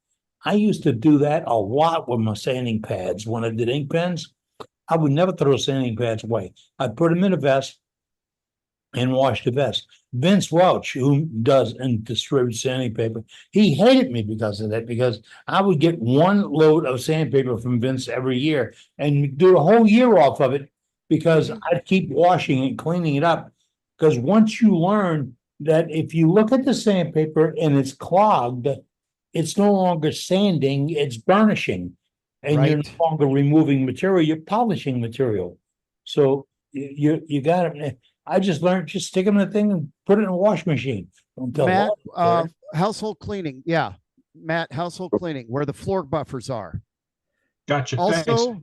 I used to do that a lot with my sanding pads. When I did ink pens, I would never throw sanding pads away. I'd put them in a vest and wash the vest. Vince Welch, who does and distributes sandpaper, he hated me because of that, because I would get one load of sandpaper from Vince every year and do a whole year off of it because I'd keep washing and cleaning it up. Because once you learn that if you look at the sandpaper and it's clogged, it's no longer sanding, it's burnishing. And you're Right. no longer removing material, you're polishing material. So you got it. I just learned, just stick them in the thing and put it in a wash machine. Don't tell Matt, Walter. household cleaning. Yeah. Matt, household cleaning, where the floor buffers are. Gotcha. Also, Thanks.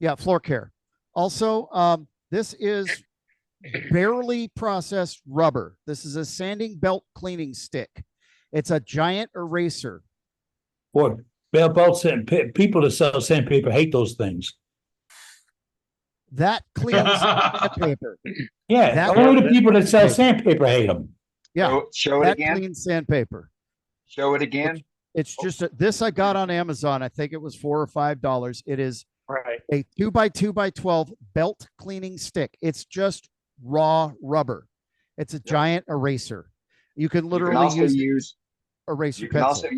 yeah, floor care. Also, this is barely processed rubber. This is a sanding belt cleaning stick. It's a giant eraser. Boy, belts and people that sell sandpaper hate those things. That cleans sandpaper. Yeah, That- only the people that sell sandpaper hate them. Yeah, Show it that again. cleans sandpaper. Show it again. It's just this I got on Amazon. I think it was $4 or $5. It is Right. a 2x2x12 belt cleaning stick. It's just raw rubber. It's a giant eraser. You can You can literally also use eraser you can pencil.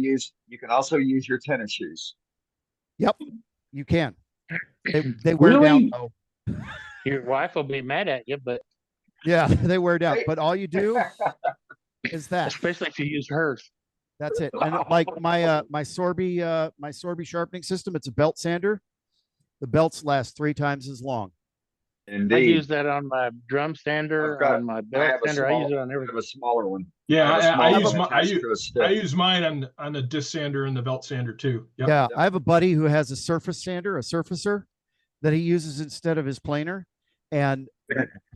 also use your tennis shoes. Yep, you can. They wear down Really? though. Your wife will be mad at you, but Yeah, they wear down. But all you do is that. especially if you use hers. That's it. And like my Sorby sharpening system, it's a belt sander. The belts last 3 times as long. I Indeed. use that on my drum sander, on my belt sander. I use it on I everything. have a smaller one. Yeah, I have a I small use one my, I attached use, to a stick. I use mine on the disc sander and the belt sander too. Yep. Yeah, I have a buddy who has a surface sander, a surfacer that he uses instead of his planer, and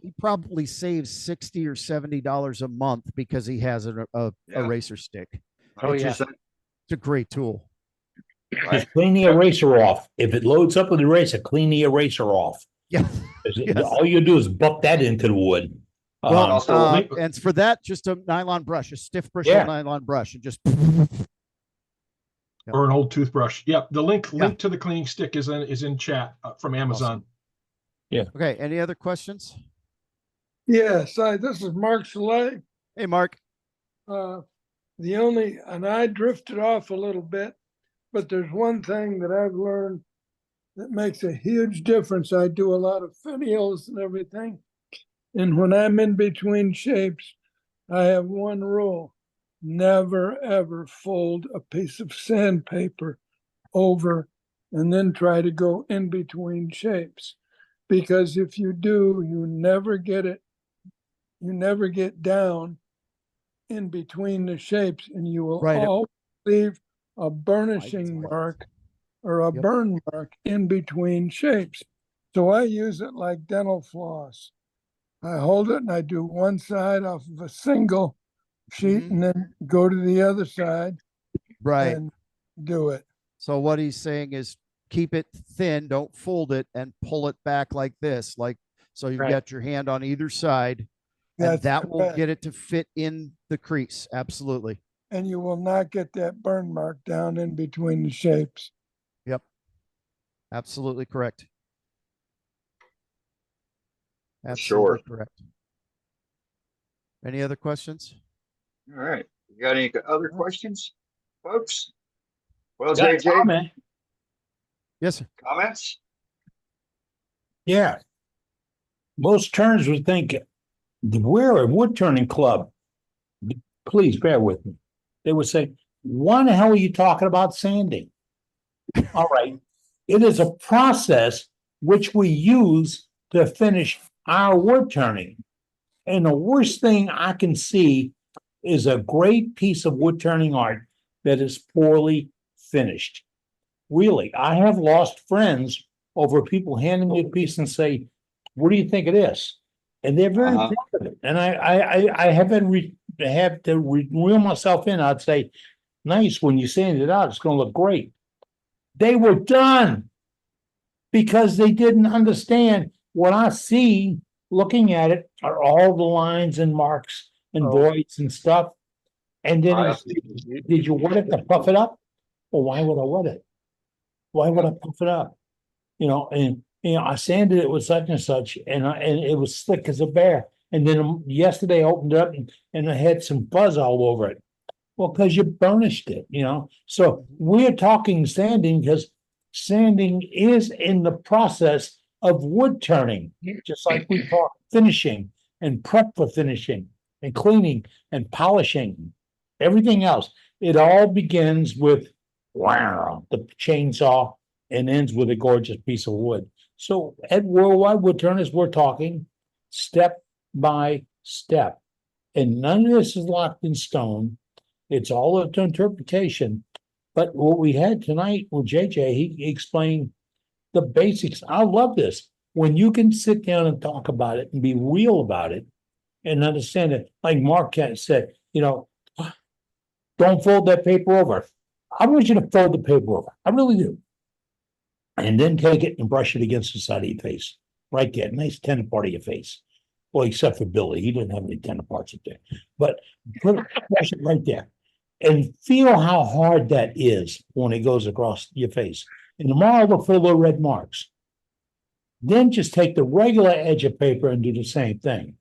he probably saves $60 or $70 a month because he has a Yeah. eraser stick. Oh, It's yeah. just- it's a great tool. Just clean the eraser off. If it loads up with the eraser, clean the eraser off. Yeah. 'Cause Yes. all you do is butt that into the wood. Well, also- and for that, just a nylon brush, a stiff bristle Yeah. nylon brush, and just Or an old toothbrush. Yep. The link Yeah. to the cleaning stick is in chat from Amazon. okay. Any other questions? Yes, this is Mark Chalet. Hey, Mark. And I drifted off a little bit, but there's one thing that I've learned that makes a huge difference. I do a lot of finials and everything. And when I'm in between shapes, I have one rule: never ever fold a piece of sandpaper over and then try to go in between shapes. Because if you do, you never get down in between the shapes, and you will Right. always leave a burnishing mark or a Yep. burn mark in between shapes. So I use it like dental floss. I hold it and I do one side off of a single sheet Mhm. and then go to the other side Right. and do it. So what he's saying is keep it thin, don't fold it, and pull it back like this, like so you've Right. got your hand on either side, and That's that will correct. get it to fit in the crease. Absolutely. And you will not get that burn mark down in between the shapes. Yep. Absolutely correct. Sure. Absolutely correct. Any other questions? All right. You got any other questions, folks? Well, Got a JJ, comment? Yes, sir. comments? Yeah. Most turners would think, we're a wood turning club. Please bear with me. They would say, why the hell are you talking about sanding? All right. It is a process which we use to finish our wood turning. And the worst thing I can see is a great piece of wood turning art that is poorly finished. Really, I have lost friends over people handing me a piece and say, what do you think of this? And they're very Uh-huh. proud of it. And I haven't have to reel myself in. I'd say, nice, when you sand it out, it's gonna look great. They were done because they didn't understand what I see looking at it are all the lines and marks and voids and stuff. And then I I say, did you want it to puff it up? Well, why would I wet it? Why would I puff it up? And I sanded it with such and such, and it was slick as a bear. And then yesterday I opened it up and I had some fuzz all over it. Well, because you burnished it, So we're talking sanding because sanding is in the process of wood turning, just like we talk finishing and prep for finishing and cleaning and polishing, everything else. It all begins with the chainsaw and ends with a gorgeous piece of wood. So at Worldwide Woodturners, we're talking step by step. And none of this is locked in stone. It's all up to interpretation. But what we had tonight with JJ, he explained the basics. I love this. When you can sit down and talk about it and be real about it and understand it, like Mark said, don't fold that paper over. I want you to fold the paper over. I really do. And then take it and brush it against the side of your face. Right there. Nice tender part of your face. Well, except for Billy. He didn't have any tender parts up there. But brush it right there. And feel how hard that is when it goes across your face. And tomorrow we'll fill the red marks. Then just take the regular edge of paper and do the same thing.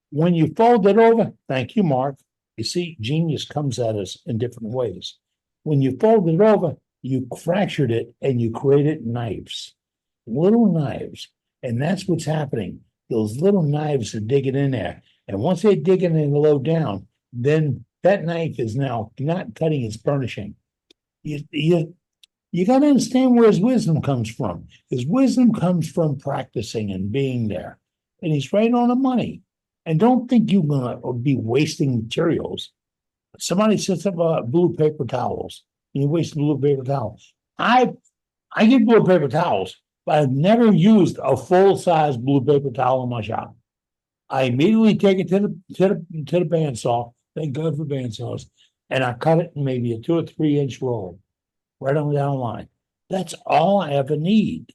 When you fold it over, thank you, Mark. You see, genius comes at us in different ways. When you fold it over, you fractured it and you created knives, little knives. And that's what's happening. Those little knives are digging in there. And once they dig in and low down, then that knife is now not cutting, it's burnishing. You got to understand where his wisdom comes from. His wisdom comes from practicing and being there. And he's right on the money. And don't think you're going to be wasting materials. Somebody sets up blue paper towels. And you waste blue paper towels. I get blue paper towels, but I've never used a full-size blue paper towel in my shop. I immediately take it to the bandsaw. Thank God for bandsaws. And I cut it in maybe a 2 or 3 inch roll, right on down the line. That's all I ever need.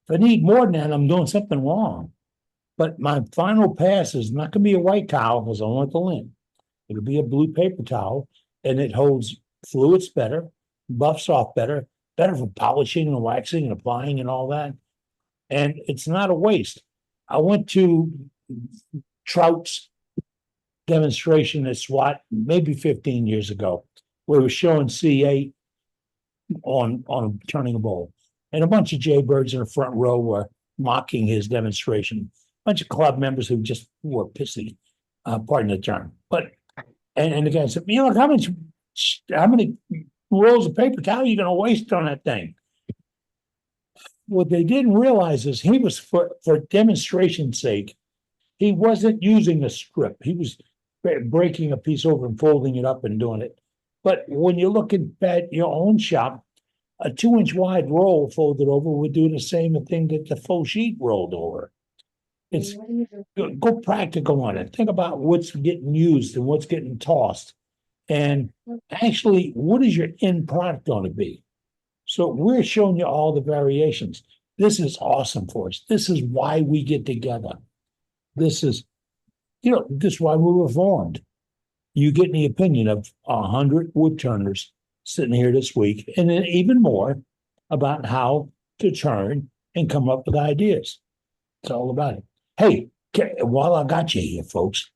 If I need more than that, I'm doing something wrong. But my final pass is not going to be a white towel because I want the lint. It'll be a blue paper towel, and it holds fluids better, buffs off better for polishing and waxing and applying and all that. And it's not a waste. I went to Trout's demonstration at SWAT maybe 15 years ago, where we were showing C8 on turning a bowl. And a bunch of jaybirds in the front row were mocking his demonstration. A bunch of club members who just were pissy, pardon the term. But and the guy said, look, how many rolls of paper towel are you going to waste on that thing? What they didn't realize is he was, for demonstration's sake, he wasn't using a strip. He was breaking a piece over and folding it up and doing it. But when you look at your own shop, a 2 inch wide roll folded over would do the same thing that the full sheet rolled over. It's go practical on it. Think about what's getting used and what's getting tossed. And actually, what is your end product going to be? So we're showing you all the variations. This is awesome for us. This is why we get together. This is why we were formed. You get the opinion of 100 woodturners sitting here this week, and then even more about how to turn and come up with ideas. It's all about it. Hey, while I got you here, folks,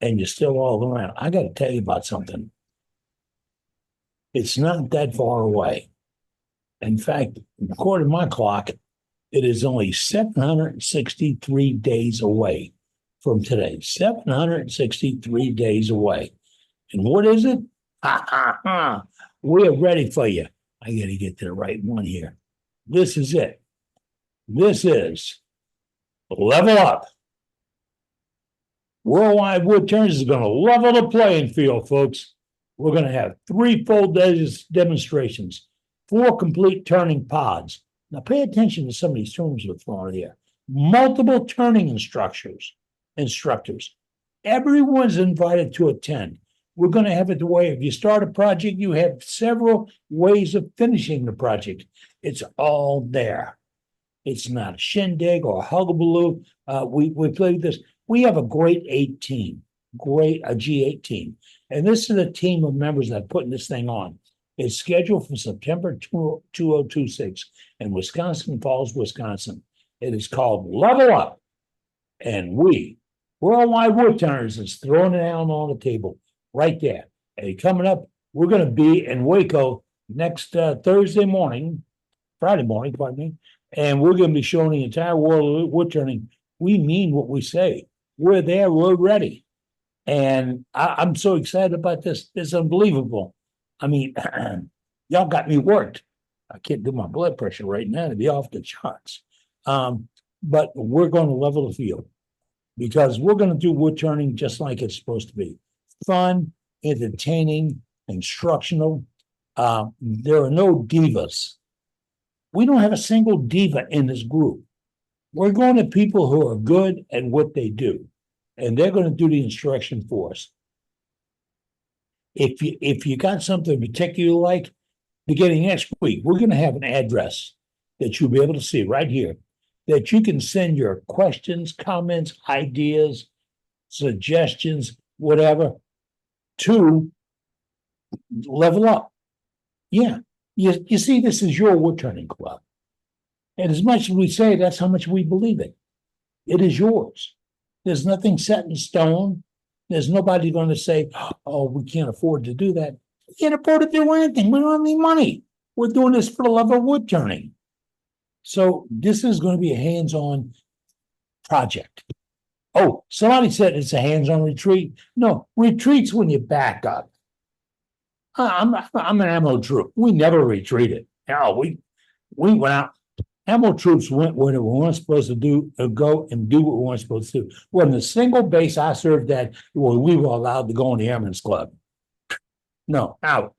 and you're still all around, I got to tell you about something. It's not that far away. In fact, according to my clock, it is only 763 days away from today. 763 days away. And what is it? We're ready for you. I got to get to the right one here. This is it. This is Level Up. Worldwide Woodturners is going to level the playing field, folks. We're going to have 3 full days demonstrations, 4 complete turning pods. Now pay attention to some of these terms we're throwing here. Multiple turning instructors. Everyone's invited to attend. We're going to have it the way if you start a project, you have several ways of finishing the project. It's all there. It's not a shindig or a hullabaloo. We played this. We have a great 8 team, a G8 team. And this is a team of members that are putting this thing on. It's scheduled for September 2026 in Wisconsin Falls, Wisconsin. It is called Level Up. And Worldwide Woodturners, is throwing it down on the table right there. And coming up, we're going to be in Waco next Friday morning, pardon me, and we're going to be showing the entire world of wood turning. We mean what we say. We're there, we're ready. And I'm so excited about this. It's unbelievable. I mean, y'all got me worked. I can't do my blood pressure right now to be off the charts. But we're going to level the field because we're going to do wood turning just like it's supposed to be. Fun, entertaining, instructional. There are no divas. We don't have a single diva in this group. We're going to people who are good at what they do, and they're going to do the instruction for us. If you got something particular you like, beginning next week, we're going to have an address that you'll be able to see right here that you can send your questions, comments, ideas, suggestions, whatever, to Level Up. Yeah, you see, this is your wood turning club. And as much as we say, that's how much we believe it. It is yours. There's nothing set in stone. There's nobody going to say, oh, we can't afford to do that. We can't afford to do anything. We don't have any money. We're doing this for the love of wood turning. So this is going to be a hands-on project. Oh, somebody said it's a hands-on retreat. No, retreats when you back up. I'm an ammo troop. We never retreated. No, we went out. Ammo troops went where we weren't supposed to do, go and do what we weren't supposed to do. Wasn't a single base I served at where we were allowed to go in the Airmen's Club. No, out.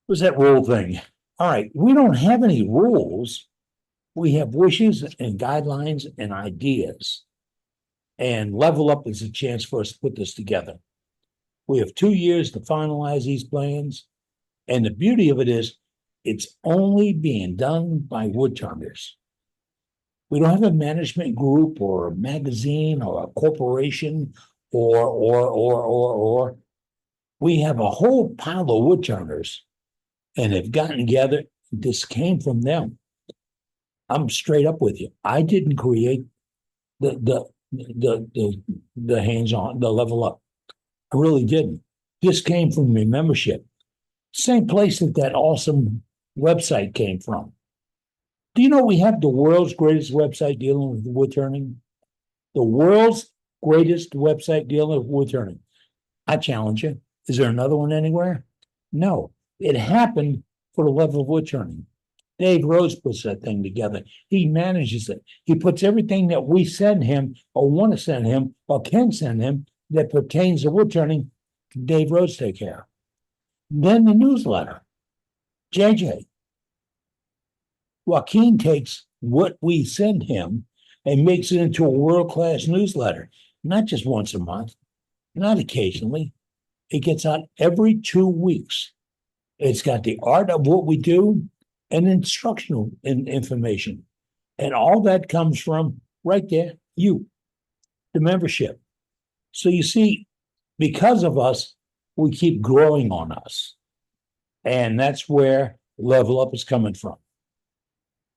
Was that rule thing? All right, we don't have any rules. We have wishes and guidelines and ideas. And Level Up is a chance for us to put this together. We have 2 years to finalize these plans. And the beauty of it is, it's only being done by wood turners. We don't have a management group or a magazine or a corporation or. We have a whole pile of wood turners and have gotten together. This came from them. I'm straight up with you. I didn't create the hands-on, the Level Up. I really didn't. This came from the membership. Same place that awesome website came from. Do you know we have the world's greatest website dealing with wood turning? The world's greatest website dealing with wood turning. I challenge you. Is there another one anywhere? No. It happened for the level of wood turning. Dave Rose puts that thing together. He manages it. He puts everything that we send him or want to send him or can send him that pertains to wood turning. Dave Rose take care. Then the newsletter. JJ. Joaquin takes what we send him and makes it into a world-class newsletter. Not just once a month, not occasionally. It gets out every 2 weeks. It's got the art of what we do and instructional information. And all that comes from right there, you, the membership. So you see, because of us, we keep growing on us. And that's where Level Up is coming from.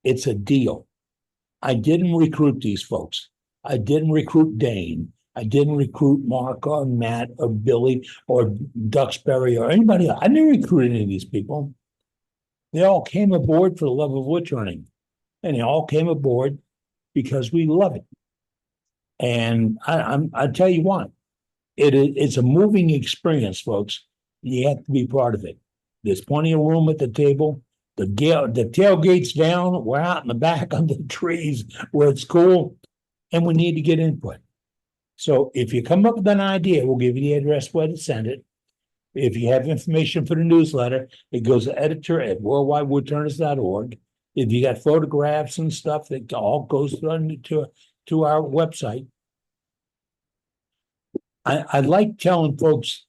It's a deal. I didn't recruit these folks. I didn't recruit Dane. I didn't recruit Mark or Matt or Billy or Duxbury or anybody else. I didn't recruit any of these people. They all came aboard for the love of wood turning. And they all came aboard because we love it. And I tell you what, it's a moving experience, folks. You have to be part of it. There's plenty of room at the table. The tailgate's down. We're out in the back under the trees where it's cool. And we need to get input. So if you come up with an idea, we'll give you the address where to send it. If you have information for the newsletter, it goes to editor@worldwidewoodturners.org. If you got photographs and stuff, that all goes to our website. I like telling folks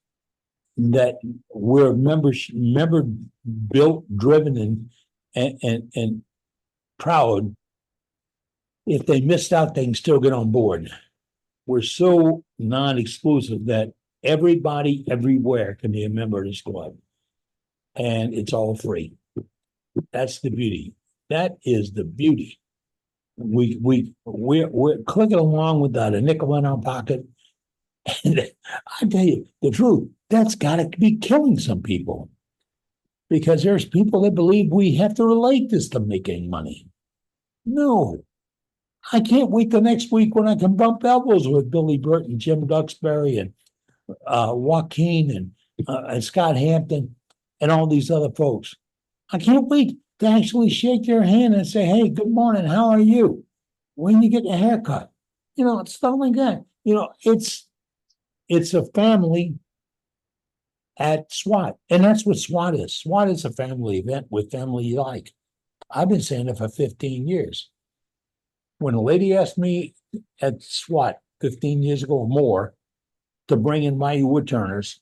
that we're member built, driven, and proud. If they missed out, they can still get on board. We're so non-exclusive that everybody everywhere can be a member of this club. and it's all free. That's the beauty. That is the beauty. We're clicking along without a nickel in our pocket. And I tell you the truth, that's got to be killing some people, because there's people that believe we have to relate this to making money. No, I can't wait the next week when I can bump elbows with Billy Burton, Jim Duxbury, and Joaquin and Scott Hampton and all these other folks. I can't wait to actually shake their hand and say, "Hey, good morning. How are you? When you get your haircut?" You know, it's stuff like that. You know, it's a family at SWAT, and that's what SWAT is. SWAT is a family event with family you like. I've been saying it for 15 years. When a lady asked me at SWAT 15 years ago or more to bring in my woodturners,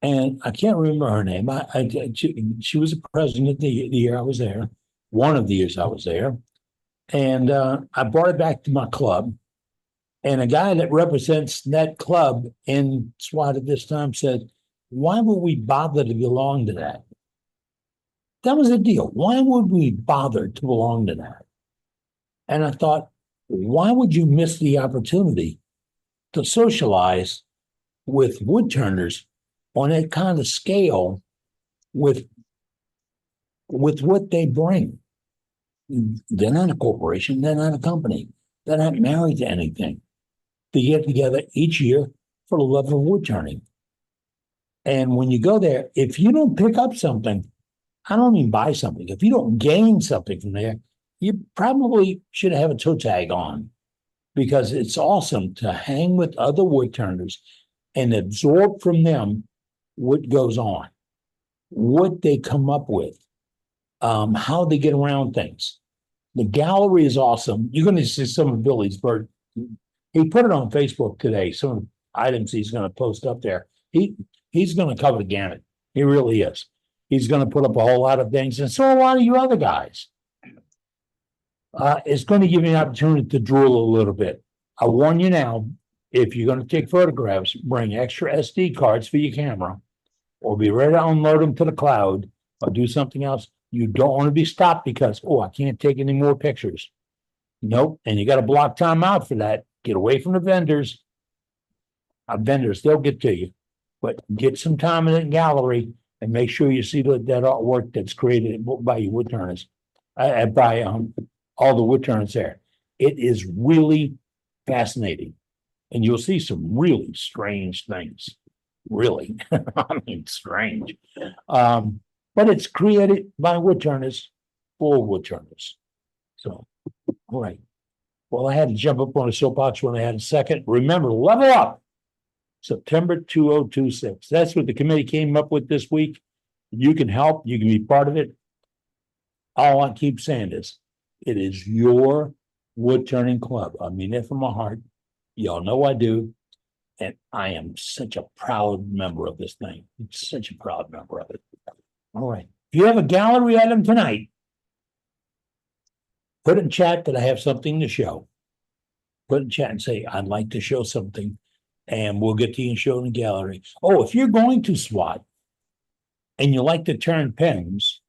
and I can't remember her name. She was the president the year I was there, one of the years I was there. And I brought it back to my club. And a guy that represents that club in SWAT at this time said, "Why would we bother to belong to that?" That was the deal. Why would we bother to belong to that? And I thought, why would you miss the opportunity to socialize with woodturners on that kind of scale with what they bring? They're not a corporation. They're not a company. They're not married to anything. They get together each year for the love of wood turning. And when you go there, if you don't pick up something, I don't mean buy something. If you don't gain something from there, you probably should have a toe tag on, because it's awesome to hang with other wood turners and absorb from them what goes on, what they come up with, how they get around things. The gallery is awesome. You're going to see some of Billy's bird. He put it on Facebook today. Some items he's going to post up there. He's going to cover the gamut. He really is. He's going to put up a whole lot of things, and so a lot of you other guys. It's going to give you an opportunity to drool a little bit. I warn you now, if you're going to take photographs, bring extra SD cards for your camera, or be ready to unload them to the cloud, or do something else. You don't want to be stopped because, oh, I can't take any more pictures. Nope. And you got to block time out for that. Get away from the vendors. Vendors, they'll get to you. But get some time in the gallery and make sure you see that artwork that's created by your wood turners, by all the wood turners there. It is really fascinating. And you'll see some really strange things. Really. I mean, strange. But it's created by wood turners for wood turners. So, all right. Well, I had to jump up on a soapbox when I had a second. Remember, level up. September 2026. That's what the committee came up with this week. You can help. You can be part of it. All I keep saying is, it is your wood turning club. I mean it from my heart. Y'all know I do. And I am such a proud member of this thing. Such a proud member of it. All right. If you have a gallery item tonight, put in chat that I have something to show. Put in chat and say, I'd like to show something, and we'll get to you and show in the gallery. Oh, if you're going to SWAT and you like to turn pens,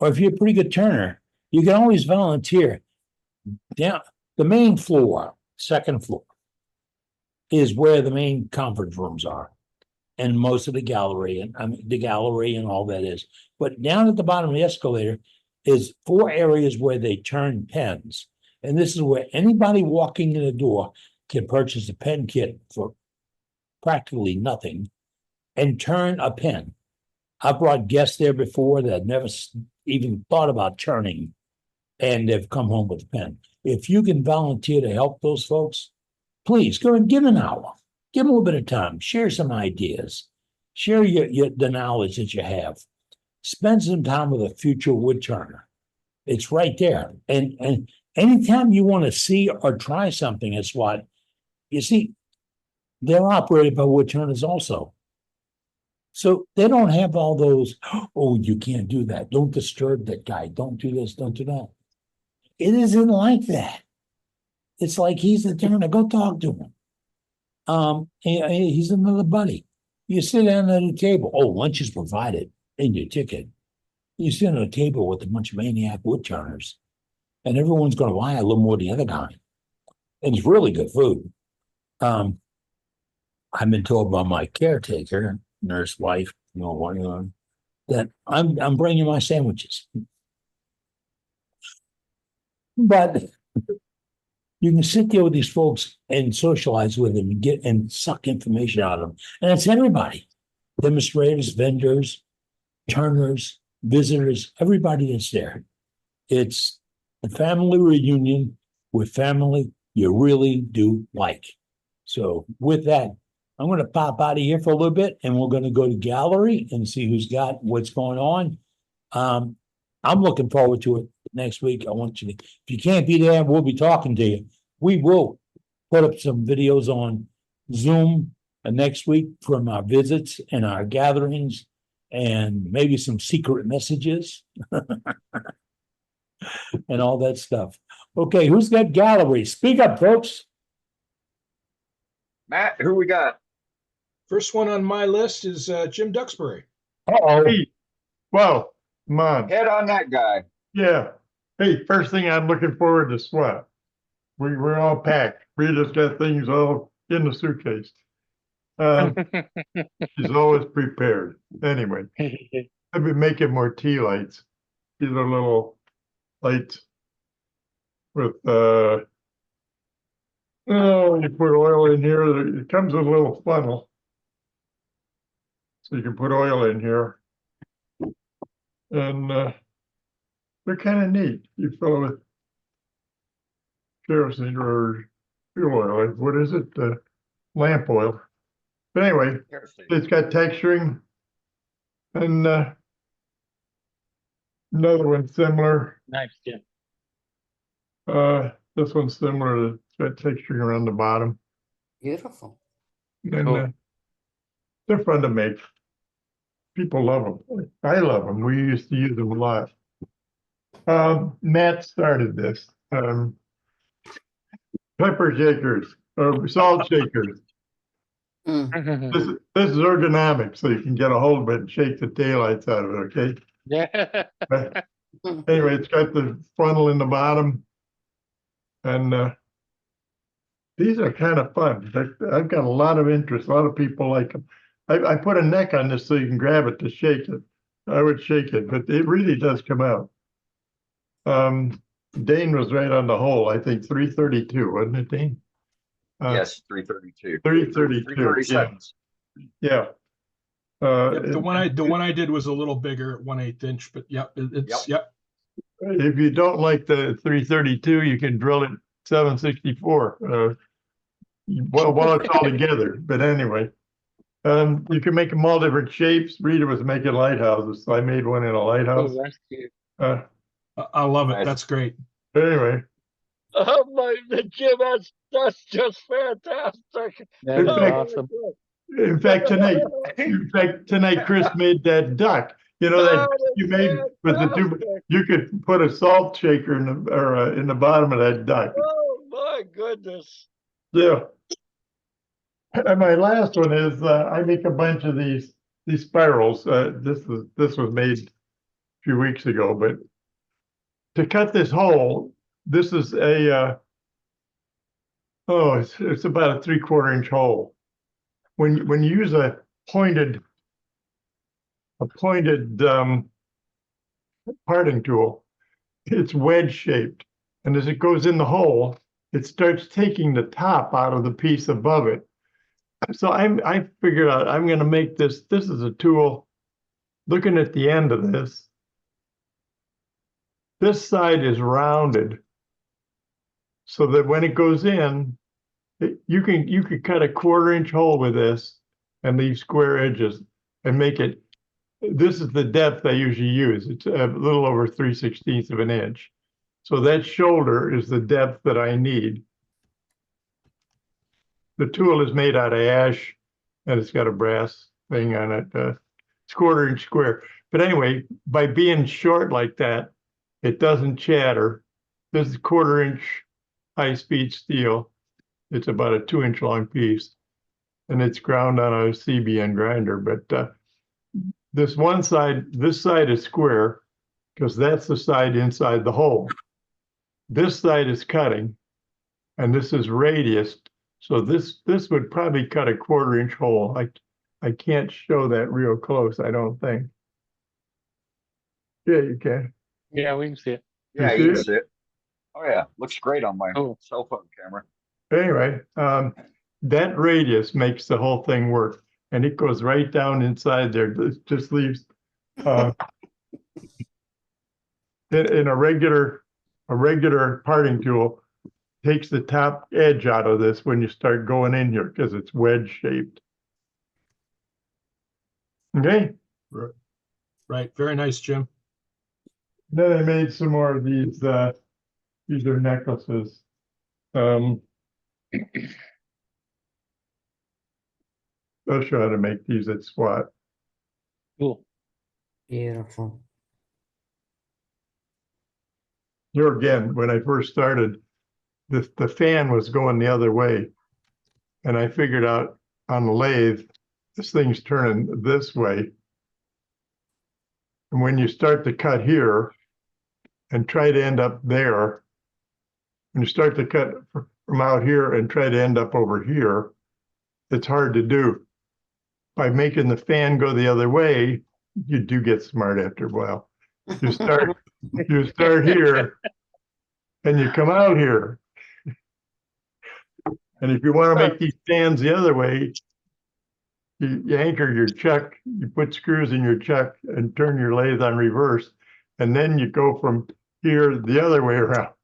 or if you're a pretty good turner, you can always volunteer. Down the main floor, second floor, is where the main conference rooms are, and most of the gallery, and the gallery and all that is. But down at the bottom of the escalator is 4 areas where they turn pens. And this is where anybody walking in the door can purchase a pen kit for practically nothing and turn a pen. I brought guests there before that never even thought about turning, and they've come home with a pen. If you can volunteer to help those folks, please go and give an hour. Give them a little bit of time. Share some ideas. Share the knowledge that you have. Spend some time with a future wood turner. It's right there. And anytime you want to see or try something at SWAT, you see, they're operated by wood turners also. So they don't have all those, oh, you can't do that. Don't disturb that guy. Don't do this. Don't do that. It isn't like that. It's like he's the turner. Go talk to him. He's another buddy. You sit down at a table. Oh, lunch is provided in your ticket. You sit at a table with a bunch of maniac wood turners, and everyone's going to buy a little more than the other guy. And it's really good food. I've been told by my caretaker, nurse wife, that I'm bringing my sandwiches. But you can sit there with these folks and socialize with them and get and suck information out of them. And it's everybody, demonstrators, vendors, turners, visitors, everybody that's there. It's a family reunion with family you really do like. So with that, I'm going to pop out of here for a little bit, and we're going to go to gallery and see who's got what's going on. I'm looking forward to it next week. I want you to, if you can't be there, we'll be talking to you. We will put up some videos on Zoom next week from our visits and our gatherings, and maybe some secret messages and all that stuff. Okay, who's got gallery? Speak up, folks. Matt, who we got? First one on my list is Jim Duxbury. Uh-oh. Hey, well, come on. Head on that guy. Yeah. Hey, first thing I'm looking forward to SWAT. We're all packed. Rita's got things all in the suitcase. She's always prepared. Anyway, I've been making more tea lights. These are little lights with you put oil in here. It comes with a little funnel. So you can put oil in here. And they're kind of neat. You fill it with kerosene or fuel oil. What is it? Lamp oil. But anyway, it's got texturing. And another one similar. Nice, Jim. This one's similar. It's got texturing around the bottom. Beautiful. And Cool. they're fun to make. People love them. I love them. We used to use them a lot. Matt started this. Pepper shakers or salt shakers. This is ergonomic, so you can get a hold of it and shake the daylights out of it, okay? Yeah. Anyway, it's got the funnel in the bottom. And these are kind of fun. I've got a lot of interest. A lot of people like them. I put a neck on this so you can grab it to shake it. I would shake it, but it really does come out. Dane was right on the hole. I think 332, wasn't it, Dane? Yes, 332. 332. 337. Yeah. The one I did was a little bigger, 1/8 inch, but yep, yep. If you don't like the 332, you can drill it 764. While it's all together. But anyway, you can make them all different shapes. Rita was making lighthouses, so I made one in a lighthouse. Oh, that's cute. I love it. That's great. Anyway, Oh my, Jim, that's just fantastic. That's fact- awesome. in fact, tonight, Chris made that duck. You know that you made with the two. You could put a salt shaker in the bottom of that duck. Oh my goodness. Yeah. And my last one is I make a bunch of these spirals. This was made a few weeks ago, but to cut this hole, this is a it's about a 3/4 inch hole. When you use a pointed parting tool, it's wedge shaped, and as it goes in the hole, it starts taking the top out of the piece above it. So I figured out I'm going to make this. This is a tool. Looking at the end of this, this side is rounded, so that when it goes in, you could cut a 1/4 inch hole with this and leave square edges and make it. This is the depth I usually use. It's a little over 3/16 of an inch. So that shoulder is the depth that I need. The tool is made out of ash, and it's got a brass thing on it. It's 1/4 inch square. But anyway, by being short like that, it doesn't chatter. This is 1/4 inch high-speed steel. It's about a 2 inch long piece. and it's ground on a CBN grinder, but this side is square because that's the side inside the hole. This side is cutting and this is radius. So this would probably cut a 1/4 inch hole. I can't show that real close, I don't think. Yeah, you can. Yeah, we can see it. Yeah, see you can it? see it. Oh yeah, looks great on my Oh. cell phone camera. Anyway, that radius makes the whole thing work, and it goes right down inside there. It just leaves in a regular parting tool takes the top edge out of this when you start going in here because it's wedge shaped. Okay. Right. Very nice, Jim. Then I made some more of these. These are necklaces. I'll show you how to make these at SWAT. Cool. Beautiful. Here again, when I first started, the fan was going the other way. And I figured out on the lathe, this thing's turning this way. And when you start to cut here and try to end up there, when you start to cut from out here and try to end up over here, it's hard to do. By making the fan go the other way, you do get smart after a while. You start here and you come out here. And if you want to make these fans the other way, you anchor your chuck, you put screws in your chuck and turn your lathe on reverse. And then you go from here the other way around.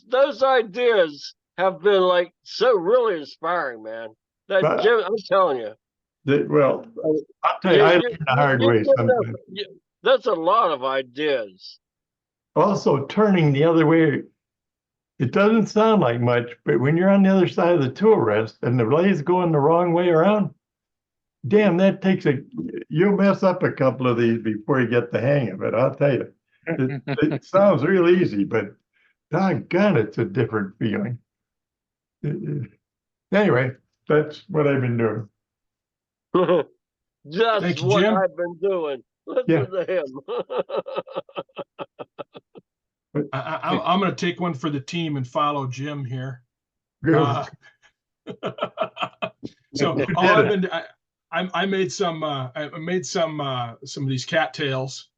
Those ideas have been like so really inspiring, man. That Jim, I'm telling you. Well, I'll tell you, I learned the hard way sometimes. That's a lot of ideas. Also, turning the other way, it doesn't sound like much, but when you're on the other side of the tool rest and the blade's going the wrong way around, damn, that takes you'll mess up a couple of these before you get the hang of it, I'll tell you. It sounds real easy, but doggone, it's a different feeling. Anyway, that's what I've been doing. Just Thank you, what Jim. I've been doing. Listen to him. I'm going to take one for the team and follow Jim here. Good. So all I've been, I made some of these cattails.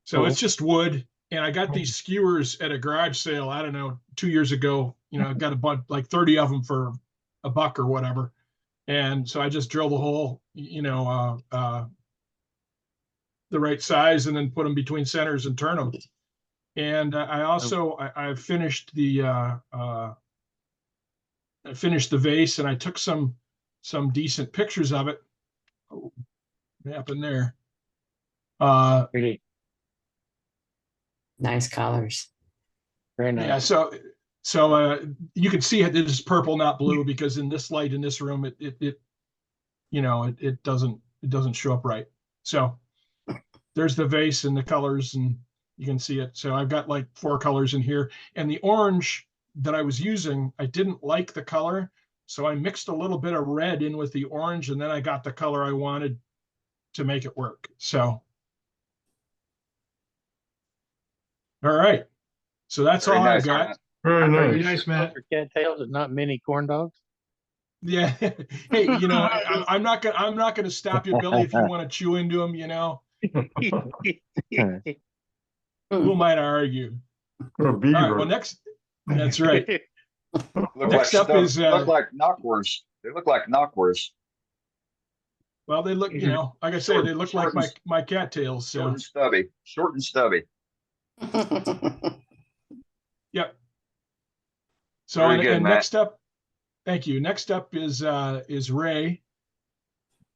So it's just wood, and I got these skewers at a garage sale. I don't know, 2 years ago. You know, I got a bunch, like 30 of them for $1 or whatever. And so I just drill the hole, you know, the right size, and then put them between centers and turn them. And I also I finished the vase, and I took some decent pictures of it. Oh, what happened there? Really nice colors. Very nice. Yeah, so you can see it is purple, not blue, because in this light in this room, it you know, it doesn't show up right. So there's the vase and the colors, and you can see it. So I've got like 4 colors in here, and the orange that I was using, I didn't like the color, so I mixed a little bit of red in with the orange, and then I got the color I wanted to make it work. So all right, so that's Very all nice, I've got. Matt. Very Very nice. nice, Matt. Cattails and not mini corn dogs. Yeah. Hey, you know, I'm not gonna stop you, Billy, if you want to chew into them. You know, who am I to argue? Or All right. Well, beaver. next. That's right. Look Next like up stuff, is, look like knockwurst. They look like knockwurst. Well, they look, you know, like I say, they look like my cattails. Short So and stubby. Short and stubby. yep. So Very and, good, and Matt. next up, thank you. Next up is Ray.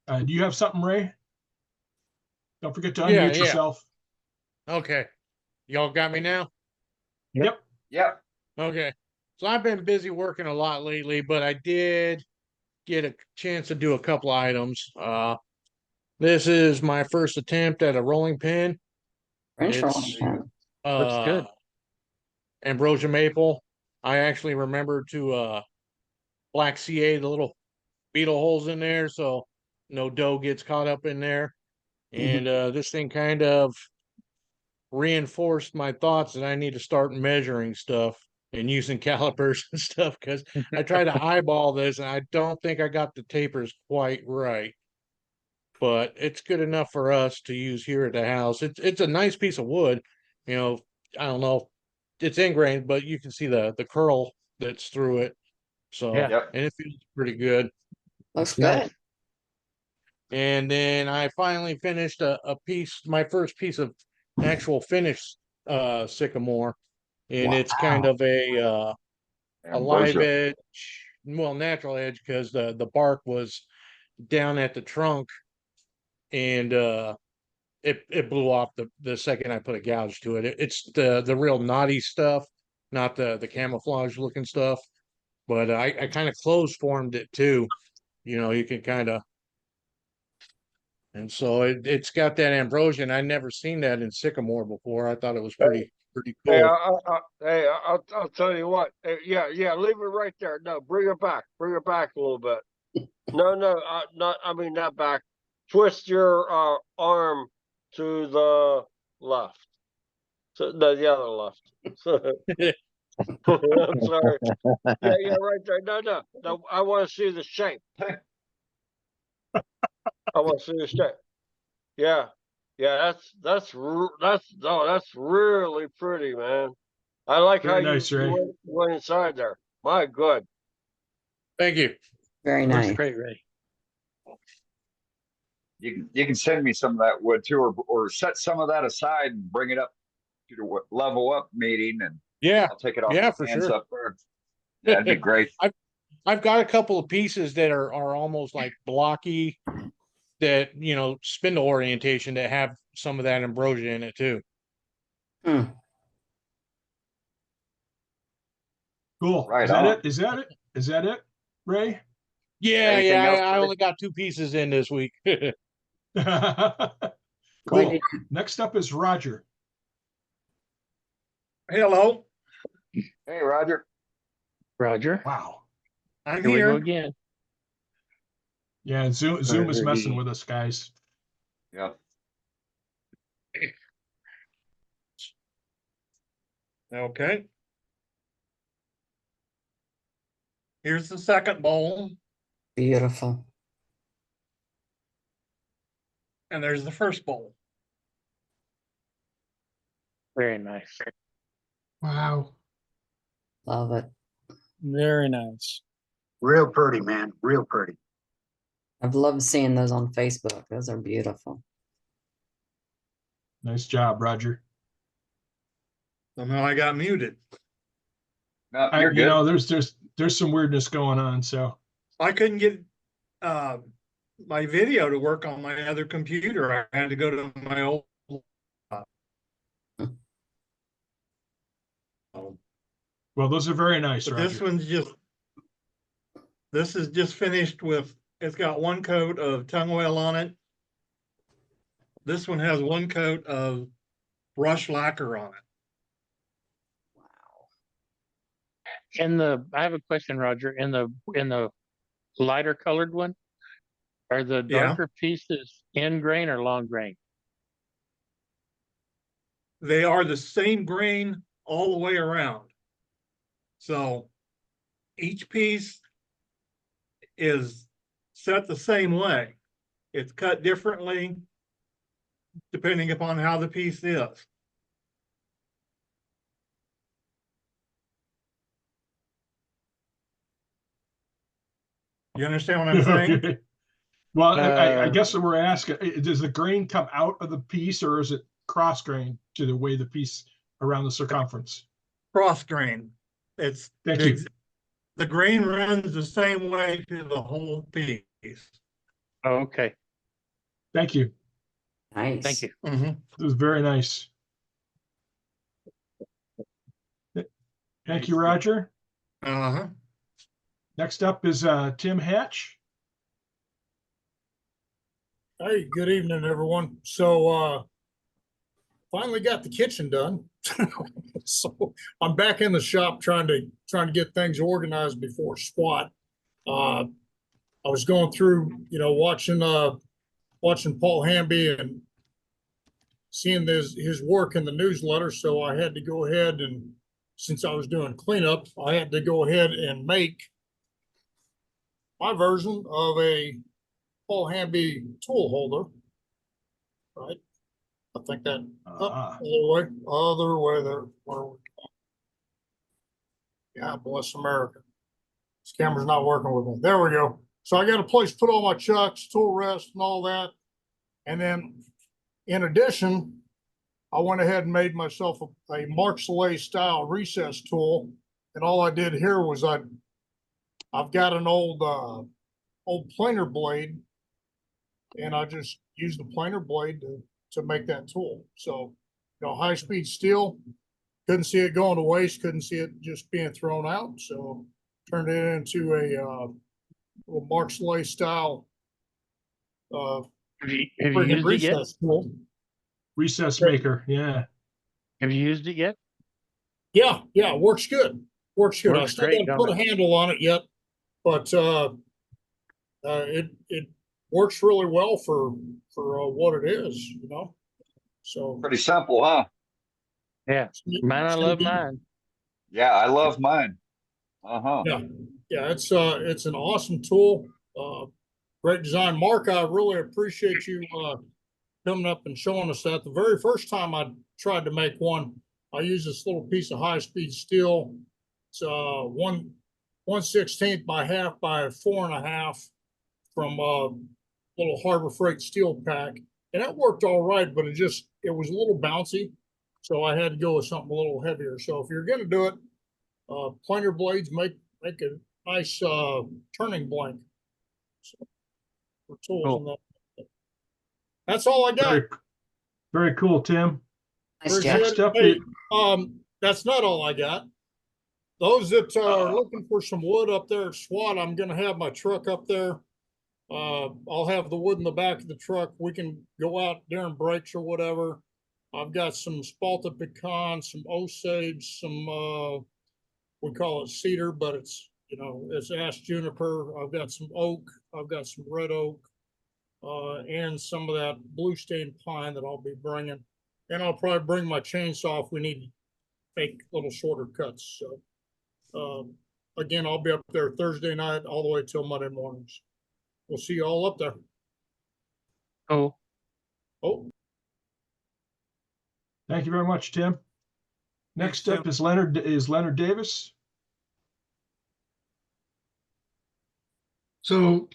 Do you have something, Ray? Don't forget to unmute Yeah. yourself. Okay. Y'all got me now? Yep. Yep. Okay. So I've been busy working a lot lately, but I did get a chance to do a couple items. This is my first attempt at a rolling pin. French It's, rolling pin. Looks good. ambrosia maple. I actually remember to black CA the little beetle holes in there, so no dough gets caught up in there. And this thing kind of reinforced my thoughts that I need to start measuring stuff and using calipers and stuff, because I tried to eyeball this and I don't think I got the tapers quite right. But it's good enough for us to use here at the house. It's a nice piece of wood. You know, I don't know, it's ingrained, but you can see the curl that's through it. So Yeah. and it feels pretty good. Looks Nice. good. And then I finally finished a piece, my first piece of actual finished sycamore. And it's kind of a live Ambrosia. edge, well, natural edge, because the bark was down at the trunk, and it blew off the second I put a gouge to it. It's the real knotty stuff, not the camouflage looking stuff. But I kind of close formed it too. You know, you can kind of, and so it's got that ambrosia, and I never seen that in sycamore before. I thought it was pretty Hey, cool. I'll tell you what. Yeah, leave it right there. No, bring it back. Bring it back a little bit. No, not back. Twist your arm to the left. To the other left. I'm sorry. Yeah, right there. No. I want to see the shape. I want to see the shape. Yeah, that's really pretty, man. I like how Very nice, Ray. you went inside there. My good. Thank you. Very Looks nice. great, Ray. You can send me some of that wood too, or set some of that aside and bring it up to the level up meeting, and Yeah, I'll take it off yeah, the for hands sure. up there. That'd be great. I've got a couple of pieces that are almost like blocky, that, you know, spindle orientation, that have some of that ambrosia in it too. Hmm. Cool. Right Is that on. it? Is that it, Ray? Yeah, Anything else, I Ray? only got 2 pieces in this week. Cool. Next up is Roger. Hello, Hey, Roger. Roger. Wow. I'm Here we go here. again. Yeah, Zoom is messing with us, guys. Yeah. Okay. Here's the second bowl, Beautiful. and there's the first bowl. Very nice. Wow. Love it. Very nice. Real pretty, man. Real pretty. I've loved seeing those on Facebook. Those are beautiful. Nice job, Roger. Somehow I got muted. No, you're good. You know, there's some weirdness going on, so I couldn't get my video to work on my other computer. I had to go to my old. well, those are very nice, But Roger. this is just finished with, it's got 1 coat of tongue oil on it. This one has 1 coat of brush lacquer on it. I have a question, Roger. In the lighter colored one, are the Yeah. darker pieces end grain or long grain? They are the same grain all the way around. So each piece is set the same way. It's cut differently depending upon how the piece is. You understand what I'm saying? Okay. Well, I guess that we're asking, does the grain come out of the piece, or is it cross grain to the way the piece around the circumference? Cross grain. It's Thank you. the grain runs the same way to the whole piece. Oh, okay. Thank you. Nice. Thank you. Mm-hmm. It was very nice. Thank you, Roger. Uh-huh. Next up is Tim Hatch. Hey, good evening, everyone. So finally got the kitchen done. So I'm back in the shop trying to get things organized before SWAT. I was going through, watching Paul Hamby and seeing his work in the newsletter. So I had to go ahead and, since I was doing cleanup, I had to go ahead and make my version of a Paul Hamby tool holder. Right. I think that other way there. Where we go. God bless America. This camera's not working with me. There we go. So I got a place to put all my chucks, tool rest, and all that. And then, in addition, I went ahead and made myself a Mark Soleil style recess tool. And all I did here was I've got an old planer blade, and I just used the planer blade to make that tool. So, high speed steel, couldn't see it going to waste, couldn't see it just being thrown out. So turned it into a little Mark Soleil style have you used it yet? Tool. Recess maker, yeah. Have you used it yet? Yeah, works good. Works good. I Works still great, haven't put a don't it? handle on it yet, but it works really well for what it is, So Pretty simple, huh? Yeah, I love mine. Yeah, I love mine. Uh-huh. Yeah, it's an awesome tool. Great design. Mark, I really appreciate you coming up and showing us that. The very first time I tried to make one, I used this little piece of high-speed steel. It's 1/16 by 1/2 by 4.5 from a little Harbor Freight steel pack. And that worked all right, but it was a little bouncy. So I had to go with something a little heavier. So if you're going to do it, planer blades make a nice turning blank. So, for tools and that. That's all I got. Very cool, Tim. Nice Appreciate job. it. Hey, that's not all I got. Those that are looking for some wood up there at SWAT, I'm going to have my truck up there. I'll have the wood in the back of the truck. We can go out during breaks or whatever. I've got some Spalta pecan, some Osage, some we call it cedar, but it's ash juniper. I've got some oak. I've got some red oak, and some of that blue stain pine that I'll be bringing. And I'll probably bring my chainsaw if we need to make little shorter cuts. So again, I'll be up there Thursday night all the way till Monday mornings. We'll see you all up there. Oh. Thank you very much, Tim. Next up is Leonard Davis. So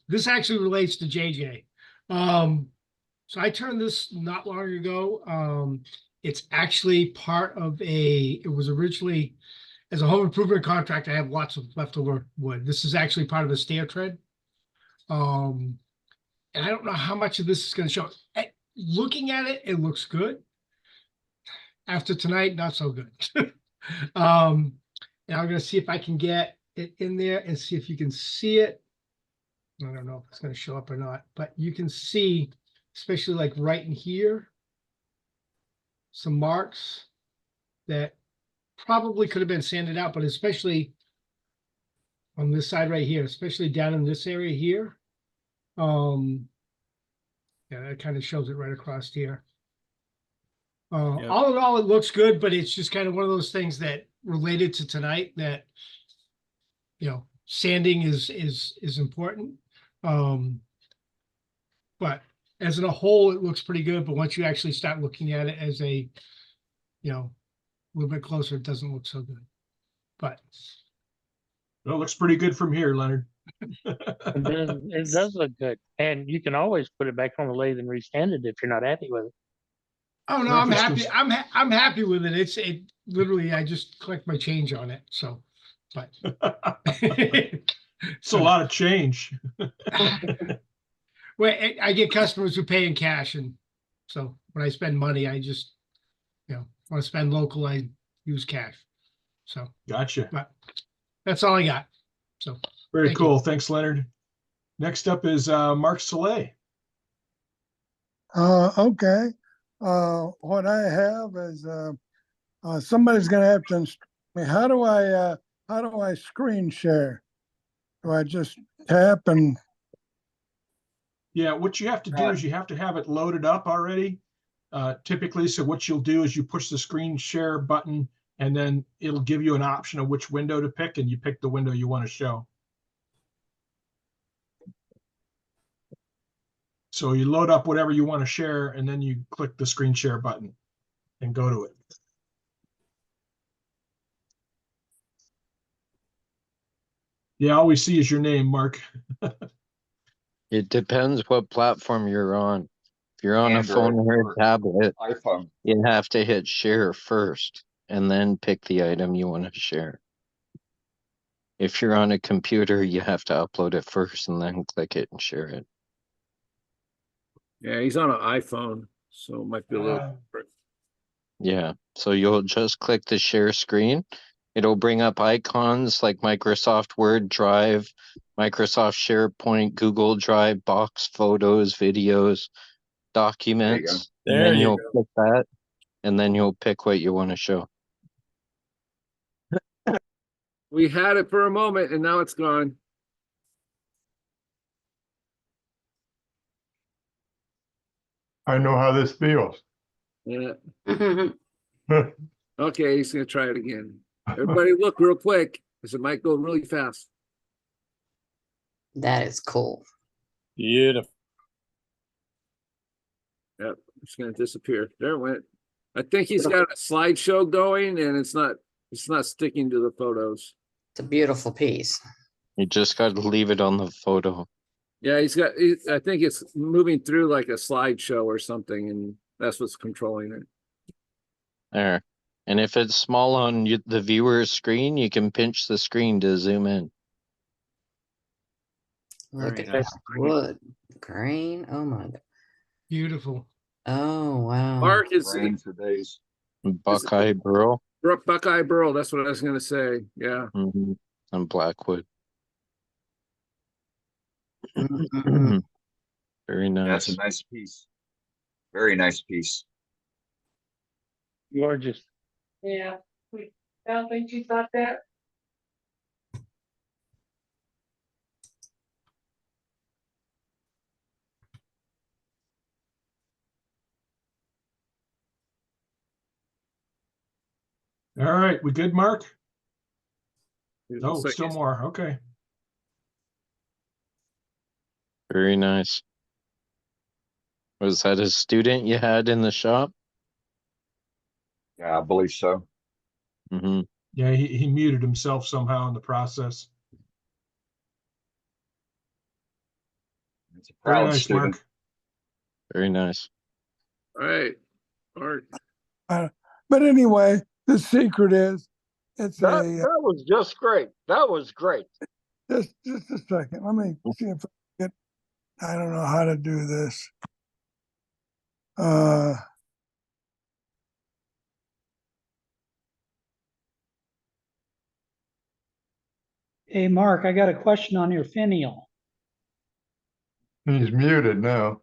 this actually relates to JJ. So I turned this not long ago. It's actually part of it was originally, as a home improvement contractor, I have lots of leftover wood. This is actually part of a stair tread. And I don't know how much of this is going to show. Looking at it, it looks good. After tonight, not so good. And I'm going to see if I can get it in there and see if you can see it. I don't know if it's going to show up or not, but you can see, especially like right in here, some marks that probably could have been sanded out, but especially on this side right here, especially down in this area here. Yeah, that kind of shows it right across here. All in all, it looks good, but it's just kind of one of those things that related to tonight that, sanding is important. But as in a whole, it looks pretty good. But once you actually start looking at it as a little bit closer, it doesn't look so good. But it looks pretty good from here, Leonard. It does look good. And you can always put it back on the lathe and restand it if you're not happy with it. oh no, I'm happy. I'm happy with it. It literally, I just collect my change on it. So, but it's a lot of change. Well, I get customers who pay in cash, and so when I spend money, I just, when I spend local, I use cash. So Gotcha. But that's all I got. So very cool. Thanks, Leonard. Next up is Mark Soleil. Okay. what I have is, somebody's gonna have to, how do I screen share? Do I just tap and, Yeah, what you have to do is you have to have it loaded up already. Typically, so what you'll do is you push the screen share button and then it'll give you an option of which window to pick, and you pick the window you want to show. So you load up whatever you want to share and then you click the screen share button and go to it. Yeah, all we see is your name, Mark. It depends what platform you're on. If you're on a phone Android or a tablet, iPhone. you have to hit share first and then pick the item you want to share. If you're on a computer, you have to upload it first and then click it and share it. Yeah, he's on an iPhone, so it might be a little different. Yeah, so you'll just click the share screen. It'll bring up icons like Microsoft Word Drive, Microsoft SharePoint, Google Drive, Box, Photos, Videos, Documents. And There then you you'll go. click that, and then you'll pick what you want to show. We had it for a moment and now it's gone. I know how this feels. Yeah. Okay, he's gonna try it again. Everybody look real quick, because it might go really fast. That is cool. Beautiful. Yep, it's gonna disappear. There it went. I think he's got a slideshow going and it's not sticking to the photos. It's a beautiful piece. You just got to leave it on the photo. Yeah, I think it's moving through like a slideshow or something, and that's what's controlling it. There. And if it's small on the viewer's screen, you can pinch the screen to zoom in. Look Very at nice. that wood grain. Oh my god. Beautiful. Oh wow. Mark is Rain for days. Buckeye Burl. Buckeye Burl. That's what I was gonna say. Yeah. And Blackwood. Very nice. That's a nice piece. Very nice piece. Gorgeous. Yeah, I don't think you thought that. All right, we good, Mark? No, looks like still he's- more. Okay. Very nice. Was that a student you had in the shop? Yeah, I believe so. Mm-hmm. Yeah, he muted himself somehow in the process. It's a Very proud nice, student. Mark. Very nice. All right, Mark. but anyway, the secret is, it's That was just great. That was great. just a second. Let me see if I get, I don't know how to do this. Hey, Mark, I got a question on your finial. He's muted now.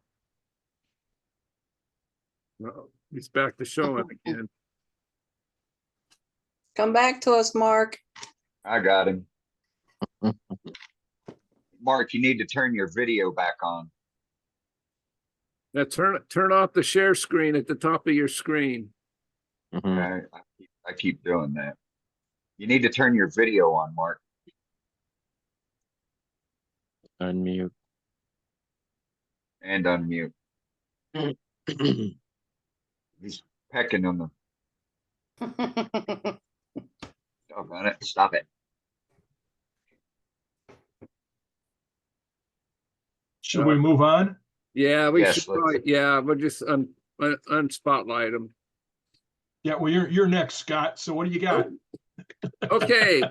Uh-oh, he's back to showing again. Come back to us, Mark. I got him. Mark, you need to turn your video back on. Now turn off the share screen at the top of your screen. I keep doing that. You need to turn your video on, Mark. Unmute. And unmute. He's pecking on the. Doggone it. Stop it. Should we move on? Yeah, we Yes, should. let's- Probably, yeah, we'll just unspotlight him. Yeah, well, you're next, Scott. So what do you got? Okay.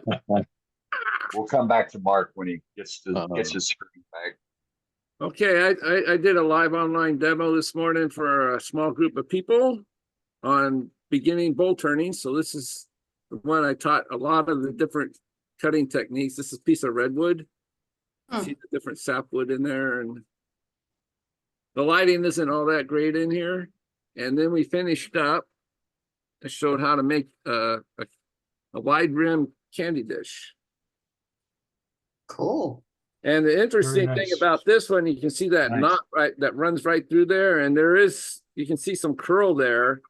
We'll come back to Mark when he gets his screen back. Okay, I did a live online demo this morning for a small group of people on beginning bowl turning. So this is the one I taught a lot of the different cutting techniques. This is a piece of redwood. See the different sapwood in there, and the lighting isn't all that great in here. And then we finished up. I showed how to make a wide rim candy dish. Cool. And the interesting thing nice. about this one, you can see that Nice. knot that runs right through there, and you can see some curl there.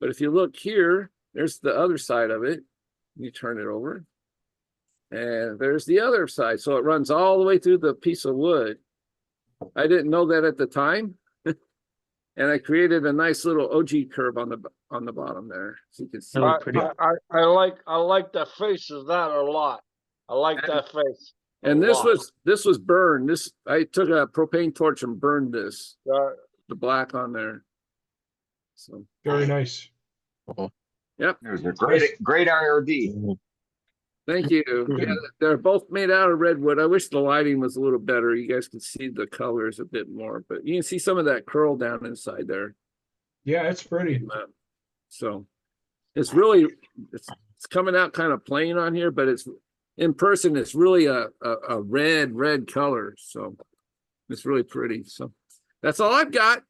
But if you look here, there's the other side of it. You turn it over, and there's the other side. So it runs all the way through the piece of wood. I didn't know that at the time, and I created a nice little OG curve on the bottom there, so you can see. I like the face of that a lot. I like that face. And a this lot. was burned. I took a propane torch and burned this, the black on there. So Very nice. yep. It was a great IRD. Thank you. Yeah, they're both made out of redwood. I wish the lighting was a little better. You guys could see the colors a bit more, but you can see some of that curl down inside there. Yeah, it's pretty. So it's really it's coming out kind of plain on here, but it's in person. It's really a red color. So it's really pretty. So that's all I've got.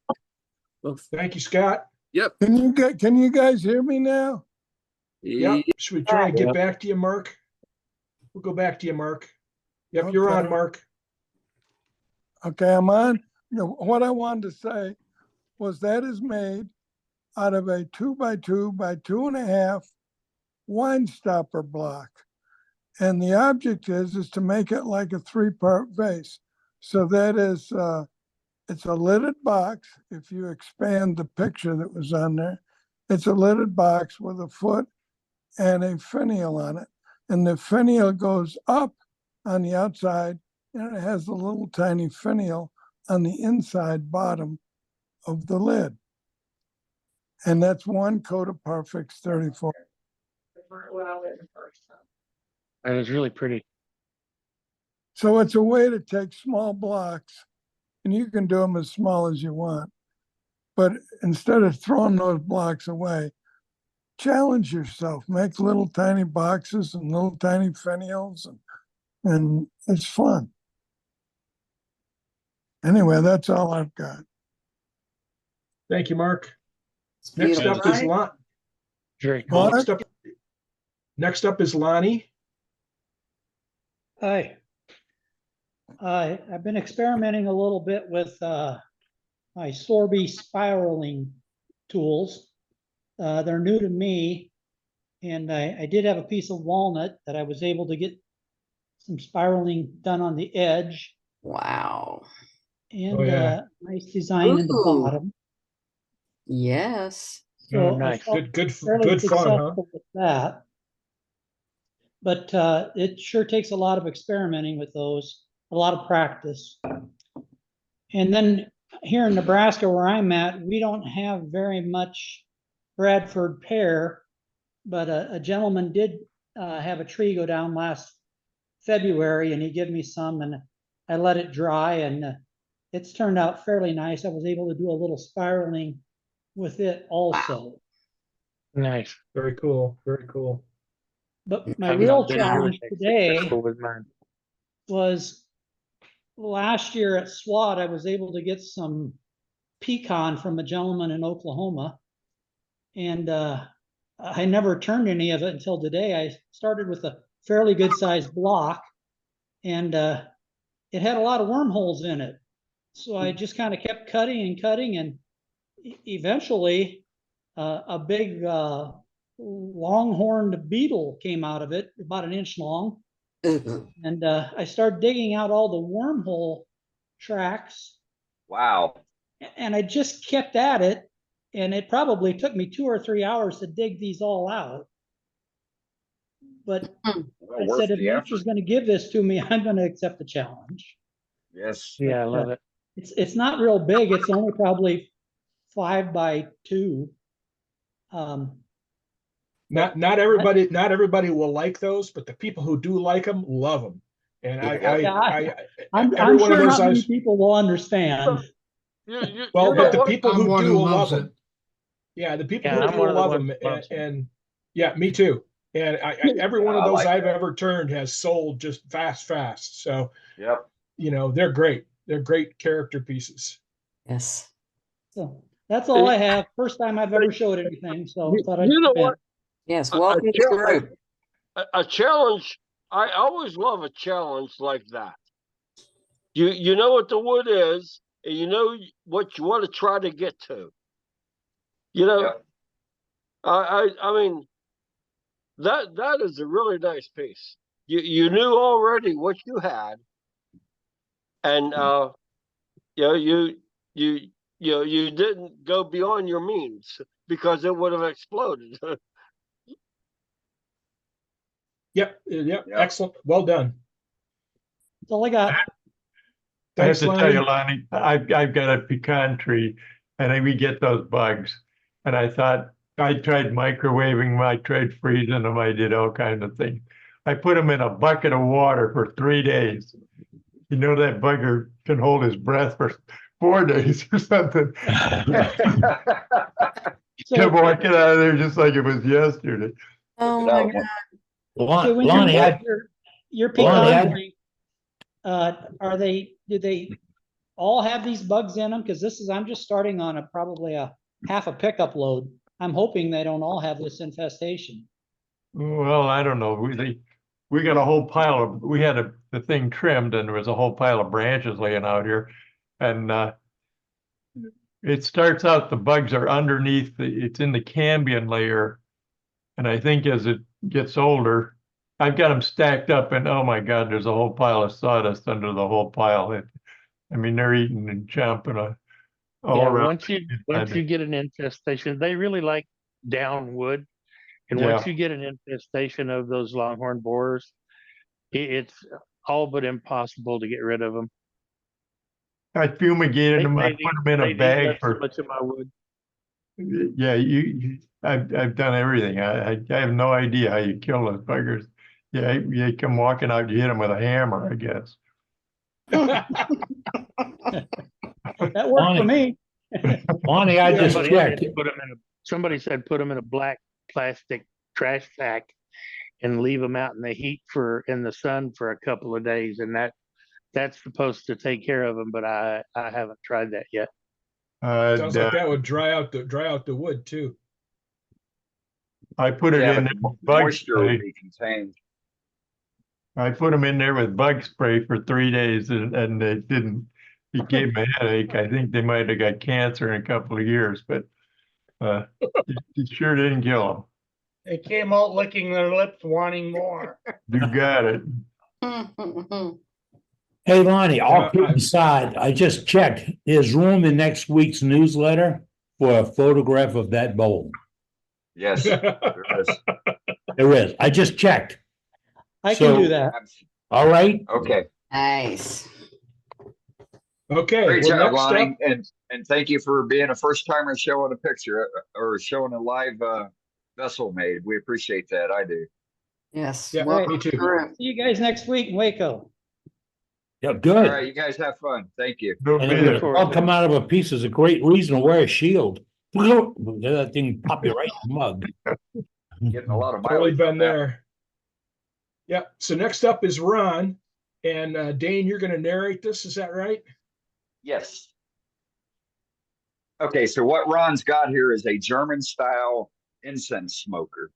Well, thank you, Scott. Yep. Can you guys hear me now? Yep. Should we try and get back to you, Mark? We'll go back to you, Mark. Yep, you're on, Mark. Okay, I'm on. No, what I wanted to say was that is made out of a 2x2 by 2.5 wine stopper block. And the object is to make it like a 3-part vase. So that is, it's a lidded box. If you expand the picture that was on there, it's a lidded box with a foot and a finial on it. And the finial goes up on the outside, and it has a little tiny finial on the inside bottom of the lid. And that's one coat of Parfix 34. That is really pretty. So it's a way to take small blocks, and you can do them as small as you want. But instead of throwing those blocks away, challenge yourself, make little tiny boxes and little tiny finials, and it's fun. Anyway, that's all I've got. Thank you, Mark. It's Next beautiful. up is Lonnie. Very cool. Next up is Lonnie. Hi. I've been experimenting a little bit with my Sorby spiraling tools. They're new to me, and I did have a piece of walnut that I was able to get some spiraling done on the edge. Wow. And nice design in the Ooh. bottom. Yes. So I nice. felt Good fairly fun, huh? successful with that. But it sure takes a lot of experimenting with those, a lot of practice. And then here in Nebraska, where I'm at, we don't have very much Bradford pear, but a gentleman did have a tree go down last February, and he gave me some, and I let it dry, and it's turned out fairly nice. I was able to do a little spiraling with it also. Nice. Very cool. Very cool. But my I've real not been really challenge today successful with mine. was last year at SWAT, I was able to get some pecan from a gentleman in Oklahoma. And I never turned any of it until today. I started with a fairly good sized block, and it had a lot of wormholes in it. So I just kind of kept cutting and cutting, and eventually a big longhorned beetle came out of it, about 1 inch long. And I started digging out all the wormhole tracks. Wow. And I just kept at it. And it probably took me 2 or 3 hours to dig these all out. But I said, if nature's going to give this to me, I'm going to accept the challenge. Yes. Yeah, I love it. It's not real big. It's only probably 5 by 2. Not everybody will like those, but the people who do like them love them. And I'm sure not many people will understand. Well, but the people I'm who one do who will love loves them. it. Yeah, the people Yeah, who I'm do one will of the love them. ones that loves them. And yeah, me too. And every one of I those like I've that. ever turned has sold just fast. So, Yep. they're great. They're great character pieces. Yes. So That's all I have. First time I've ever showed anything, so thought I'd. You know jump in. what? Yes, A- a welcome to the chal- group. A challenge. I always love a challenge like that. You know what the wood is, and you know what you want to try to get to. You know, Yeah. I mean, that is a really nice piece. You knew already what you had, and you know you didn't go beyond your means because it would have exploded. Yep, excellent. Well done. That's all I got. I have Thanks, to tell you, Lonnie. Lonnie, I've got a pecan tree and then we get those bugs. And I thought, I tried microwaving them, I tried freezing them, I did all kinds of things. I put them in a bucket of water for 3 days. You know, that bugger can hold his breath for 4 days or something. Kept walking out of there just like it was yesterday. Oh That my one. God. So when Lonnie, you're, I- your Lonnie, I- pecan tree, do they all have these bugs in them? Because I'm just starting on probably a half a pickup load. I'm hoping they don't all have this infestation. Well, I don't know. We got a whole pile of, we had the thing trimmed and there was a whole pile of branches laying out here. And it starts out, the bugs are underneath, it's in the cambium layer. And I think as it gets older, I've got them stacked up and oh my God, there's a whole pile of sawdust under the whole pile. I mean, they're eating and chomping all Yeah, around. once you get an infestation, they really like down wood. And Yeah. once you get an infestation of those longhorn borers, it's all but impossible to get rid of them. I fumigated them. I put them in a bag for. much of my wood. Yeah, I've done everything. I have no idea how you kill those buggers. Yeah, you come walking out, you hit them with a hammer, I guess. That worked for me. Lonnie, I just Somebody checked. said somebody said put them in a black plastic trash sack and leave them out in the heat in the sun for a couple of days, and that's supposed to take care of them. But I haven't tried that yet. Sounds like that would dry out the wood too. I put it Yeah, in but there the with bug moisture would spray. be contained. I put them in there with bug spray for 3 days and they didn't. It gave me a headache. I think they might have got cancer in a couple of years, but it sure didn't kill them. They came out licking their lips, wanting more. You got it. Hey, Lonnie, all kidding aside, I just checked. There's room in next week's newsletter for a photograph of that bowl. Yes, there is. There is. I just checked. I can do that. All right. Okay. Nice. Okay. Great well, job, next Lonnie, up- and thank you for being a first timer showing a picture or showing a live vessel made. We appreciate that. I do. Yes. Yeah, welcome me too. to the group. See you guys next week in Waco. Yeah, All good. right, you guys have fun. Thank you. And if it all come out of a piece is a great reason to wear a shield. That thing pop you right in the mug. Getting a lot of Totally mileage. been there. Yeah. So next up is Ron, and Dane, you're going to narrate this. Is that right? Yes. Okay, so what Ron's got here is a German style incense smoker.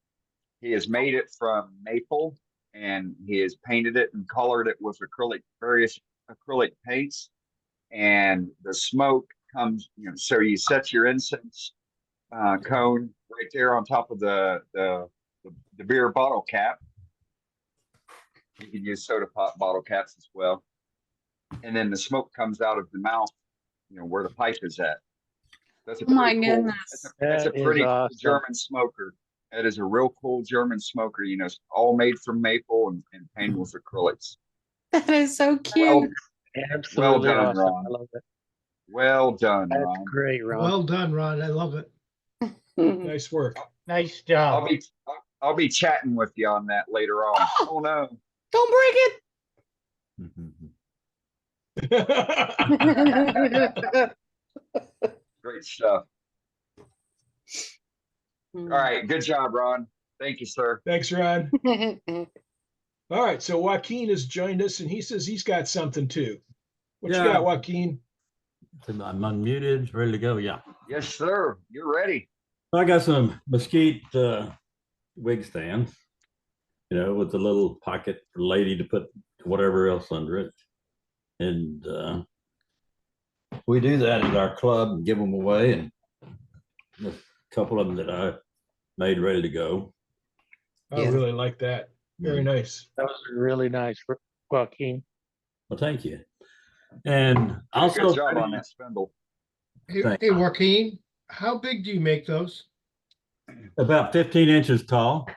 He has made it from maple and he has painted it and colored it with various acrylic paints. And the smoke comes, so you set your incense cone right there on top of the beer bottle cap. You can use soda pop bottle caps as well. And then the smoke comes out of the mouth, where the pipe is at. That's a Oh my pretty cool, goodness. that's a That is pretty cool awesome. German smoker. That is a real cool German smoker, all made from maple and painted with acrylics. That is so Well, cute. Absolutely done, awesome. Ron. I love it. well done, That's Ron. great, Ron. Well done, Ron. I love it. Nice work. Nice job. I'll be chatting with you on that later on. Oh no. Don't break it. Great stuff. All right, good job, Ron. Thank you, sir. Thanks, Ron. All right. So Joaquin has joined us, and he says he's got something too. What you Yeah. got, Joaquin? I'm unmuted, ready to go. Yeah. Yes, sir. You're ready. I got some mesquite wig stands, with a little pocket for the lady to put whatever else under it. And we do that at our club and give them away. And a couple of them that I made ready to go. I really like that. Very nice. That was really nice, Joaquin. Well, thank you. And also, good job on that spindle. Hey, Thank hey, Joaquin, how big do you make those? about 15 inches tall.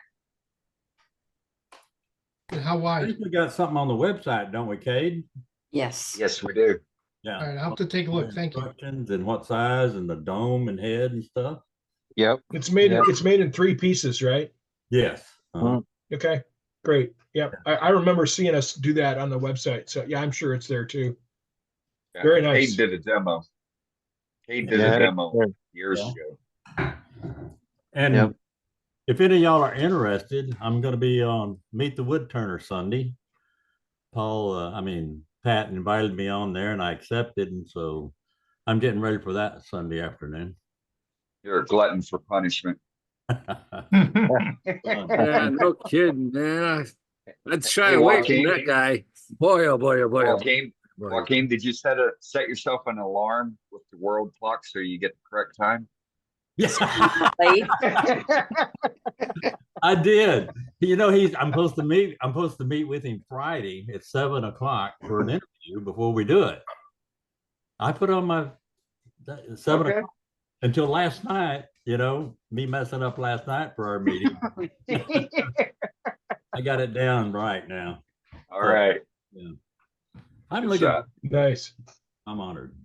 And how I wide? think we got something on the website, don't we, Cade? Yes. Yes, we do. Yeah. All right, I'll have to take a look. Thank you. Instructions and what size and the dome and head and stuff. Yep. It's made in 3 pieces, right? Yes. Okay, great. Yep. I remember seeing us do that on the website. So yeah, I'm sure it's there too. Yeah, Very nice. Cade did a demo. Cade did Yeah. a demo years Yeah. ago. And Yep. if any of y'all are interested, I'm going to be on Meet the Woodturner Sunday. Pat invited me on there and I accepted. And so I'm getting ready for that Sunday afternoon. You're a glutton for punishment. Yeah, no kidding, man. I'd shy Hey, away from Joaquin. that guy. Boy, oh boy, oh boy. Oh boy. Joaquin, did you set yourself an alarm with the world clock so you get the correct time? I did. I'm supposed to meet with him Friday at 7:00 for an interview before we do it. I put on my 7:00 until last night, me messing up last night for our meeting. I got it down right now. All right. Yeah. I'm Good looking. shot. Nice. I'm honored.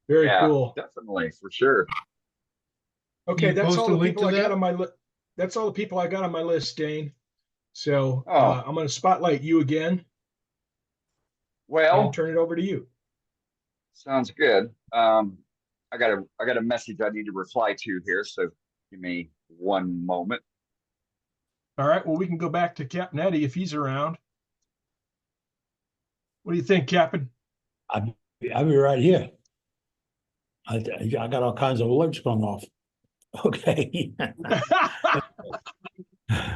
Very Yeah, cool. definitely, for sure. Okay, you that's post all a the link people to I got that? on my list. That's all the people I got on my list, Dane. So Oh. I'm going to spotlight you again Well, and turn it over to you. sounds good. I got a message I need to reply to here, so give me one moment. All right. Well, we can go back to Captain Eddie if he's around. What do you think, Captain? I'll be right here. I got all kinds of alerts going off. Okay.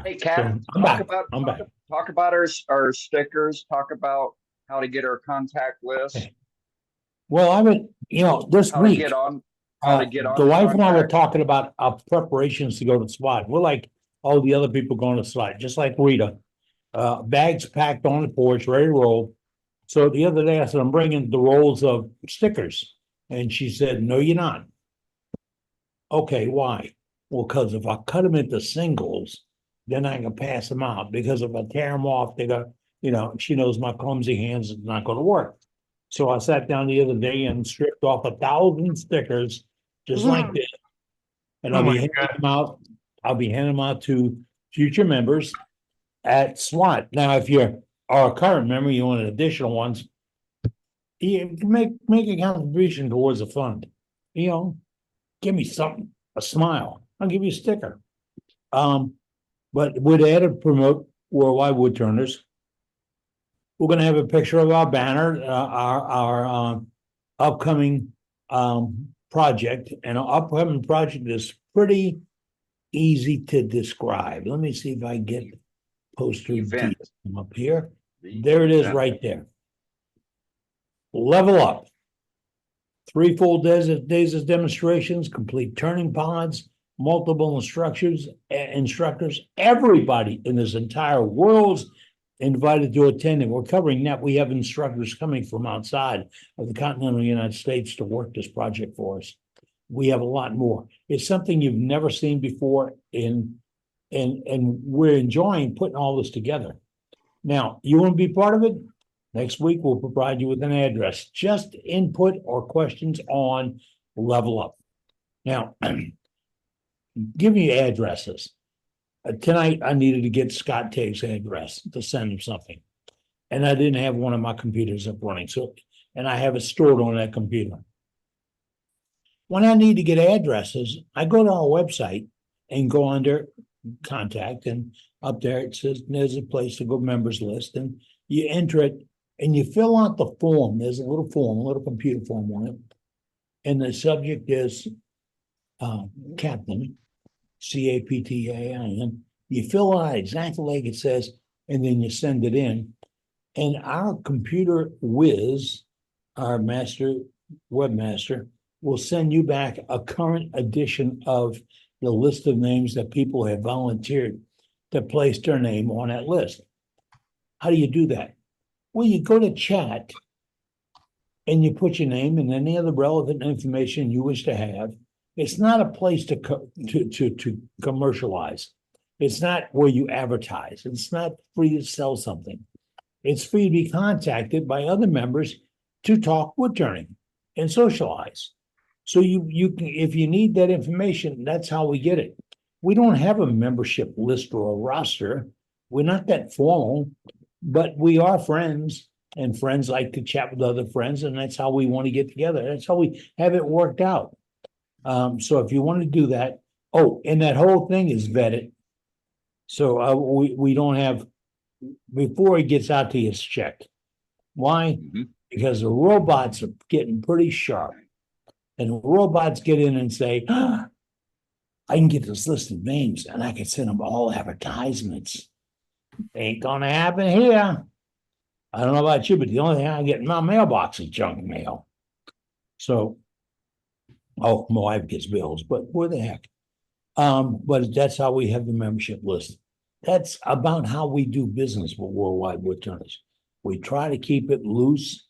Hey, Cap, I'm back. I'm back. Talk about our stickers. Talk about how to get our contact list. Well, I would, this How to week, get on. How to get on. the wife and I were contact. talking about our preparations to go to SWAT. We're like all the other people going to SWAT, just like Rita. Bags packed on the porch, ready to roll. So the other day I said, I'm bringing the rolls of stickers. And she said, no, you're not. Okay, why? Well, because if I cut them into singles, then I can pass them out. Because if I tear them off, they got, she knows my clumsy hands is not going to work. So I sat down the other day and stripped off 1,000 stickers, just like this. And I'll be handing them out. I'll be handing them out to future members at SWAT. Now, if you're a current member, you want additional ones, you can make a contribution towards the fund. Give me something, a smile. I'll give you a sticker. But would add to promote Worldwide Woodturners. We're going to have a picture of our banner, our upcoming project, and our upcoming project is pretty easy to describe. Let me see if I get poster Event. up here. There it is, right there. Level up. 3 full days of demonstrations, complete turning pods, multiple instructors. Everybody in this entire world's invited to attend, and we're covering that. We have instructors coming from outside of the continental United States to work this project for us. We have a lot more. It's something you've never seen before, and we're enjoying putting all this together. Now, you want to be part of it? Next week, we'll provide you with an address. Just input or questions on Level Up. Now, give me addresses. Tonight, I needed to get Scott Tagg's address to send him something. And I didn't have one of my computers up running. And I have it stored on that computer. When I need to get addresses, I go to our website and go under contact, and up there it says there's a place to go members list, and you enter it and you fill out the form. There's a little form, a little computer form on it. And the subject is Captain, CAPTAIN. You fill it out exactly like it says, and then you send it in. And our computer whiz, our webmaster, will send you back a current edition of the list of names that people have volunteered to place their name on that list. How do you do that? Well, you go to chat and you put your name and any other relevant information you wish to have. It's not a place to commercialize. It's not where you advertise. It's not for you to sell something. It's for you to be contacted by other members to talk wood turning and socialize. So you can, if you need that information, that's how we get it. We don't have a membership list or a roster. We're not that formal, but we are friends, and friends like to chat with other friends, and that's how we want to get together. That's how we have it worked out. So if you want to do that, oh, and that whole thing is vetted. So we don't have, before it gets out to you, it's checked. Why? Because the robots are getting pretty sharp. And the robots get in and say, I can get this list of names and I can send them all advertisements. Ain't gonna happen here. I don't know about you, but the only thing I get in my mailbox is junk mail. So, oh, my wife gets bills, but where the heck? But that's how we have the membership list. That's about how we do business with Worldwide Wood Turners. We try to keep it loose.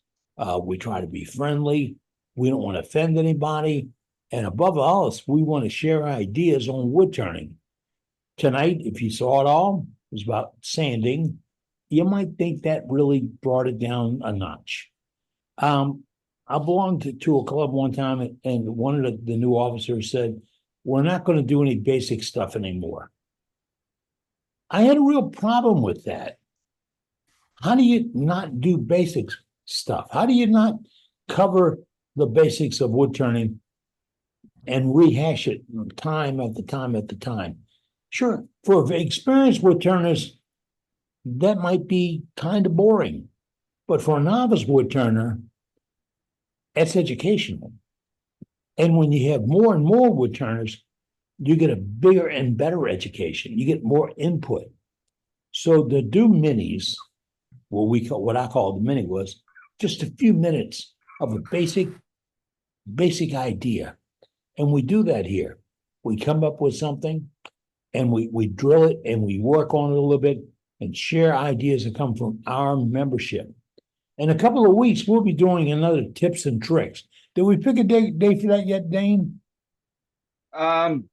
We try to be friendly. We don't want to offend anybody. And above all else, we want to share ideas on wood turning. Tonight, if you saw it all, it was about sanding. You might think that really brought it down a notch. I belonged to a club one time, and one of the new officers said, we're not going to do any basic stuff anymore. I had a real problem with that. How do you not do basic stuff? How do you not cover the basics of wood turning and rehash it time after time after time? Sure, for experienced wood turners, that might be kind of boring. But for a novice wood turner, that's educational. And when you have more and more wood turners, you get a bigger and better education. You get more input. So the do minis, what I call the mini was just a few minutes of a basic idea. And we do that here. We come up with something and we drill it and we work on it a little bit and share ideas that come from our membership. In a couple of weeks, we'll be doing another tips and tricks. Did we pick a day for that yet, Dane? It's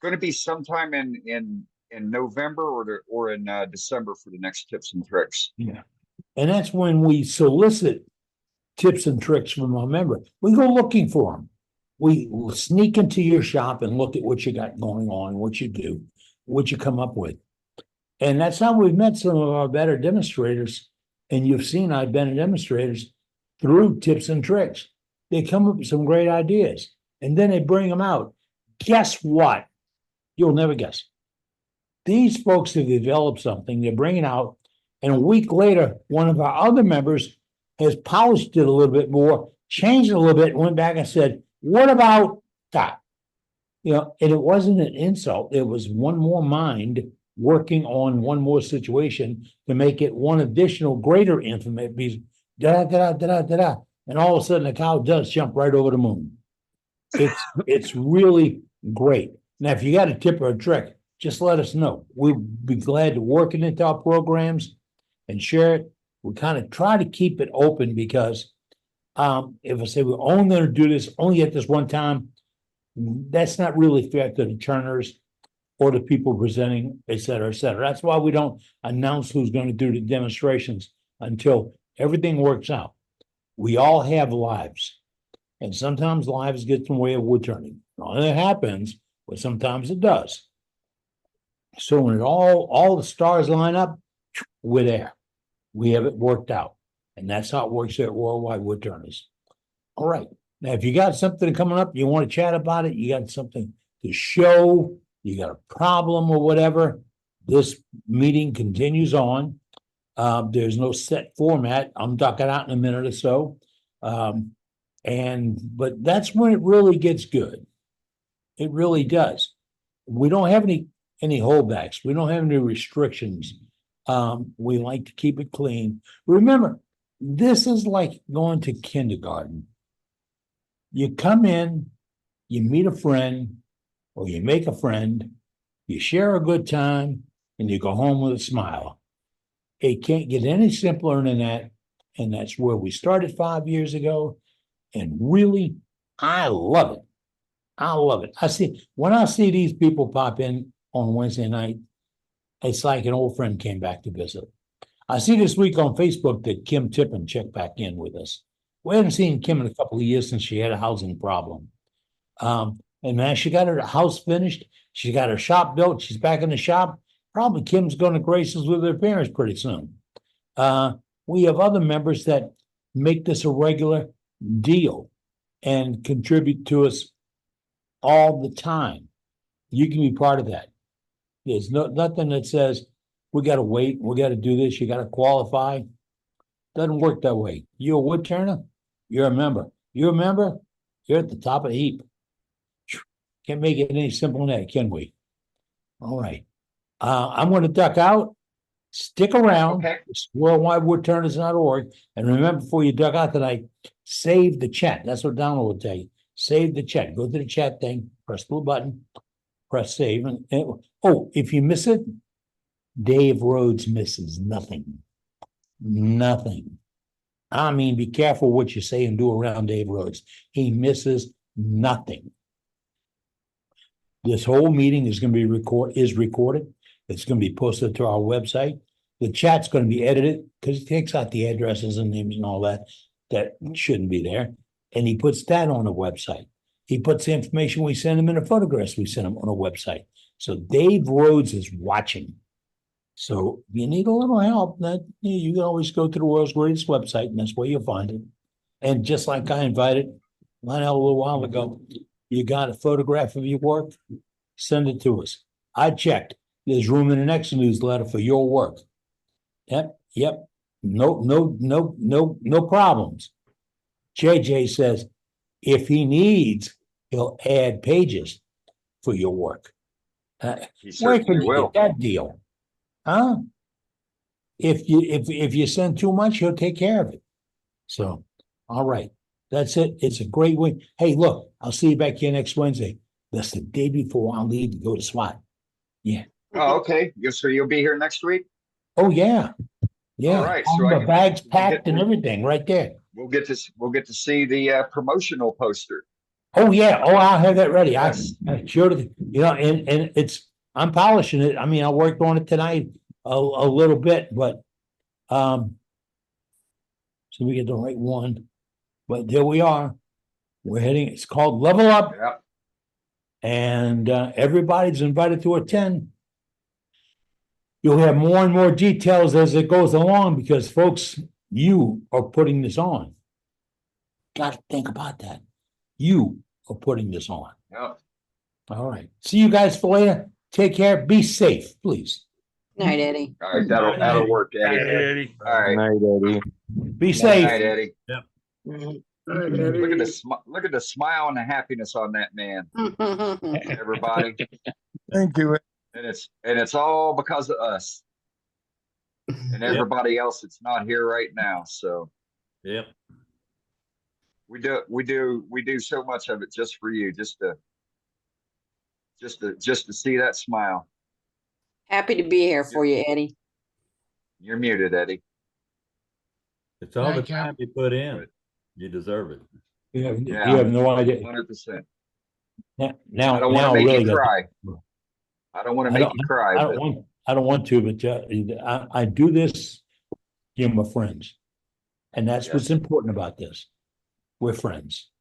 going to be sometime in November or in December for the next tips and tricks. Yeah. And that's when we solicit tips and tricks from our member. We go looking for them. We will sneak into your shop and look at what you got going on, what you do, what you come up with. And that's how we've met some of our better demonstrators. And you've seen our better demonstrators through tips and tricks. They come up with some great ideas and then they bring them out. Guess what? You'll never guess. These folks have developed something, they bring it out, and a week later, one of our other members has polished it a little bit more, changed it a little bit, and went back and said, what about that? You know, and it wasn't an insult. It was one more mind working on one more situation to make it one additional greater infinite piece. And all of a sudden the cow does jump right over the moon. It's really great. Now, if you got a tip or a trick, just let us know. We'll be glad to work it into our programs and share it. We kind of try to keep it open because if I say we're only going to do this only at this one time, that's not really fair to the turners or the people presenting, et cetera, et cetera. That's why we don't announce who's going to do the demonstrations until everything works out. We all have lives, and sometimes lives get in the way of wood turning. Not that it happens, but sometimes it does. So when it all the stars line up, we're there. We have it worked out. And that's how it works at Worldwide Wood Turners. All right. Now, if you got something coming up, you want to chat about it, you got something to show, you got a problem or whatever, this meeting continues on. There's no set format. I'm ducking out in a minute or so. But that's when it really gets good. It really does. We don't have any holdbacks. We don't have any restrictions. We like to keep it clean. Remember, this is like going to kindergarten. You come in, you meet a friend, or you make a friend, you share a good time, and you go home with a smile. It can't get any simpler than that. And that's where we started 5 years ago. And really, I love it. I love it. When I see these people pop in on Wednesday night, it's like an old friend came back to visit. I see this week on Facebook that Kim Tippin checked back in with us. We haven't seen Kim in a couple of years since she had a housing problem. And man, she got her house finished. She got her shop built. She's back in the shop. Probably Kim's going to grace us with her parents pretty soon. We have other members that make this a regular deal and contribute to us all the time. You can be part of that. There's nothing that says we got to wait, we got to do this, you got to qualify. Doesn't work that way. You're a wood turner, you're a member. You're a member, you're at the top of the heap. Can't make it any simpler than that, can we? All right. I'm going to duck out. Stick around. Okay. It's worldwidewoodturners.org. And remember, before you duck out tonight, save the chat. That's what Donald will tell you. Save the chat. Go to the chat thing, press the blue button, press save. And if you miss it, Dave Rhodes misses nothing. Nothing. I mean, be careful what you say and do around Dave Rhodes. He misses nothing. This whole meeting is going to be recorded. It's going to be posted to our website. The chat's going to be edited because he takes out the addresses and names and all that shouldn't be there. And he puts that on the website. He puts the information we send him and the photographs we send him on a website. So Dave Rhodes is watching. So if you need a little help, you can always go to the world's greatest website, and that's where you'll find it. And just like I invited Lionel a little while ago, you got a photograph of your work, send it to us. I checked. There's room in the next newsletter for your work. Yep. No problems. JJ says if he needs, he'll add pages for your work. Where certainly can you will. get that deal? Huh? If you send too much, he'll take care of it. So, all right. That's it. It's a great week. Hey, look, I'll see you back here next Wednesday. That's the day before I'll leave to go to SWAT. Yeah. Oh, okay. So you'll be here next week? Oh, yeah. Yeah. All right. All So the bags packed and everything right there. We'll get to see the promotional poster. Oh, yeah. Oh, I'll have that ready. Yes. I showed it, and I'm polishing it. I mean, I worked on it tonight a little bit, but so we get the right one. But there we are. We're heading, it's called Level Up. Yeah. And everybody's invited to attend. You'll have more and more details as it goes along because, folks, you are putting this on. Got to think about that. You are putting this on. Yeah. All right. See you guys for later. Take care. Be safe, please. Night, Eddie. All right. That'll work, Eddie. Eddie. All right. Night, Eddie. Be safe. Night, Eddie. Yep. All right, Eddie. Look at the smile and the happiness on that man, everybody. Thank you. And it's all because of us and everybody else that's not here right now. So Yep. we do so much of it just for you, just to see that smile. Happy to be here for you, Eddie. You're muted, Eddie. It's all the Right, Cap. time you put in. You deserve it. You have Yeah. no idea. 100%. Now, I don't want to make really you cry. I don't want to make you cry. I but- don't want to, but I do this. You're my friends, and that's what's important about this. We're friends.